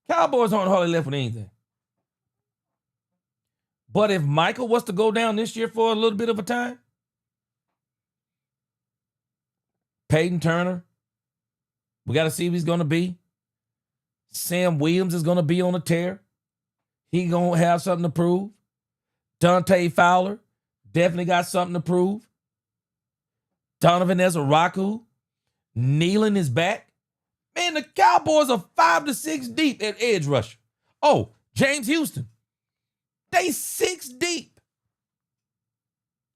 Cowboys aren't hardly left with anything. But if Michael was to go down this year for a little bit of a time, Peyton Turner, we got to see what he's going to be. Sam Williams is going to be on a tear. He going to have something to prove. Dante Fowler definitely got something to prove. Donovan Ezeraku, Nealon is back. Man, the Cowboys are 5 to 6 deep at edge rusher. Oh, James Houston. They 6 deep.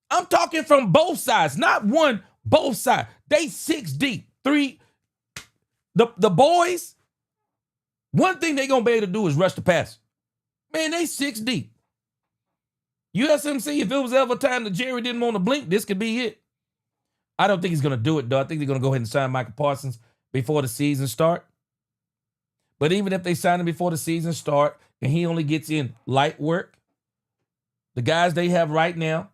I'm talking from both sides, not one, both sides. They 6 deep. 3. The boys, one thing they going to be able to do is rush the pass. Man, they 6 deep. USMC, if it was ever time that Jerry didn't want to blink, this could be it. I don't think he's going to do it, though. I think they're going to go ahead and sign Michael Parsons before the season start. But even if they sign him before the season start and he only gets in light work, the guys they have right now,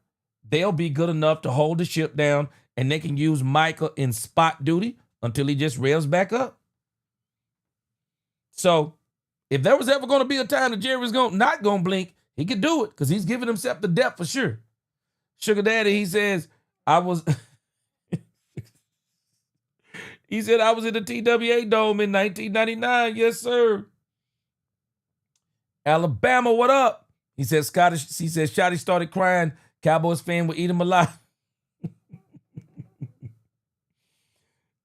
they'll be good enough to hold the ship down and they can use Michael in spot duty until he just revs back up. So if there was ever going to be a time that Jerry was not going to blink, he could do it because he's giving himself the depth for sure. Sugar Daddy, he says, he said, I was in the TWA Dome in 1999. Yes, sir. Alabama, what up? He says, Shotty started crying. Cowboys fan would eat him alive.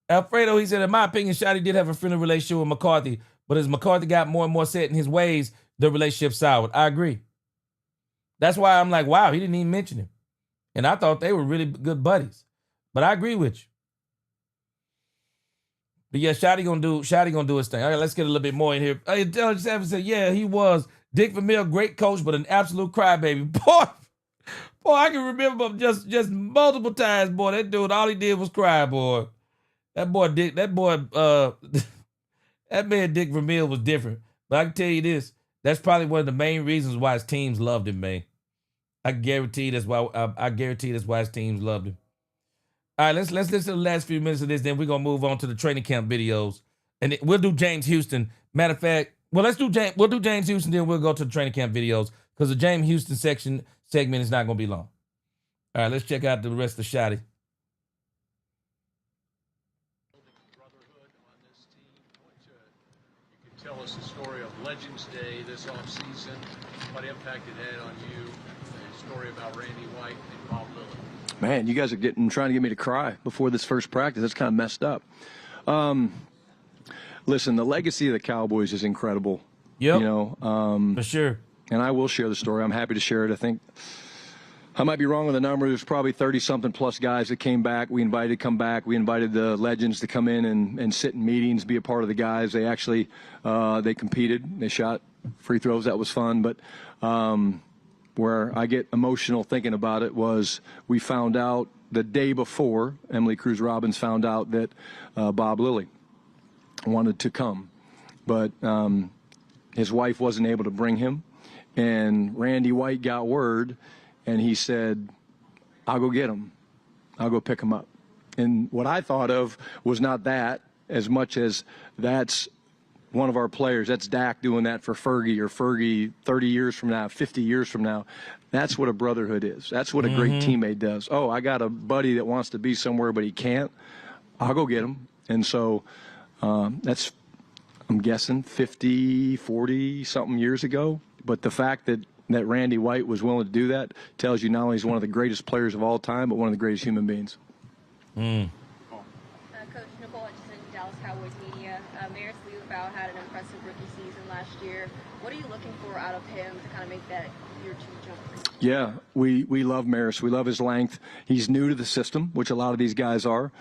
Alfredo, he said, in my opinion, Shotty did have a friendly relationship with McCarthy, but as McCarthy got more and more set in his ways, the relationship soured. I agree. That's why I'm like, wow, he didn't even mention him. And I thought they were really good buddies. But I agree with you. But yeah, Shotty gonna do his thing. All right, let's get a little bit more in here. Intelligence Savage said, yeah, he was. Dick Vermeil, great coach, but an absolute crybaby. Boy, I can remember him just multiple times, boy. That dude, all he did was cry, boy. That man Dick Vermeil was different. But I can tell you this, that's probably one of the main reasons why his teams loved him, man. I guarantee that's why his teams loved him. All right, let's listen to the last few minutes of this, then we're going to move on to the training camp videos. And we'll do James Houston. Matter of fact, we'll do James Houston, then we'll go to the training camp videos because the James Houston segment is not going to be long. All right, let's check out the rest of Shotty. Tell us the story of Legends Day this offseason, what impact it had on you, the story about Randy White and Bob Lillard. Man, you guys are trying to get me to cry before this first practice. That's kind of messed up. Listen, the legacy of the Cowboys is incredible. Yep. You know, for sure. And I will share the story. I'm happy to share it. I think I might be wrong with the number. There's probably 30-something plus guys that came back. We invited to come back. We invited the legends to come in and sit in meetings, be a part of the guys. They actually they competed. They shot free throws. That was fun. But where I get emotional thinking about it was we found out the day before, Emily Cruz Robbins found out that Bob Lilly wanted to come. But his wife wasn't able to bring him. And Randy White got word, and he said, I'll go get him. I'll go pick him up. And what I thought of was not that as much as that's one of our players. That's Dak doing that for Fergie, or Fergie 30 years from now, 50 years from now. That's what a brotherhood is. That's what a great teammate does. Oh, I got a buddy that wants to be somewhere but he can't. I'll go get him. And so that's, I'm guessing, 50, 40-something years ago. But the fact that Randy White was willing to do that tells you not only he's one of the greatest players of all time, but one of the greatest human beings. Coach Nicole Hutchinson, Dallas Cowboys Media. Maris Liufau had an impressive rookie season last year. What are you looking for out of him to kind of make that year two jump for you? Yeah, we love Maris. We love his length. He's new to the system, which a lot of these guys are.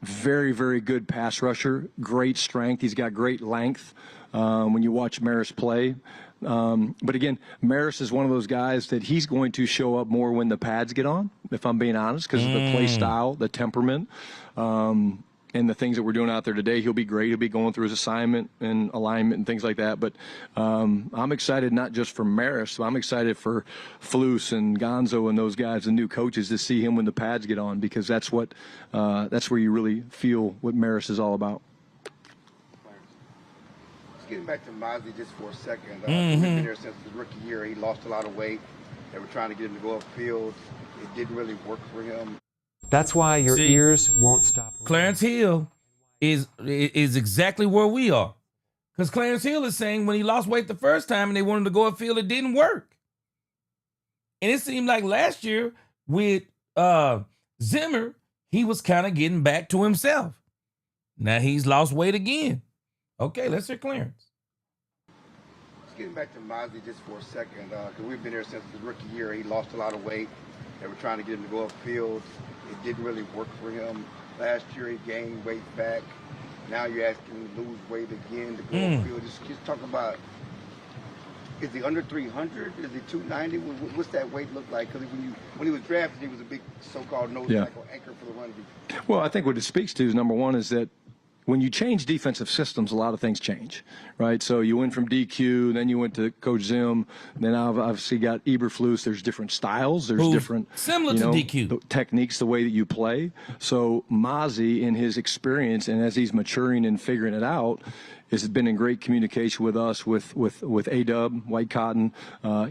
Very, very good pass rusher, great strength. He's got great length when you watch Maris play. But again, Maris is one of those guys that he's going to show up more when the pads get on, if I'm being honest, because of the play style, the temperament, and the things that we're doing out there today. He'll be great. He'll be going through his assignment and alignment and things like that. But I'm excited not just for Maris. I'm excited for Flus and Gonzo and those guys, the new coaches, to see him when the pads get on, because that's where you really feel what Maris is all about. Getting back to Mozzie just for a second. He's been there since his rookie year. He lost a lot of weight. They were trying to get him to go upfield. It didn't really work for him. That's why your ears won't stop. Clarence Hill is exactly where we are. Because Clarence Hill is saying when he lost weight the first time and they wanted to go upfield, it didn't work. And it seemed like last year with Zimmer, he was kind of getting back to himself. Now he's lost weight again. Okay, let's hear Clarence. Getting back to Mozzie just for a second, because we've been there since his rookie year. He lost a lot of weight. They were trying to get him to go upfield. It didn't really work for him. Last year he gained weight back. Now you're asking him to lose weight again to go upfield. Just talk about, is he under 300? Is he 290? What's that weight look like? Because when he was drafted, he was a big so-called nose tackle anchor for the run. Well, I think what it speaks to is, number one, is that when you change defensive systems, a lot of things change, right? So you went from DQ, then you went to Coach Zim, then I've obviously got Eberflus. There's different styles. There's different, similar to DQ techniques, the way that you play. So Mozzie, in his experience and as he's maturing and figuring it out, has been in great communication with us, with A-Dub, White Cotton.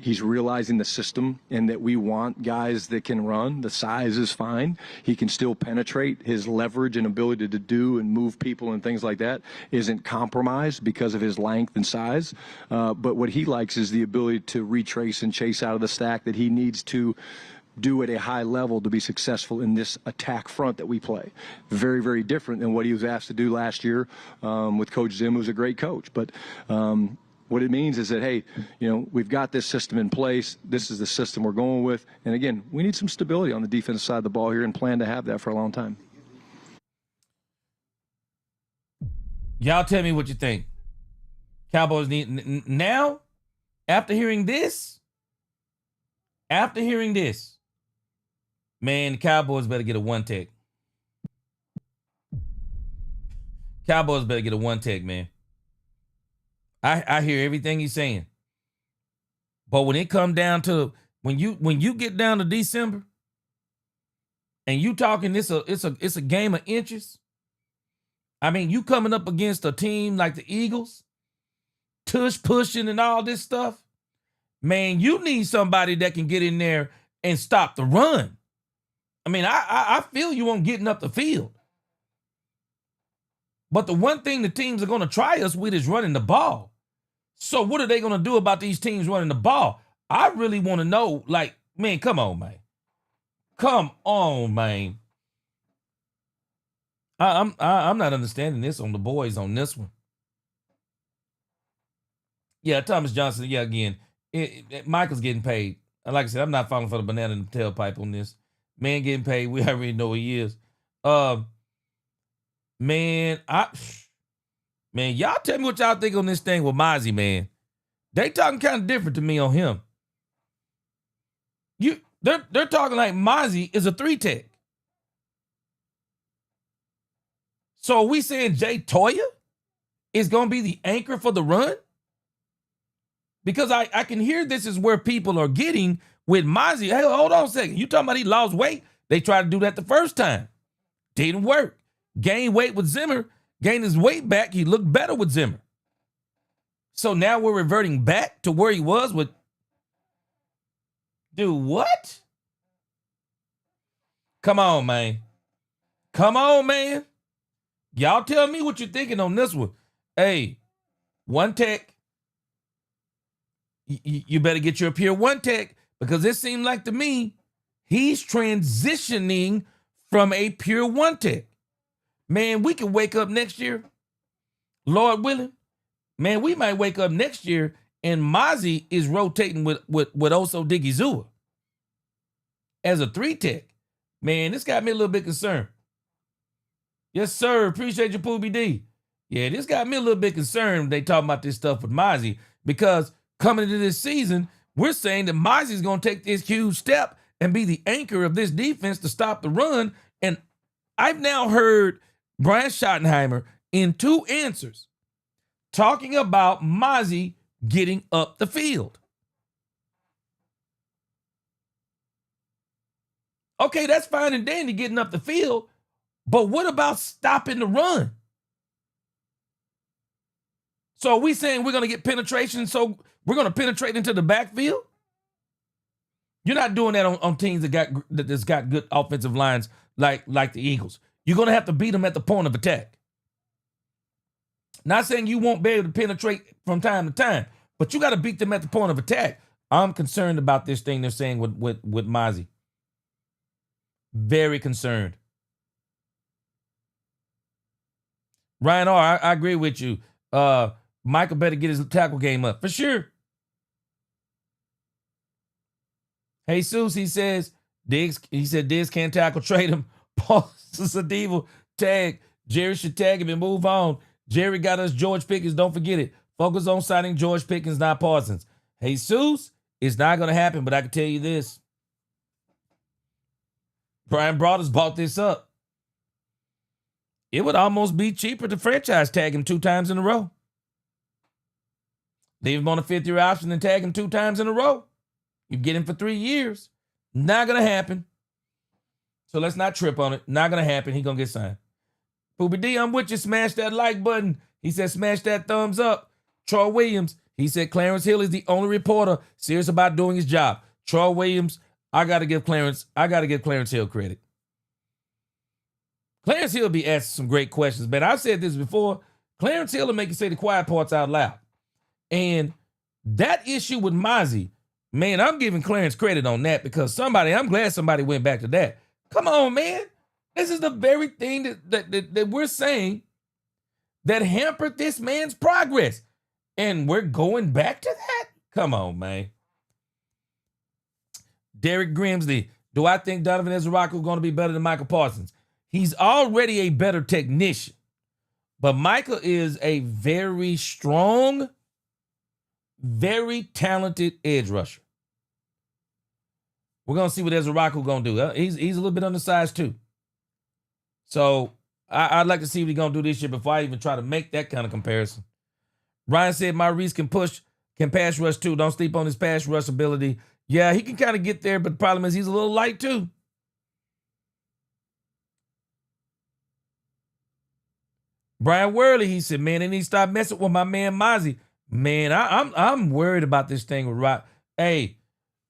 He's realizing the system and that we want guys that can run. The size is fine. He can still penetrate. His leverage and ability to do and move people and things like that isn't compromised because of his length and size. But what he likes is the ability to retrace and chase out of the stack that he needs to do at a high level to be successful in this attack front that we play. Very, very different than what he was asked to do last year with Coach Zim, who's a great coach. But what it means is that, hey, we've got this system in place. This is the system we're going with. And again, we need some stability on the defensive side of the ball here and plan to have that for a long time. Y'all tell me what you think. Cowboys need now, after hearing this, man, the Cowboys better get a one tech. Cowboys better get a one tech, man. I hear everything he's saying. But when it come down to when you get down to December and you talking it's a game of inches. I mean, you coming up against a team like the Eagles, tush pushing and all this stuff. Man, you need somebody that can get in there and stop the run. I mean, I feel you on getting up the field. But the one thing the teams are going to try us with is running the ball. So what are they going to do about these teams running the ball? I really want to know, like, man, come on, man. Come on, man. I'm not understanding this on the boys on this one. Yeah, Thomas Johnson. Yeah, again, Michael's getting paid. Like I said, I'm not falling for the banana in the tailpipe on this. Man getting paid. We already know who he is. Man, y'all tell me what y'all think on this thing with Mozzie, man. They talking kind of different to me on him. They're talking like Mozzie is a 3-tech. So are we saying Jay Toya is going to be the anchor for the run? Because I can hear this is where people are getting with Mozzie. Hey, hold on a second. You talking about he lost weight? They tried to do that the first time. Didn't work. Gained weight with Zimmer. Gained his weight back. He looked better with Zimmer. So now we're reverting back to where he was with... Dude, what? Come on, man. Come on, man. Y'all tell me what you're thinking on this one. Hey, 1-tech. You better get your pure 1-tech, because it seemed like to me he's transitioning from a pure 1-tech. Man, we can wake up next year, Lord willing. Man, we might wake up next year and Mozzie is rotating with Oso Digizua as a 3-tech. Man, this got me a little bit concerned. Yes, sir. Appreciate your Poobie D. Yeah, this got me a little bit concerned. They talking about this stuff with Mozzie, because coming into this season, we're saying that Mozzie's going to take this huge step and be the anchor of this defense to stop the run. And I've now heard Brian Schottenheimer in 2 answers talking about Mozzie getting up the field. Okay, that's fine and dandy getting up the field, but what about stopping the run? So are we saying we're going to get penetration, so we're going to penetrate into the backfield? You're not doing that on teams that's got good offensive lines like the Eagles. You're going to have to beat them at the point of attack. Not saying you won't be able to penetrate from time to time, but you got to beat them at the point of attack. I'm concerned about this thing they're saying with Mozzie. Very concerned. Ryan R., I agree with you. Michael better get his tackle game up for sure. Jesus, he says, Diggs can't tackle, trade him. Paul Sadival, tag. Jerry should tag him and move on. Jerry got us George Pickens, don't forget it. Focus on signing George Pickens, not Parsons. Jesus, it's not going to happen, but I can tell you this. Brian Broaders bought this up. It would almost be cheaper to franchise tag him 2 times in a row. Leave him on a 5th-year option and tag him 2 times in a row. You get him for 3 years. Not going to happen. So let's not trip on it. Not going to happen. He's going to get signed. Poobie D, I'm with you. Smash that like button. He said smash that thumbs up. Troy Williams, he said Clarence Hill is the only reporter serious about doing his job. Troy Williams, I got to give Clarence Hill credit. Clarence Hill be asking some great questions, man. I've said this before. Clarence Hill will make you say the quiet parts out loud. And that issue with Mozzie, man, I'm giving Clarence credit on that, because I'm glad somebody went back to that. Come on, man. This is the very thing that we're saying that hampered this man's progress. And we're going back to that? Come on, man. Derek Grimsley, do I think Donovan Ezraku is going to be better than Michael Parsons? He's already a better technician. But Michael is a very strong, very talented edge rusher. We're going to see what Ezraku going to do. He's a little bit undersized too. So I'd like to see what he's going to do this year before I even try to make that kind of comparison. Ryan said Maurice can pass rush too. Don't sleep on his pass rush ability. Yeah, he can kind of get there, but the problem is he's a little light too. Brian Worley, he said, man, they need to stop messing with my man Mozzie. Man, I'm worried about this thing with Rock. Hey,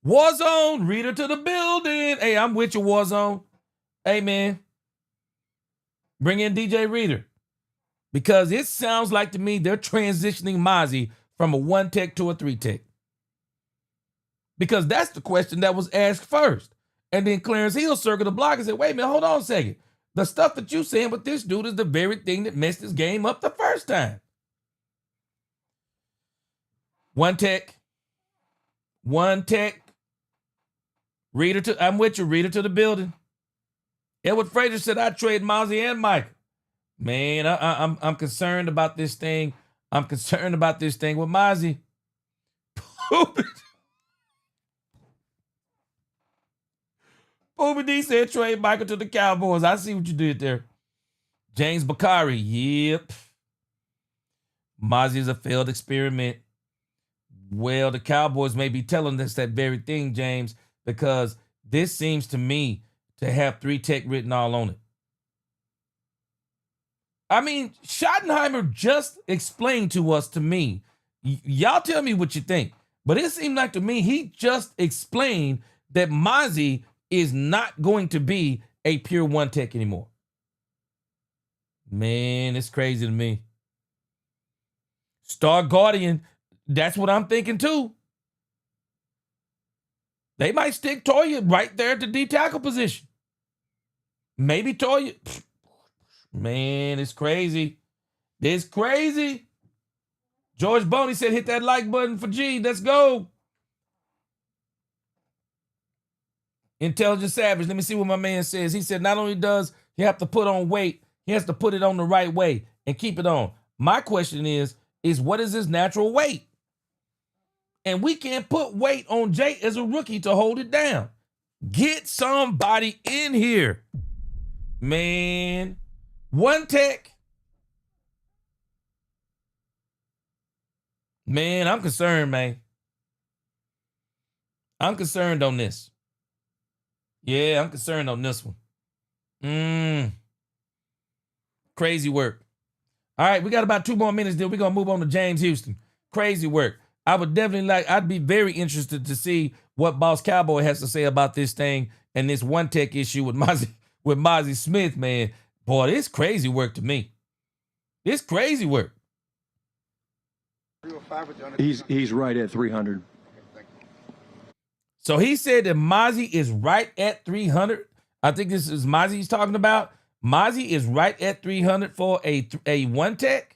Warzone, reader to the building. Hey, I'm with you, Warzone. Hey, man, bring in DJ Reader. Because it sounds like to me they're transitioning Mozzie from a 1-tech to a 3-tech. Because that's the question that was asked first. And then Clarence Hill circled the block and said, wait a minute, hold on a second. The stuff that you saying with this dude is the very thing that messed his game up the first time. One tech. I'm with you. Reader to the building. Edward Frazier said I'd trade Mozzie and Michael. Man, I'm concerned about this thing. I'm concerned about this thing with Mozzie. Booby D said trade Michael to the Cowboys. I see what you did there. James Bakari, yep. Mozzie is a failed experiment. Well, the Cowboys may be telling us that very thing, James, because this seems to me to have 3 tech written all on it. I mean, Schottenheimer just explained to me. Y'all tell me what you think. But it seemed like to me he just explained that Mozzie is not going to be a pure 1 tech anymore. Man, it's crazy to me. Star Guardian, that's what I'm thinking too. They might stick Toya right there at the D tackle position. Maybe Toya. Man, it's crazy. It's crazy. George Boney said hit that like button for G. Let's go. Intelligent Savage. Let me see what my man says. He said not only does he have to put on weight, he has to put it on the right way and keep it on. My question is what is his natural weight? And we can't put weight on Jay as a rookie to hold it down. Get somebody in here. Man, 1 tech. Man, I'm concerned, man. I'm concerned on this. Yeah, I'm concerned on this one. Crazy work. All right, we got about 2 more minutes, then we're going to move on to James Houston. Crazy work. I'd be very interested to see what Boss Cowboy has to say about this thing and this 1 tech issue with Mozzie Smith, man. Boy, it's crazy work to me. It's crazy work. He's right at 300. So he said that Mozzie is right at 300. I think this is Mozzie he's talking about. Mozzie is right at 300 for a 1 tech.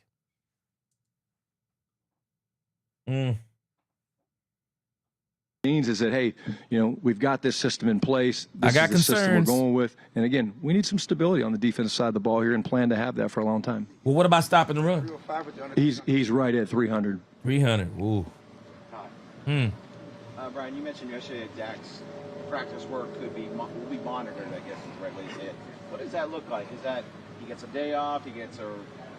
Means is that, hey, we've got this system in place. This I got is the system we're concerns. going with. And again, we need some stability on the defensive side of the ball here and plan to have that for a long time. Well, what about stopping the run? He's right at 300. 300. Ooh. Brian, you mentioned yesterday that Dak's practice work will be monitored, I guess is the right way to say it. What does that look like? Is that he gets a day off, he gets a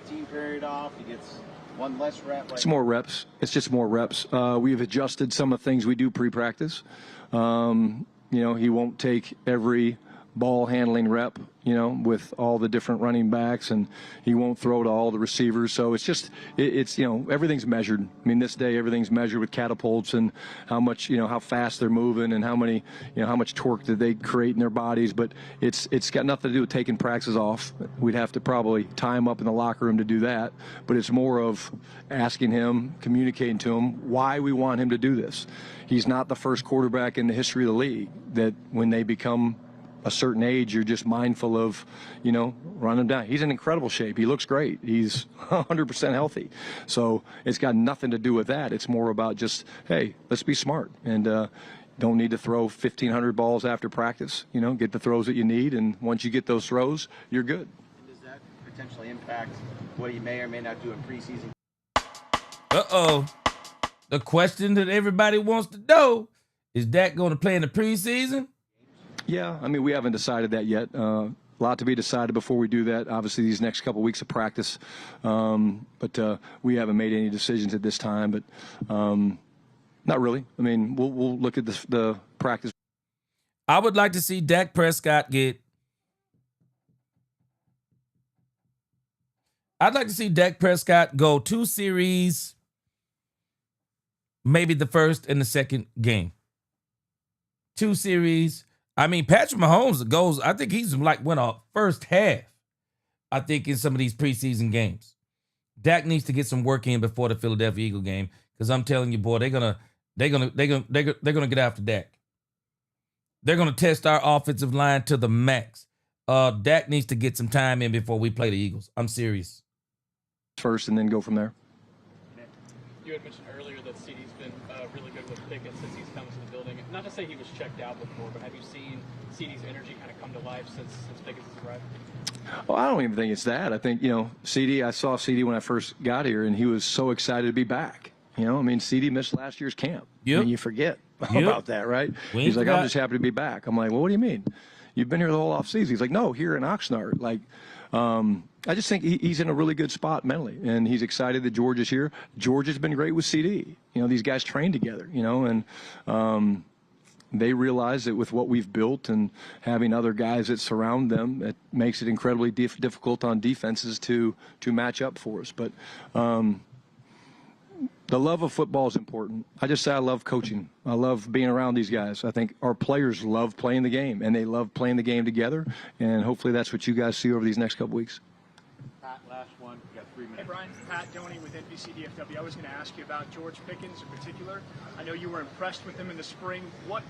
team period off, he gets 1 less rep? It's more reps. It's just more reps. We've adjusted some of the things we do pre-practice. He won't take every ball handling rep, with all the different running backs, and he won't throw to all the receivers. So it's just, everything's measured. I mean, this day everything's measured with catapults and how much, how fast they're moving and how much torque that they create in their bodies. But it's got nothing to do with taking practices off. We'd have to probably tie him up in the locker room to do that. But it's more of asking him, communicating to him why we want him to do this. He's not the first quarterback in the history of the league that when they become a certain age, you're just mindful of, running down. He's in incredible shape. He looks great. He's 100% healthy. So it's got nothing to do with that. It's more about just, hey, let's be smart and don't need to throw 1,500 balls after practice. Get the throws that you need, and once you get those throws, you're good. And does that potentially impact what he may or may not do in preseason? Uh-oh. The question that everybody wants to know, is Dak going to play in the preseason? Yeah, I mean, we haven't decided that yet. A lot to be decided before we do that. Obviously, these next couple weeks of practice, but we haven't made any decisions at this time. But not really. I mean, we'll look at the practice. I would like to see Dak Prescott get. I'd like to see Dak Prescott go 2 series, maybe the first and the second game. 2 series. I mean, Patrick Mahomes goes, I think he's like went a first half, I think, in some of these preseason games. Dak needs to get some work in before the Philadelphia Eagle game, because I'm telling you, boy, they're gonna get after Dak. They're gonna test our offensive line to the max. Dak needs to get some time in before we play the Eagles. I'm serious. First, and then go from there. You had mentioned earlier that CD's been really good with Pickett since he's come to the building. Not to say he was checked out before, but have you seen CD's energy kind of come to life since Pickett has arrived? Well, I don't even think it's that. I think, CD, I saw CD when I first got here, and he was so excited to be back. CD missed last year's camp. Yep. You forget about that, right? He's like, I'm just happy to be back. I'm like, well, what do you mean? You've been here the whole offseason. He's like, no, here in Oxnard. I just think he's in a really good spot mentally, and he's excited that George is here. George has been great with CD. These guys train together, and they realize that with what we've built and having other guys that surround them, it makes it incredibly difficult on defenses to match up for us. But the love of football is important. I just say I love coaching. I love being around these guys. I think our players love playing the game, and they love playing the game together, and hopefully that's what you guys see over these next couple weeks. Pat, last one. We got 3 minutes. Hey, Brian. Pat Doney with NBC DFW. I was going to ask you about George Pickens in particular. I know you were impressed with him in the spring. What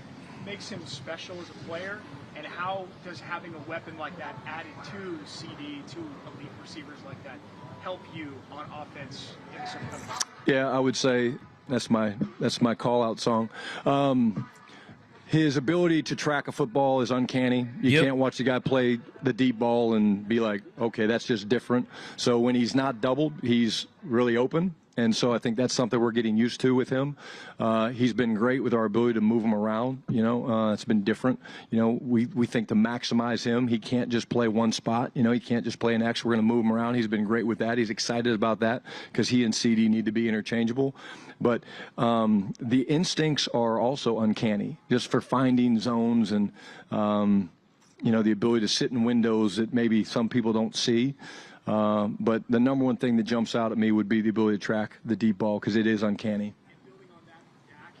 makes him special as a player, and how does having a weapon like that added to CD, to elite receivers like that, help you on offense in the second half? Yeah, I would say that's my call-out song. His ability to track a football is uncanny. You can't watch the guy play the deep ball and be like, okay, that's just different. So when he's not doubled, he's really open. And so I think that's something we're getting used to with him. He's been great with our ability to move him around. It's been different. We think to maximize him, he can't just play one spot. He can't just play an X. We're going to move him around. He's been great with that. He's excited about that because he and CD need to be interchangeable. But the instincts are also uncanny, just for finding zones and, the ability to sit in windows that maybe some people don't see. But the number one thing that jumps out at me would be the ability to track the deep ball because it is uncanny. Building on that, Dak,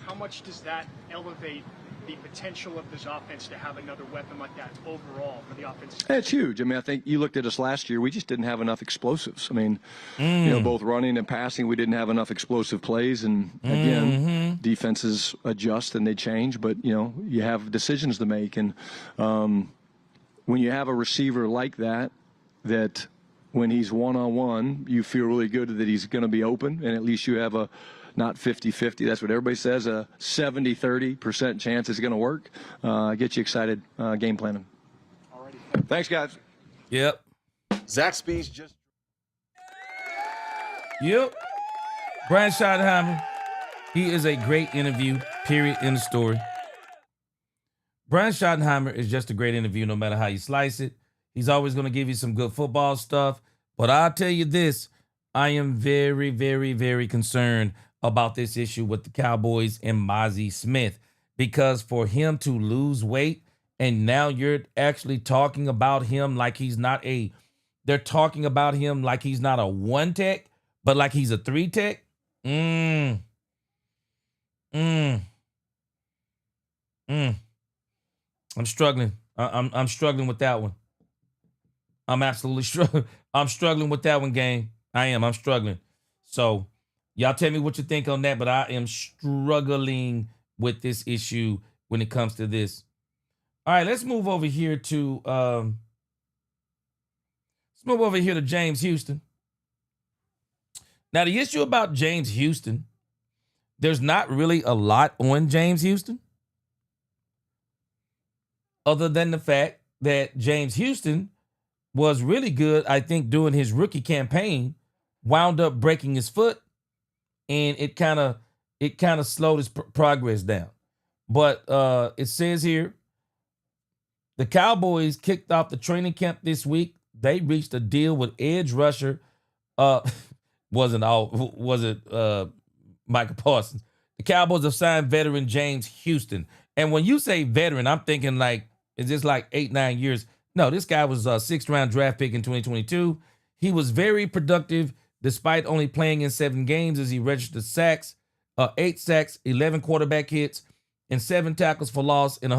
how much does that elevate the potential of this offense to have another weapon like that overall for the offense? It's huge. I think you looked at us last year. We just didn't have enough explosives. Both running and passing, we didn't have enough explosive plays. And again, defenses adjust and they change, but you have decisions to make. And when you have a receiver like that when he's one-on-one, you feel really good that he's going to be open, and at least you have a not 50-50. That's what everybody says, a 70-30% chance it's going to work. Get you excited game planning. Alrighty. Thanks, guys. Yep. Zaxby's just. Yep. Brian Schottenheimer, he is a great interview, period, in the story. Brian Schottenheimer is just a great interview no matter how you slice it. He's always going to give you some good football stuff. But I'll tell you this, I am very, very, very concerned about this issue with the Cowboys and Mozzie Smith. Because for him to lose weight, and now you're actually talking about him like he's not they're talking about him like he's not a 1 tech, but like he's a 3 tech. I'm struggling. I'm struggling with that one. I'm absolutely struggling. I'm struggling with that one, gang. I am. I'm struggling. So y'all tell me what you think on that, but I am struggling with this issue when it comes to this. All right, let's move over here to James Houston. Now, the issue about James Houston, there's not really a lot on James Houston other than the fact that James Houston was really good, I think, doing his rookie campaign, wound up breaking his foot, and it kind of slowed his progress down. But it says here, the Cowboys kicked off the training camp this week. They reached a deal with edge rusher. Wasn't Michael Parsons. The Cowboys have signed veteran James Houston. And when you say veteran, I'm thinking is this 8-9 years? No, this guy was a 6th-round draft pick in 2022. He was very productive despite only playing in 7 games as he registered 8 sacks, 11 quarterback hits, and 7 tackles for loss in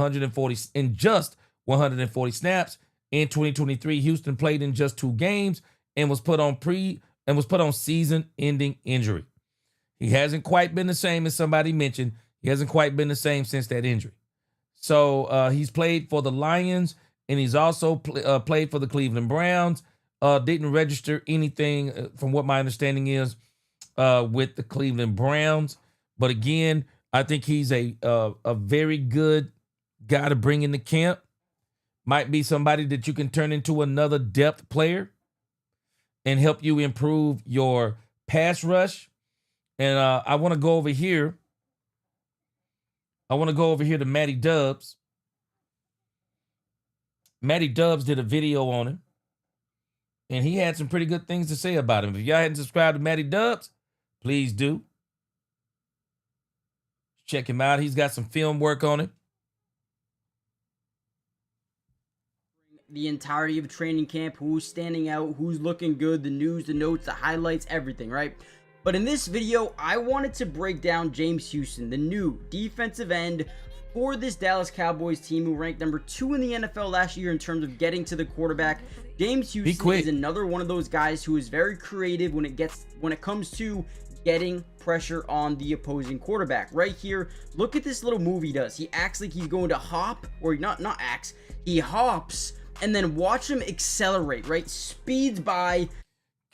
just 140 snaps. In 2023, Houston played in just 2 games and was put on season-ending injury. He hasn't quite been the same, as somebody mentioned. He hasn't quite been the same since that injury. So he's played for the Lions and he's also played for the Cleveland Browns. Didn't register anything, from what my understanding is, with the Cleveland Browns. But again, I think he's a very good guy to bring in the camp. Might be somebody that you can turn into another depth player and help you improve your pass rush. And I want to go over here. I want to go over here to Matty Dubs. Matty Dubs did a video on him, and he had some pretty good things to say about him. If y'all hadn't subscribed to Matty Dubs, please do. Check him out. He's got some film work on it. The entirety of training camp, who's standing out, who's looking good, the news, the notes, the highlights, everything, right? But in this video, I wanted to break down James Houston, the new defensive end for this Dallas Cowboys team, who ranked number 2 in the NFL last year in terms of getting to the quarterback. James Houston is another one of those guys who is very creative when it comes to getting pressure on the opposing quarterback. Right here, look at this little move he does. He acts like he's going to hop, or not acts, he hops, and then watch him accelerate, right? Speeds by.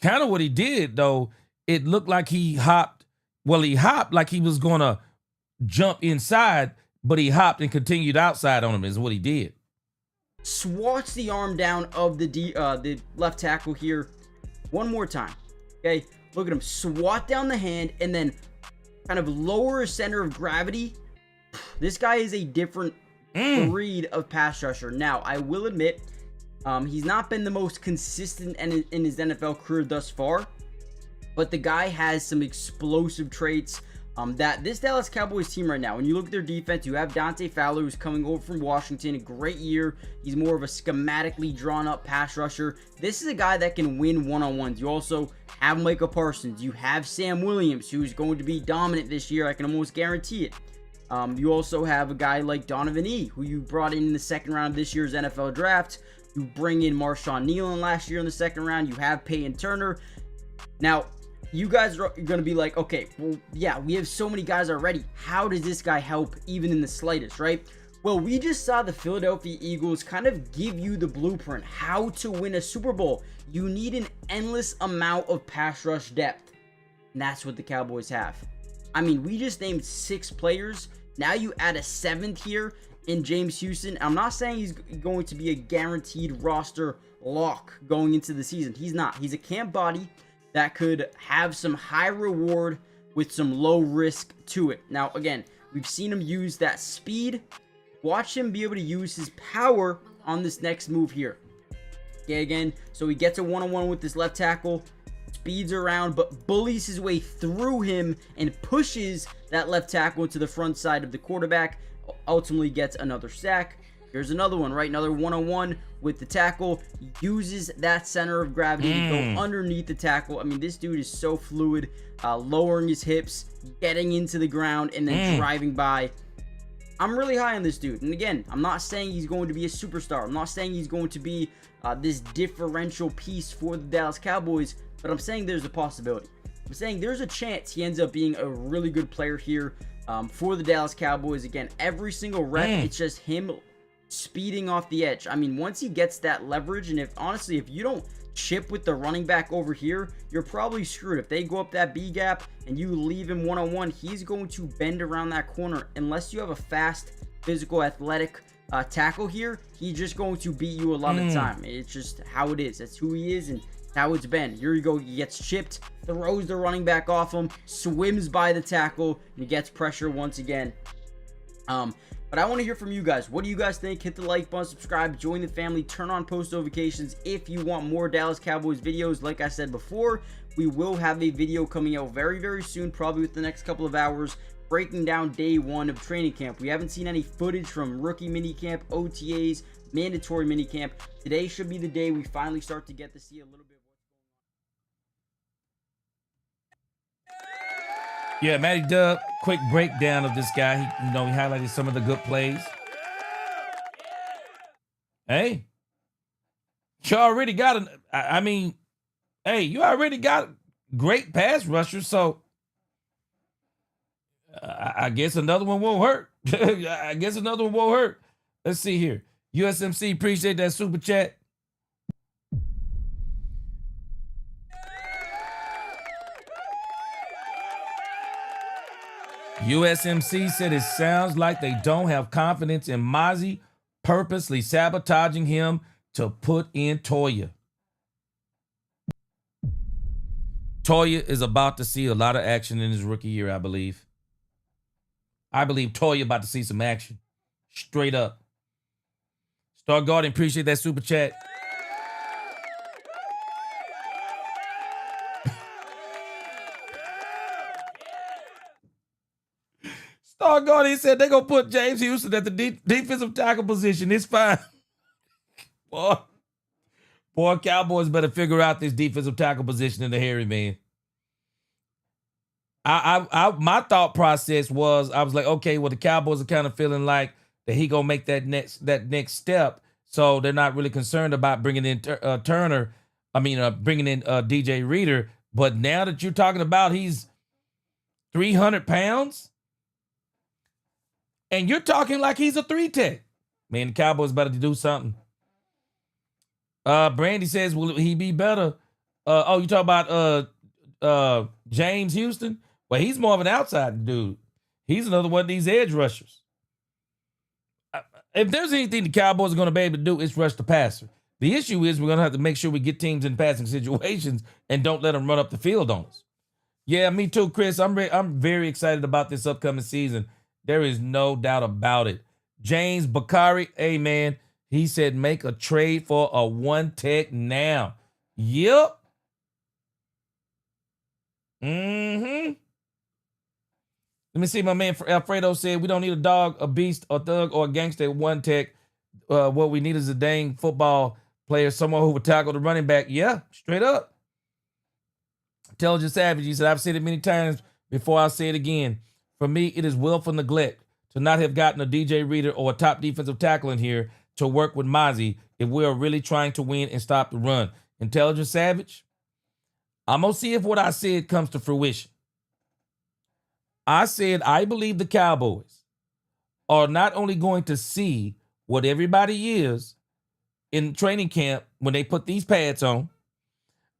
Kind of what he did, though. It looked like he hopped. Well, he hopped like he was going to jump inside, but he hopped and continued outside on him is what he did. Swats the arm down of the left tackle here one more time. Okay, look at him. Swat down the hand and then kind of lower his center of gravity. This guy is a different breed of pass rusher. Now, I will admit, he's not been the most consistent in his NFL career thus far, but the guy has some explosive traits that this Dallas Cowboys team right now, when you look at their defense, you have Dante Fowler, who's coming over from Washington, a great year. He's more of a schematically drawn up pass rusher. This is a guy that can win one-on-ones. You also have Micah Parsons. You have Sam Williams, who's going to be dominant this year. I can almost guarantee it. You also have a guy like Donovan E., who you brought in the second round of this year's NFL draft. You bring in Marshawn Nealon last year in the second round. You have Peyton Turner. Now, you guys are going to be like, okay, well, yeah, we have so many guys already. How does this guy help even in the slightest, right? Well, we just saw the Philadelphia Eagles kind of give you the blueprint, how to win a Super Bowl. You need an endless amount of pass rush depth, and that's what the Cowboys have. I mean, we just named 6 players. Now you add a 7th here in James Houston. I'm not saying he's going to be a guaranteed roster lock going into the season. He's not. He's a camp body that could have some high reward with some low risk to it. Now, again, we've seen him use that speed. Watch him be able to use his power on this next move here. Okay, again, so he gets a one-on-one with this left tackle, speeds around, but bullies his way through him and pushes that left tackle into the front side of the quarterback, ultimately gets another sack. Here's another one, right? Another one-on-one with the tackle. Uses that center of gravity to go underneath the tackle. I mean, this dude is so fluid, lowering his hips, getting into the ground, and then driving by. I'm really high on this dude. And again, I'm not saying he's going to be a superstar. I'm not saying he's going to be this differential piece for the Dallas Cowboys, but I'm saying there's a possibility. I'm saying there's a chance he ends up being a really good player here for the Dallas Cowboys. Again, every single rep, it's just him speeding off the edge. I mean, once he gets that leverage, and if you don't chip with the running back over here, you're probably screwed. If they go up that B gap and you leave him one-on-one, he's going to bend around that corner. Unless you have a fast, physical, athletic tackle here, he's just going to beat you a lot of the time. It's just how it is. That's who he is and how it's been. Here you go. He gets chipped, throws the running back off him, swims by the tackle, and he gets pressure once again. But I want to hear from you guys. What do you guys think? Hit the like button, subscribe, join the family, turn on post notifications if you want more Dallas Cowboys videos. Like I said before, we will have a video coming out very, very soon, probably within the next couple of hours, breaking down day 1 of training camp. We haven't seen any footage from rookie minicamp, OTAs, mandatory minicamp. Today should be the day we finally start to get to see a little bit. Yeah, Matty Dub, quick breakdown of this guy. He highlighted some of the good plays. Hey, you already got you already got great pass rushers, so I guess another one won't hurt. Let's see here. USMC, appreciate that super chat. USMC said it sounds like they don't have confidence in Mozzie, purposely sabotaging him to put in Toya. Toya is about to see a lot of action in his rookie year, I believe. I believe Toya about to see some action. Straight up. Star Garden, appreciate that super chat. Star Garden said they're going to put James Houston at the defensive tackle position. It's fine. Boy, Cowboys better figure out this defensive tackle position in the hairy man. My thought process was, I was like, okay, well, the Cowboys are kind of feeling like that he gonna make that next step, so they're not really concerned about bringing in Turner. Bringing in DJ Reader. But now that you're talking about he's 300 pounds, and you're talking like he's a 3-tech, man, the Cowboys better do something. Brandy says, will he be better? You talk about James Houston? Well, he's more of an outside dude. He's another one of these edge rushers. If there's anything the Cowboys are going to be able to do, it's rush the passer. The issue is we're going to have to make sure we get teams in passing situations and don't let them run up the field on us. Yeah, me too, Chris. I'm very excited about this upcoming season. There is no doubt about it. James Bakari, hey, man, he said make a trade for a 1-tech now. Yep. Let me see. My man Alfredo said we don't need a dog, a beast, a thug, or a gangster at 1-tech. What we need is a dang football player, someone who would tackle the running back. Yeah, straight up. Intelligent Savage, he said, I've said it many times before, I'll say it again. For me, it is willful neglect to not have gotten a DJ Reader or a top defensive tackle in here to work with Mozzie if we are really trying to win and stop the run. Intelligent Savage, I'm going to see if what I said comes to fruition. I said I believe the Cowboys are not only going to see what everybody is in training camp when they put these pads on.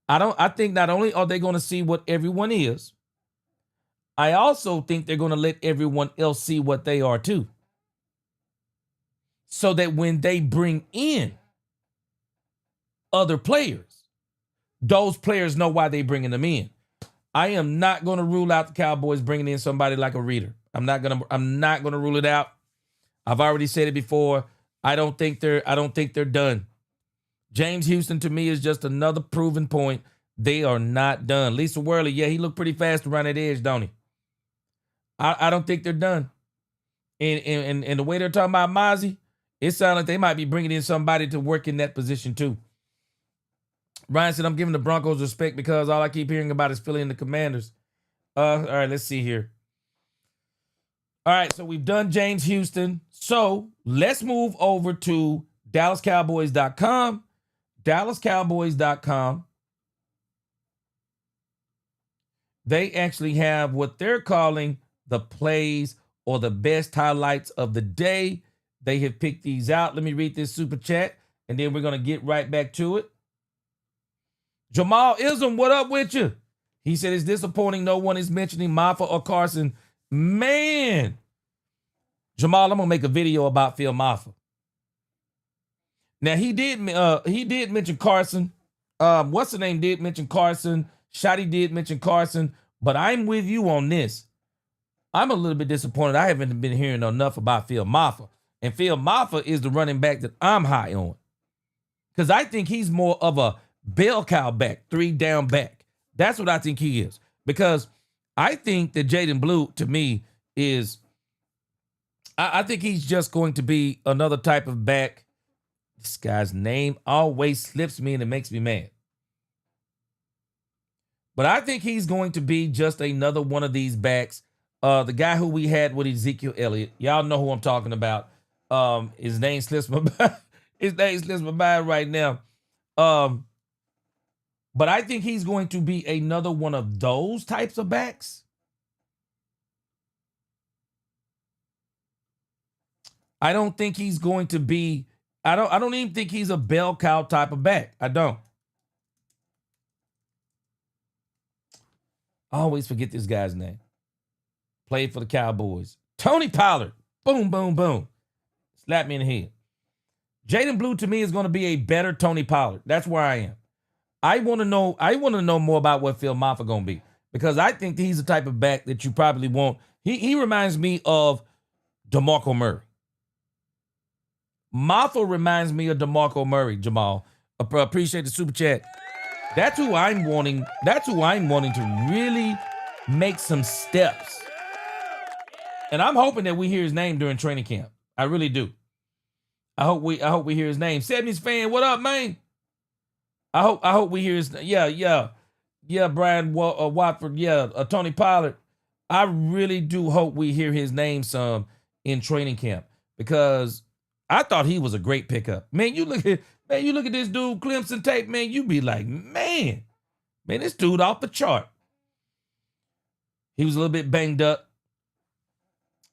I think not only are they going to see what everyone is, I also think they're going to let everyone else see what they are too. So that when they bring in other players, those players know why they're bringing them in. I am not going to rule out the Cowboys bringing in somebody like a Reader. I'm not going to rule it out. I've already said it before. I don't think they're done. James Houston to me is just another proven point. They are not done. Lisa Worley, yeah, he looked pretty fast around that edge, don't he? I don't think they're done. And the way they're talking about Mozzie, it sounds like they might be bringing in somebody to work in that position too. Ryan said, I'm giving the Broncos respect because all I keep hearing about is Philly and the Commanders. All right, let's see here. All right, so we've done James Houston. So let's move over to DallasCowboys.com. DallasCowboys.com. They actually have what they're calling the plays or the best highlights of the day. They have picked these out. Let me read this super chat, and then we're going to get right back to it. Jamal Ism, what up with you? He said, it's disappointing no one is mentioning Maffa or Carson. Man. Jamal, I'm going to make a video about Phil Maffa. Now, he did mention Carson. What's the name did mention Carson. Shotty did mention Carson. But I'm with you on this. I'm a little bit disappointed. I haven't been hearing enough about Phil Maffa. And Phil Maffa is the running back that I'm high on. Because I think he's more of a bell cow back, 3-down back. That's what I think he is. Because I think that Jaden Blue, to me, is... I think he's just going to be another type of back. This guy's name always slips me and it makes me mad. But I think he's going to be just another one of these backs. The guy who we had with Ezekiel Elliott. Y'all know who I'm talking about. His name slips my mind. His name slips my mind right now. But I think he's going to be another one of those types of backs. I don't think he's going to be I don't even think he's a bell cow type of back. I don't. I always forget this guy's name. Played for the Cowboys. Tony Pollard. Boom, boom, boom. Slap me in the head. Jaden Blue to me is going to be a better Tony Pollard. That's where I am. I want to know more about what Phil Maffa going to be, because I think he's the type of back that you probably want. He reminds me of DeMarco Murray. Maffa reminds me of DeMarco Murray, Jamal. Appreciate the super chat. That's who I'm wanting. That's who I'm wanting to really make some steps. And I'm hoping that we hear his name during training camp. I really do. I hope we hear his name. 70s fan, what up, man? I hope we hear his Brian Watford, Tony Pollard. I really do hope we hear his name some in training camp, because I thought he was a great pickup. Man, you look at this dude, Clemson tape, man, you be like, man, this dude off the chart. He was a little bit banged up,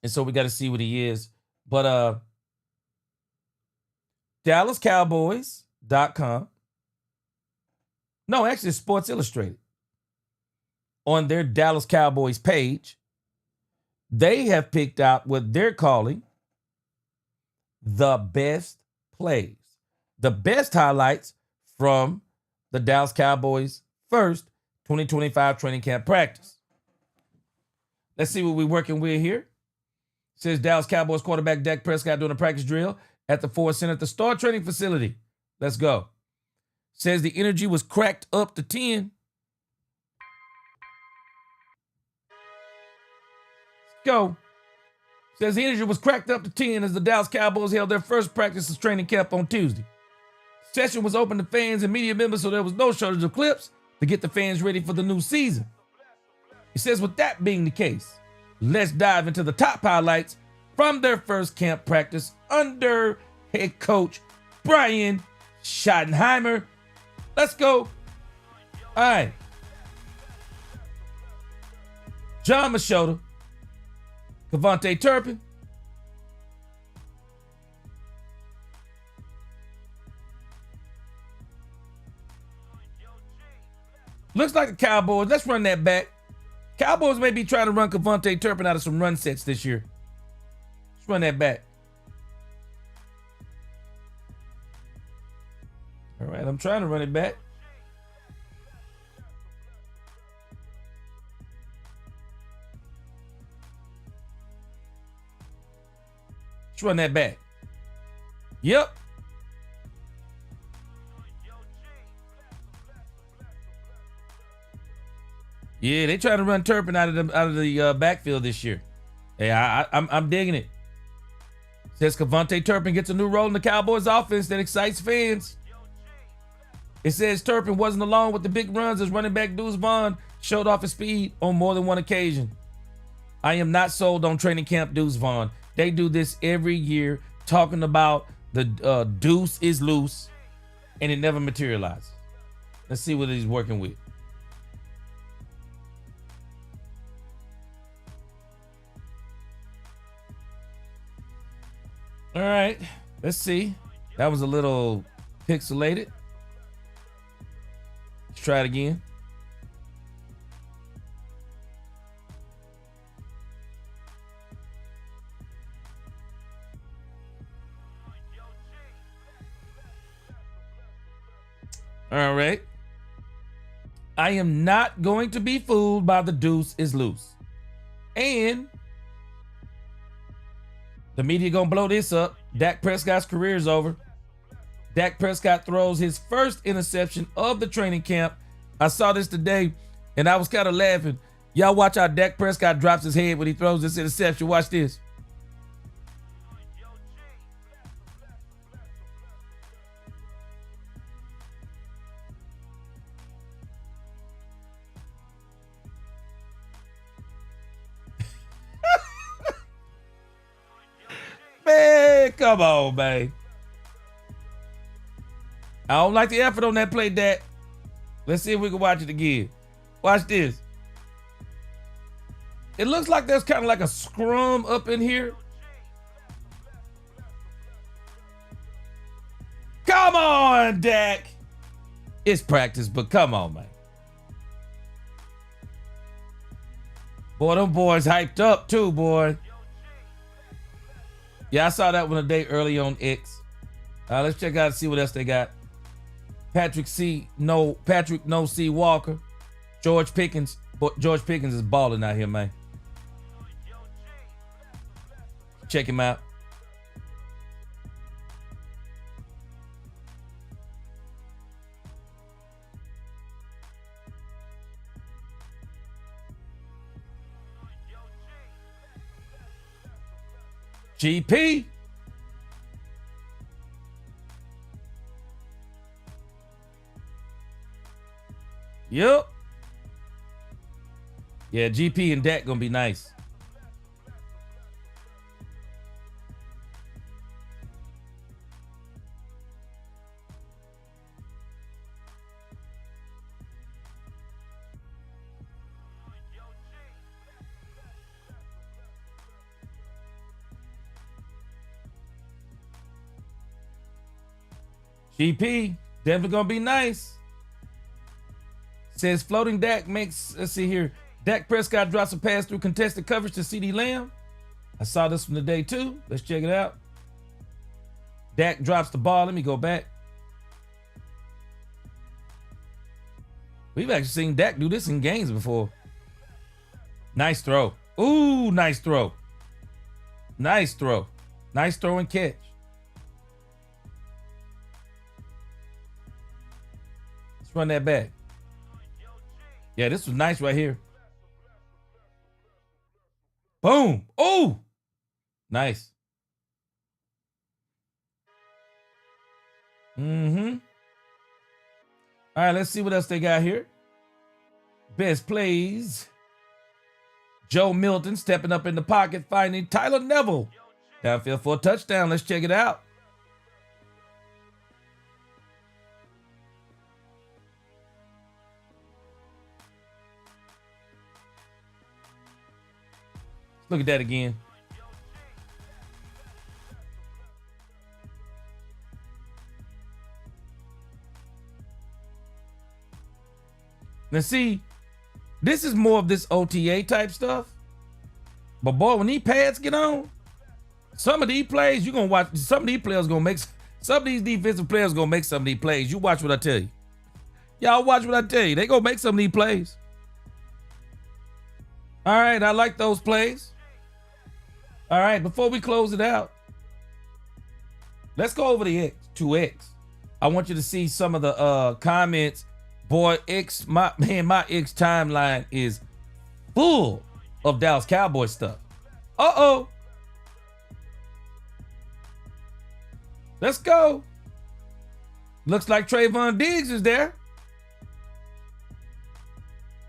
and so we got to see what he is. But DallasCowboys.com. No, actually, it's Sports Illustrated. On their Dallas Cowboys page, they have picked out what they're calling the best plays, the best highlights from the Dallas Cowboys' first 2025 training camp practice. Let's see what we're working with here. It says Dallas Cowboys quarterback Dak Prescott doing a practice drill at the Ford Center at the Star Training Facility. Let's go. Says the energy was cracked up to 10. Let's go. Says the energy was cracked up to 10 as the Dallas Cowboys held their first practice of training camp on Tuesday. The session was open to fans and media members, so there was no shortage of clips to get the fans ready for the new season. It says, with that being the case, let's dive into the top highlights from their first camp practice under head coach Brian Schottenheimer. Let's go. All right. John Machota, Kevontae Turpin, looks like the Cowboys. Let's run that back. Cowboys may be trying to run Kevontae Turpin out of some run sets this year. Let's run that back. All right, I'm trying to run it back. Let's run that back. Yep. Yeah, they trying to run Turpin out of the backfield this year. Hey, I'm digging it. Says Kevontae Turpin gets a new role in the Cowboys offense that excites fans. It says Turpin wasn't alone with the big runs as running back Deuce Vaughn showed off his speed on more than one occasion. I am not sold on training camp Deuce Vaughn. They do this every year, talking about the deuce is loose, and it never materializes. Let's see what he's working with. All right, let's see. That was a little pixelated. Let's try it again. All right. I am not going to be fooled by the deuce is loose. And the media gonna blow this up. Dak Prescott's career is over. Dak Prescott throws his first interception of the training camp. I saw this today, and I was kind of laughing. Y'all watch how Dak Prescott drops his head when he throws this interception. Watch this. Man, come on, man. I don't like the effort on that play, Dak. Let's see if we can watch it again. Watch this. It looks like there's kind of like a scrum up in here. Come on, Dak. It's practice, but come on, man. Boy, them boys hyped up too, boy. Yeah, I saw that one today early on X. Let's check out and see what else they got. Patrick No C Walker. George Pickens. George Pickens is balling out here, man. Check him out. GP. Yep. Yeah, GP and Dak gonna be nice. GP, definitely gonna be nice. Says floating Dak makes, let's see here. Dak Prescott drops a pass through contested coverage to CeeDee Lamb. I saw this from today too. Let's check it out. Dak drops the ball. Let me go back. We've actually seen Dak do this in games before. Nice throw. Ooh, nice throw. Nice throw. Nice throw and catch. Let's run that back. Yeah, this was nice right here. Boom. Oh, nice. Mm-hmm. All right, let's see what else they got here. Best plays. Joe Milton stepping up in the pocket, finding Tyler Neville. Downfield for a touchdown. Let's check it out. Look at that again. Now see, this is more of this OTA type stuff. But boy, when these pads get on, some of these plays, you're gonna watch, some of these players gonna make, some of these defensive players gonna make some of these plays. You watch what I tell you. Y'all watch what I tell you. They gonna make some of these plays. All right, I like those plays. All right, before we close it out, let's go over to X. I want you to see some of the comments. Boy, X, my X timeline is full of Dallas Cowboys stuff. Uh-oh. Let's go. Looks like Trayvon Diggs is there.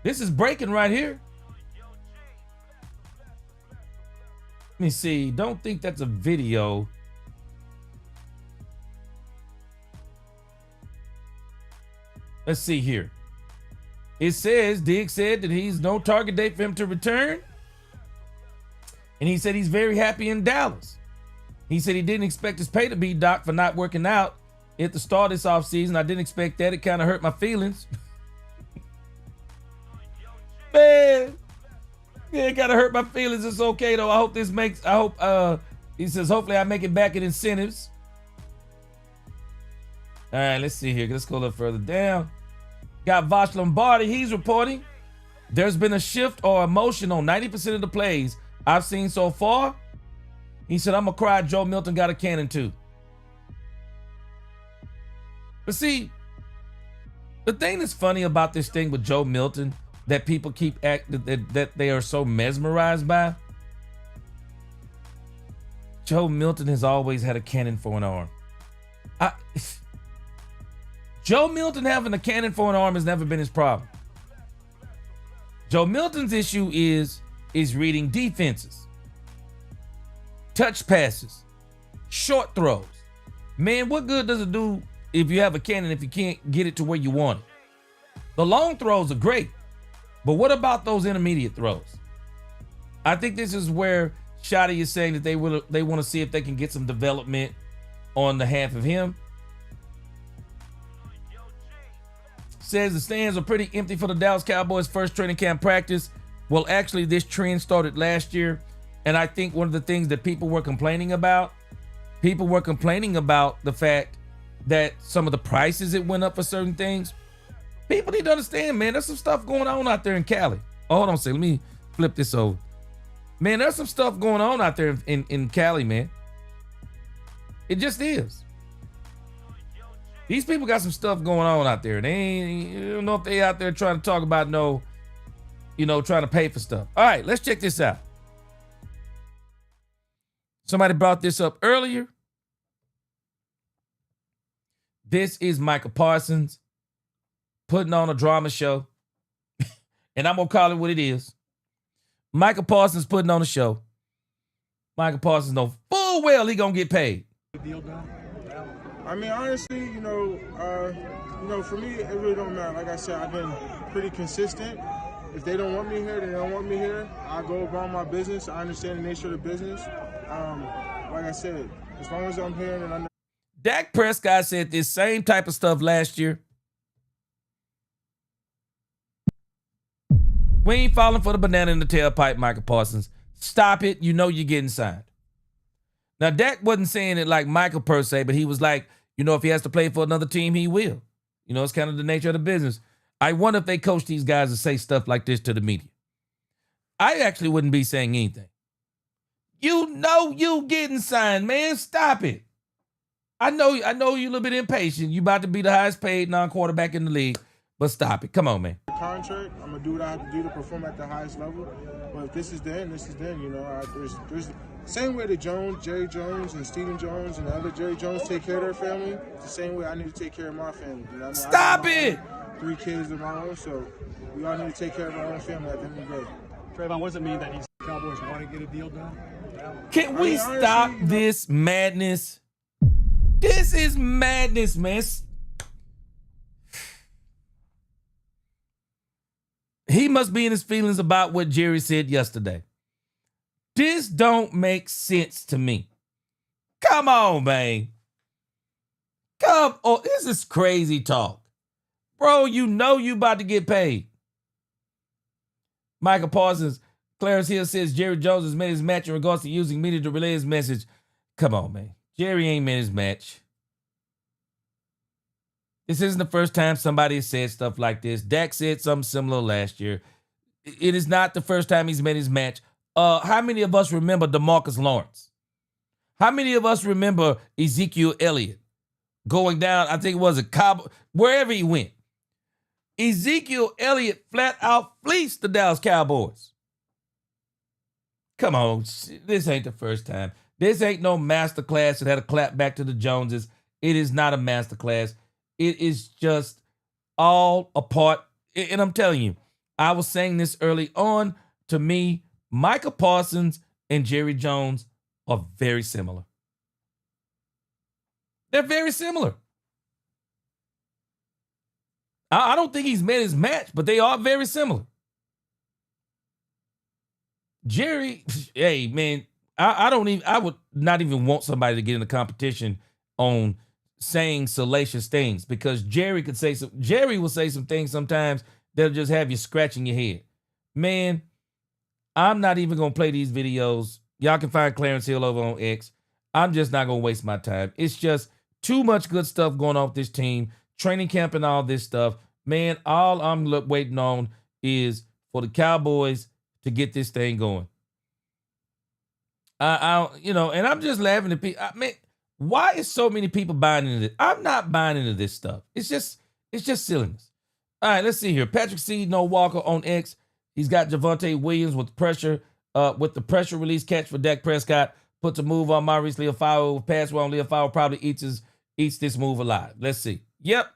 This is breaking right here. Let me see. Don't think that's a video. Let's see here. It says Diggs said that he's no target date for him to return. And he said he's very happy in Dallas. He said he didn't expect his pay to be docked for not working out at the start of this offseason. I didn't expect that. It kind of hurt my feelings. Man. Yeah, it kind of hurt my feelings. It's okay though. I hope this makes, he says, hopefully I make it back in incentives. All right, let's see here. Let's go a little further down. Got Vosh Lombardi. He's reporting there's been a shift or emotion on 90% of the plays I've seen so far. He said, I'm going to cry. Joe Milton got a cannon too. But see, the thing that's funny about this thing with Joe Milton that people keep that they are so mesmerized by. Joe Milton has always had a cannon for an arm. Joe Milton having a cannon for an arm has never been his problem. Joe Milton's issue is reading defenses, touch passes, short throws. Man, what good does it do if you have a cannon if you can't get it to where you want it? The long throws are great, but what about those intermediate throws? I think this is where Schotty is saying that they want to see if they can get some development on the half of him. says the stands are pretty empty for the Dallas Cowboys' first training camp practice. Well, actually, this trend started last year. And I think one of the things that people were complaining about the fact that some of the prices that went up for certain things. People need to understand, man, there's some stuff going on out there in Cali. Oh, hold on a second. Let me flip this over. Man, there's some stuff going on out there in Cali, man. It just is. These people got some stuff going on out there. They ain't, you don't know if they out there trying to talk about trying to pay for stuff. All right, let's check this out. Somebody brought this up earlier. This is Micah Parsons putting on a drama show. And I'm going to call it what it is. Micah Parsons putting on a show. Micah Parsons know full well he going to get paid. I mean, honestly, for me, it really don't matter. Like I said, I've been pretty consistent. If they don't want me here, they don't want me here. I go about my business. I understand the nature of the business. Like I said, as long as I'm here and I'm... Dak Prescott said this same type of stuff last year. We ain't falling for the banana in the tailpipe, Micah Parsons. Stop it. You know you're getting signed. Now, Dak wasn't saying it like Michael per se, but he was like, if he has to play for another team, he will. It's kind of the nature of the business. I wonder if they coach these guys to say stuff like this to the media. I actually wouldn't be saying anything. You getting signed, man. Stop it. I know you're a little bit impatient. You about to be the highest paid non-quarterback in the league, but stop it. Come on, man. Contract, I'm gonna do what I have to do to perform at the highest level. But if this is the end, this is the end. There's same way that Jerry Jones and Stephen Jones and the other Jerry Jones take care of their family. It's the same way I need to take care of my family. Stop it. 3 kids of my own, so we all need to take care of our own family at the end of the day. Trayvon, what does it mean that these Cowboys want to get a deal done? Can we stop this madness? This is madness, man. He must be in his feelings about what Jerry said yesterday. This don't make sense to me. Come on, man. Come on. This is crazy talk. Bro, you about to get paid. Michael Parsons, Clarence Hill says Jerry Jones has made his match in regards to using media to relay his message. Come on, man. Jerry ain't made his match. This isn't the first time somebody has said stuff like this. Dak said something similar last year. It is not the first time he's made his match. How many of us remember DeMarcus Lawrence? How many of us remember Ezekiel Elliott going down, I think it was a Cowboy, wherever he went? Ezekiel Elliott flat out fleeced the Dallas Cowboys. Come on, this ain't the first time. This ain't no masterclass that had a clap back to the Joneses. It is not a masterclass. It is just all a part. And I'm telling you, I was saying this early on. To me, Micah Parsons and Jerry Jones are very similar. They're very similar. I don't think he's made his match, but they are very similar. Jerry, hey, man, I would not even want somebody to get in a competition on saying salacious things, because Jerry will say some things sometimes that'll just have you scratching your head. Man, I'm not even going to play these videos. Y'all can find Clarence Hill over on X. I'm just not going to waste my time. It's just too much good stuff going on with this team, training camp and all this stuff. Man, all I'm waiting on is for the Cowboys to get this thing going. And I'm just laughing at people. Man, why is so many people buying into this? I'm not buying into this stuff. It's just silliness. All right, let's see here. Patrick C. No Walker on X. He's got Javonte Williams with the pressure release catch for Dak Prescott. Puts a move on Maurice Leafau. Pass well on Leafau. Probably eats this move alive. Let's see. Yep.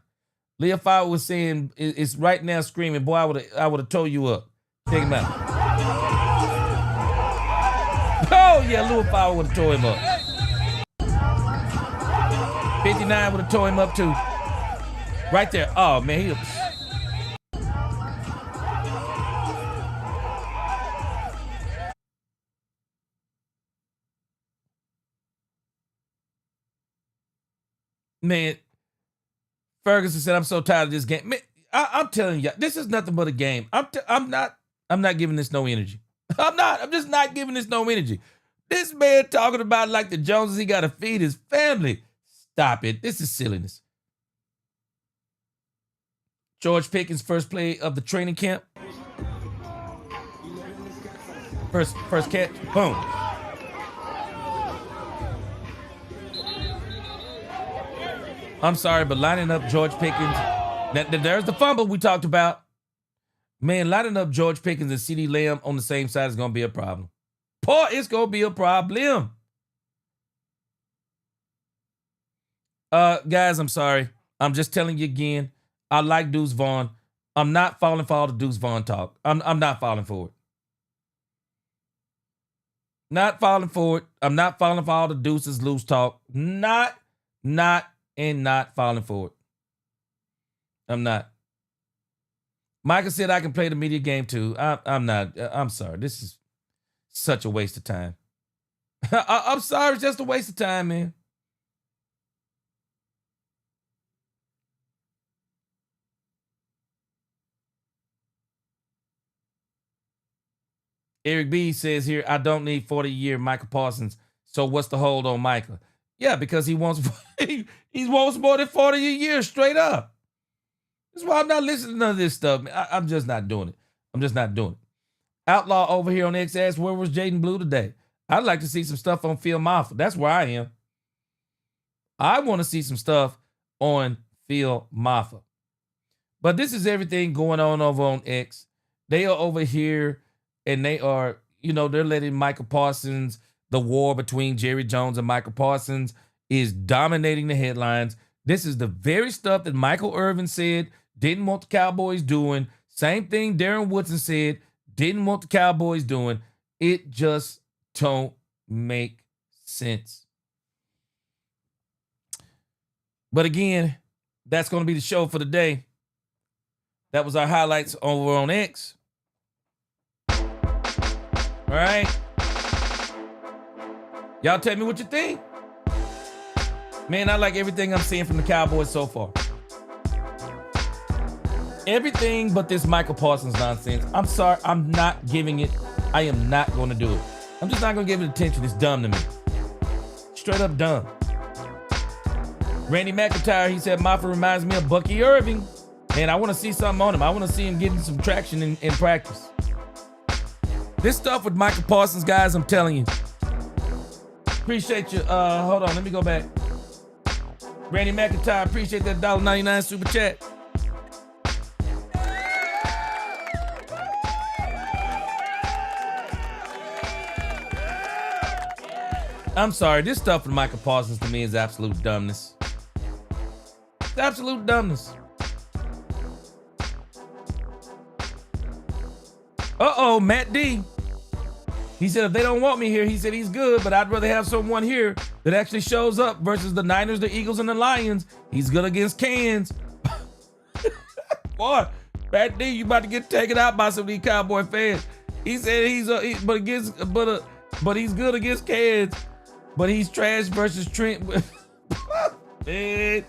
Leafau was saying it's right now screaming, boy, I would have told you up. Check him out. Oh, yeah, Leafau would have tore him up. 59 would have tore him up too. Right there. Oh, man. Man, Ferguson said, I'm so tired of this game. Man, I'm telling you, this is nothing but a game. I'm not giving this no energy. I'm just not giving this no energy. This man talking about like the Joneses, he got to feed his family. Stop it. This is silliness. George Pickens' first play of the training camp. First catch. Boom. I'm sorry, but lining up George Pickens. There's the fumble we talked about. Man, lining up George Pickens and CeeDee Lamb on the same side is going to be a problem. It's going to be a problem. Guys, I'm sorry. I'm just telling you again. I like Deuce Vaughn. I'm not falling for all the Deuce Vaughn talk. I'm not falling for it. Not falling for it. I'm not falling for all the Deuces loose talk. Not falling for it. I'm not. Michael said I can play the media game too. I'm not. I'm sorry. This is such a waste of time. I'm sorry. It's just a waste of time, man. Eric B says here, I don't need 40-year Michael Parsons. So what's the hold on Michael? Yeah, because he wants more than 40 a year straight up. That's why I'm not listening to none of this stuff. I'm just not doing it. I'm just not doing it. Outlaw over here on X asks, where was Jaden Blue today? I'd like to see some stuff on Phil Maffa. That's where I am. I want to see some stuff on Phil Maffa. But this is everything going on over on X. They are over here and they are, they're letting Michael Parsons, the war between Jerry Jones and Michael Parsons is dominating the headlines. This is the very stuff that Michael Irvin said, didn't want the Cowboys doing. Same thing Darren Woodson said, didn't want the Cowboys doing. It just don't make sense. But again, that's going to be the show for today. That was our highlights over on X. All right. Y'all tell me what you think. Man, I like everything I'm seeing from the Cowboys so far. Everything but this Michael Parsons nonsense. I'm sorry. I'm not giving it. I am not going to do it. I'm just not going to give it attention. It's dumb to me. Straight up dumb. Randy McIntyre, he said, Maffa reminds me of Bucky Irving. Man, I want to see something on him. I want to see him getting some traction in practice. This stuff with Michael Parsons, guys, I'm telling you. Appreciate you. Hold on, let me go back. Randy McIntyre, appreciate that $1.99 super chat. I'm sorry, this stuff with Michael Parsons to me is absolute dumbness. It's absolute dumbness. Uh-oh, Matt D. He said if they don't want me here, he said he's good, but I'd rather have someone here that actually shows up versus the Niners, the Eagles, and the Lions. He's good against cans. Boy, Matt D, you about to get taken out by some of these Cowboy fans. He said but he's good against cans, but he's trash versus Trent. Man,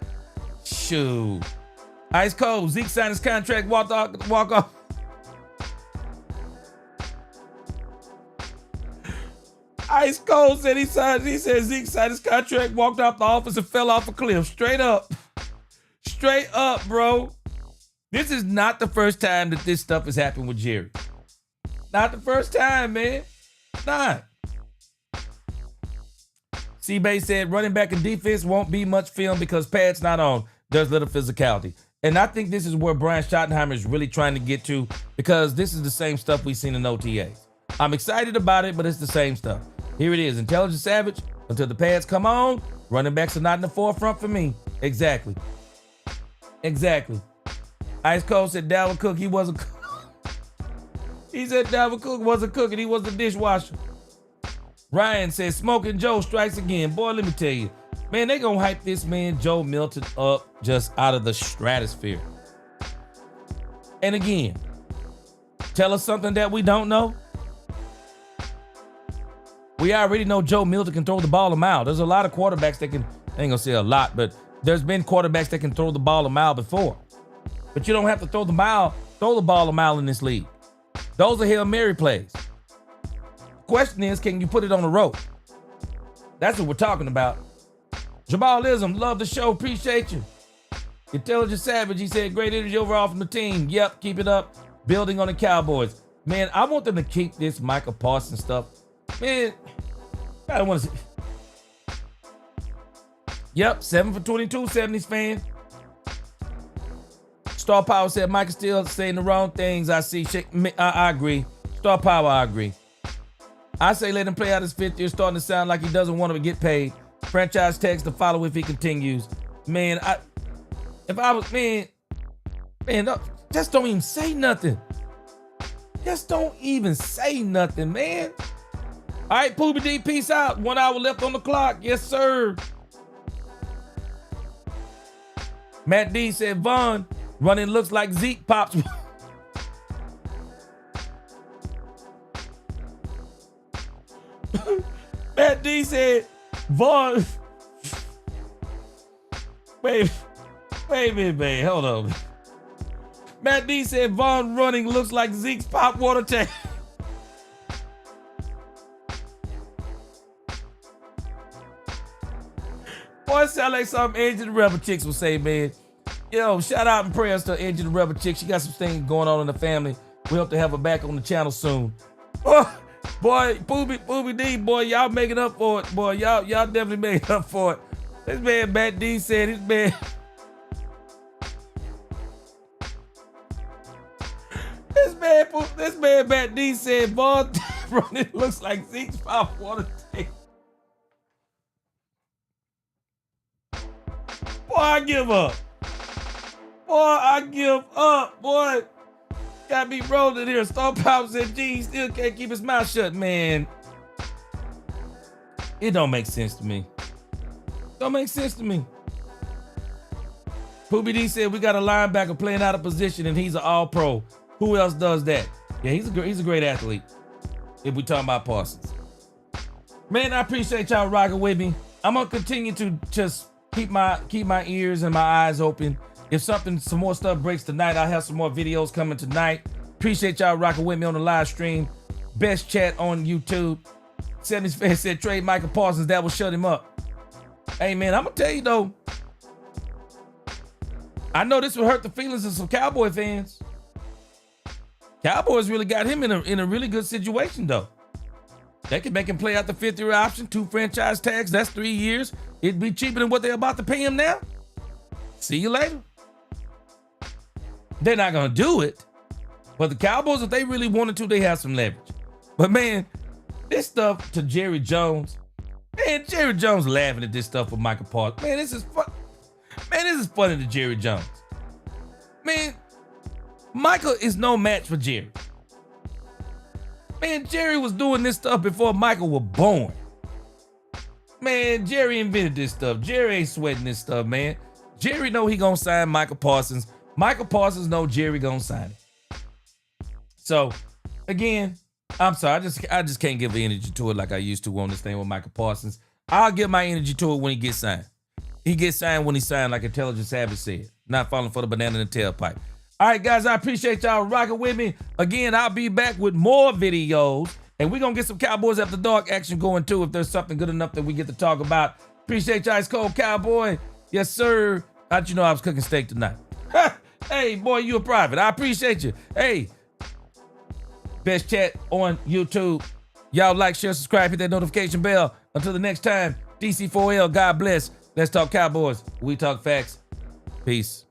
shoot. Ice cold. Zeke signed his contract, walk off. Ice Cold said he said Zeke signed his contract, walked out the office, and fell off a cliff. Straight up. Straight up, bro. This is not the first time that this stuff has happened with Jerry. Not the first time, man. Not. C-Bay said running back and defense won't be much film because Pat's not on. There's little physicality. And I think this is where Brian Schottenheimer is really trying to get to because this is the same stuff we've seen in OTAs. I'm excited about it, but it's the same stuff. Here it is. Intelligent Savage. Until the pads come on, running backs are not in the forefront for me. Exactly. Ice Cold said Dalvin Cook, he wasn't He said Dalvin Cook wasn't cooking. He was the dishwasher. Ryan says Smoking Joe strikes again. Boy, let me tell you. Man, they gonna hype this man Joe Milton up just out of the stratosphere. And again, tell us something that we don't know. We already know Joe Milton can throw the ball a mile. There's a lot of quarterbacks that can, I ain't gonna say a lot, but there's been quarterbacks that can throw the ball a mile before. but you don't have to throw the ball a mile in this league. Those are Hail Mary plays. Question is, can you put it on the rope? That's what we're talking about. Jabalism, love the show, appreciate you. Intelligent Savage, he said, great energy overall from the team. Yep, keep it up. Building on the Cowboys. Man, I want them to keep this Michael Parsons stuff. Man, I don't want to see. Yep, 7 for 22, 70s fan. Star Power said, Mike is still saying the wrong things. I see. I agree. Star Power, I agree. I say let him play out his 5th year, starting to sound like he doesn't want to get paid. Franchise tags to follow if he continues. Man, just don't even say nothing. Just don't even say nothing, man. All right, Poobie D, peace out. 1 hour left on the clock. Yes, sir. Matt D said, Vaughn, running looks like Zeke pops. Matt D said, Vaughn. Wait a minute, man. Hold on. Matt D said, Vaughn running looks like Zeke's pop water tank. Boy, it sound like something Angie the Rebel Chicks would say, man. Yo, shout out and prayers to Angie the Rebel Chick. She got some things going on in the family. We hope to have her back on the channel soon. Oh, boy, Poobie D, boy, y'all making up for it. Boy, y'all definitely making up for it. This man, Matt D, said this man, Matt D said, Vaughn running looks like Zeke's pop water tank. Boy, I give up. Boy. Got me rolling here. Star Power said, gee, he still can't keep his mouth shut, man. It don't make sense to me. Don't make sense to me. Poobie D said, we got a linebacker playing out of position and he's an all-pro. Who else does that? Yeah, he's a great athlete. If we talking about Parsons. Man, I appreciate y'all rocking with me. I'm gonna continue to just keep my ears and my eyes open. If some more stuff breaks tonight, I'll have some more videos coming tonight. Appreciate y'all rocking with me on the live stream. Best chat on YouTube. 70s fan said trade Michael Parsons, that will shut him up. Hey man, I'm gonna tell you though, I know this will hurt the feelings of some Cowboy fans. Cowboys really got him in a really good situation though. They can make him play out the 5th year option, 2 franchise tags, that's 3 years. It'd be cheaper than what they're about to pay him now. See you later. They're not gonna do it, but the Cowboys, if they really wanted to, they have some leverage. But man, this stuff to Jerry Jones, man, Jerry Jones laughing at this stuff with Michael Parsons. Man, this is fun. Man, this is funny to Jerry Jones. Man, Michael is no match for Jerry. Man, Jerry was doing this stuff before Michael was born. Man, Jerry invented this stuff. Jerry ain't sweating this stuff, man. Jerry know he gonna sign Michael Parsons. Michael Parsons know Jerry gonna sign it. So, again, I'm sorry. I just can't give the energy to it like I used to on this thing with Michael Parsons. I'll give my energy to it when he gets signed. He gets signed when he signed, like Intelligent Savage said. Not falling for the banana in the tailpipe. All right, guys, I appreciate y'all rocking with me. Again, I'll be back with more videos. And we're going to get some Cowboys After Dark action going, too, if there's something good enough that we get to talk about. Appreciate y'all, Ice Cold Cowboy. Yes, sir. How'd you know I was cooking steak tonight? Hey, boy, you a private. I appreciate you. Hey, best chat on YouTube. Y'all like, share, subscribe, hit that notification bell. Until the next time, DC4L, God bless. Let's talk Cowboys. We talk facts. Peace.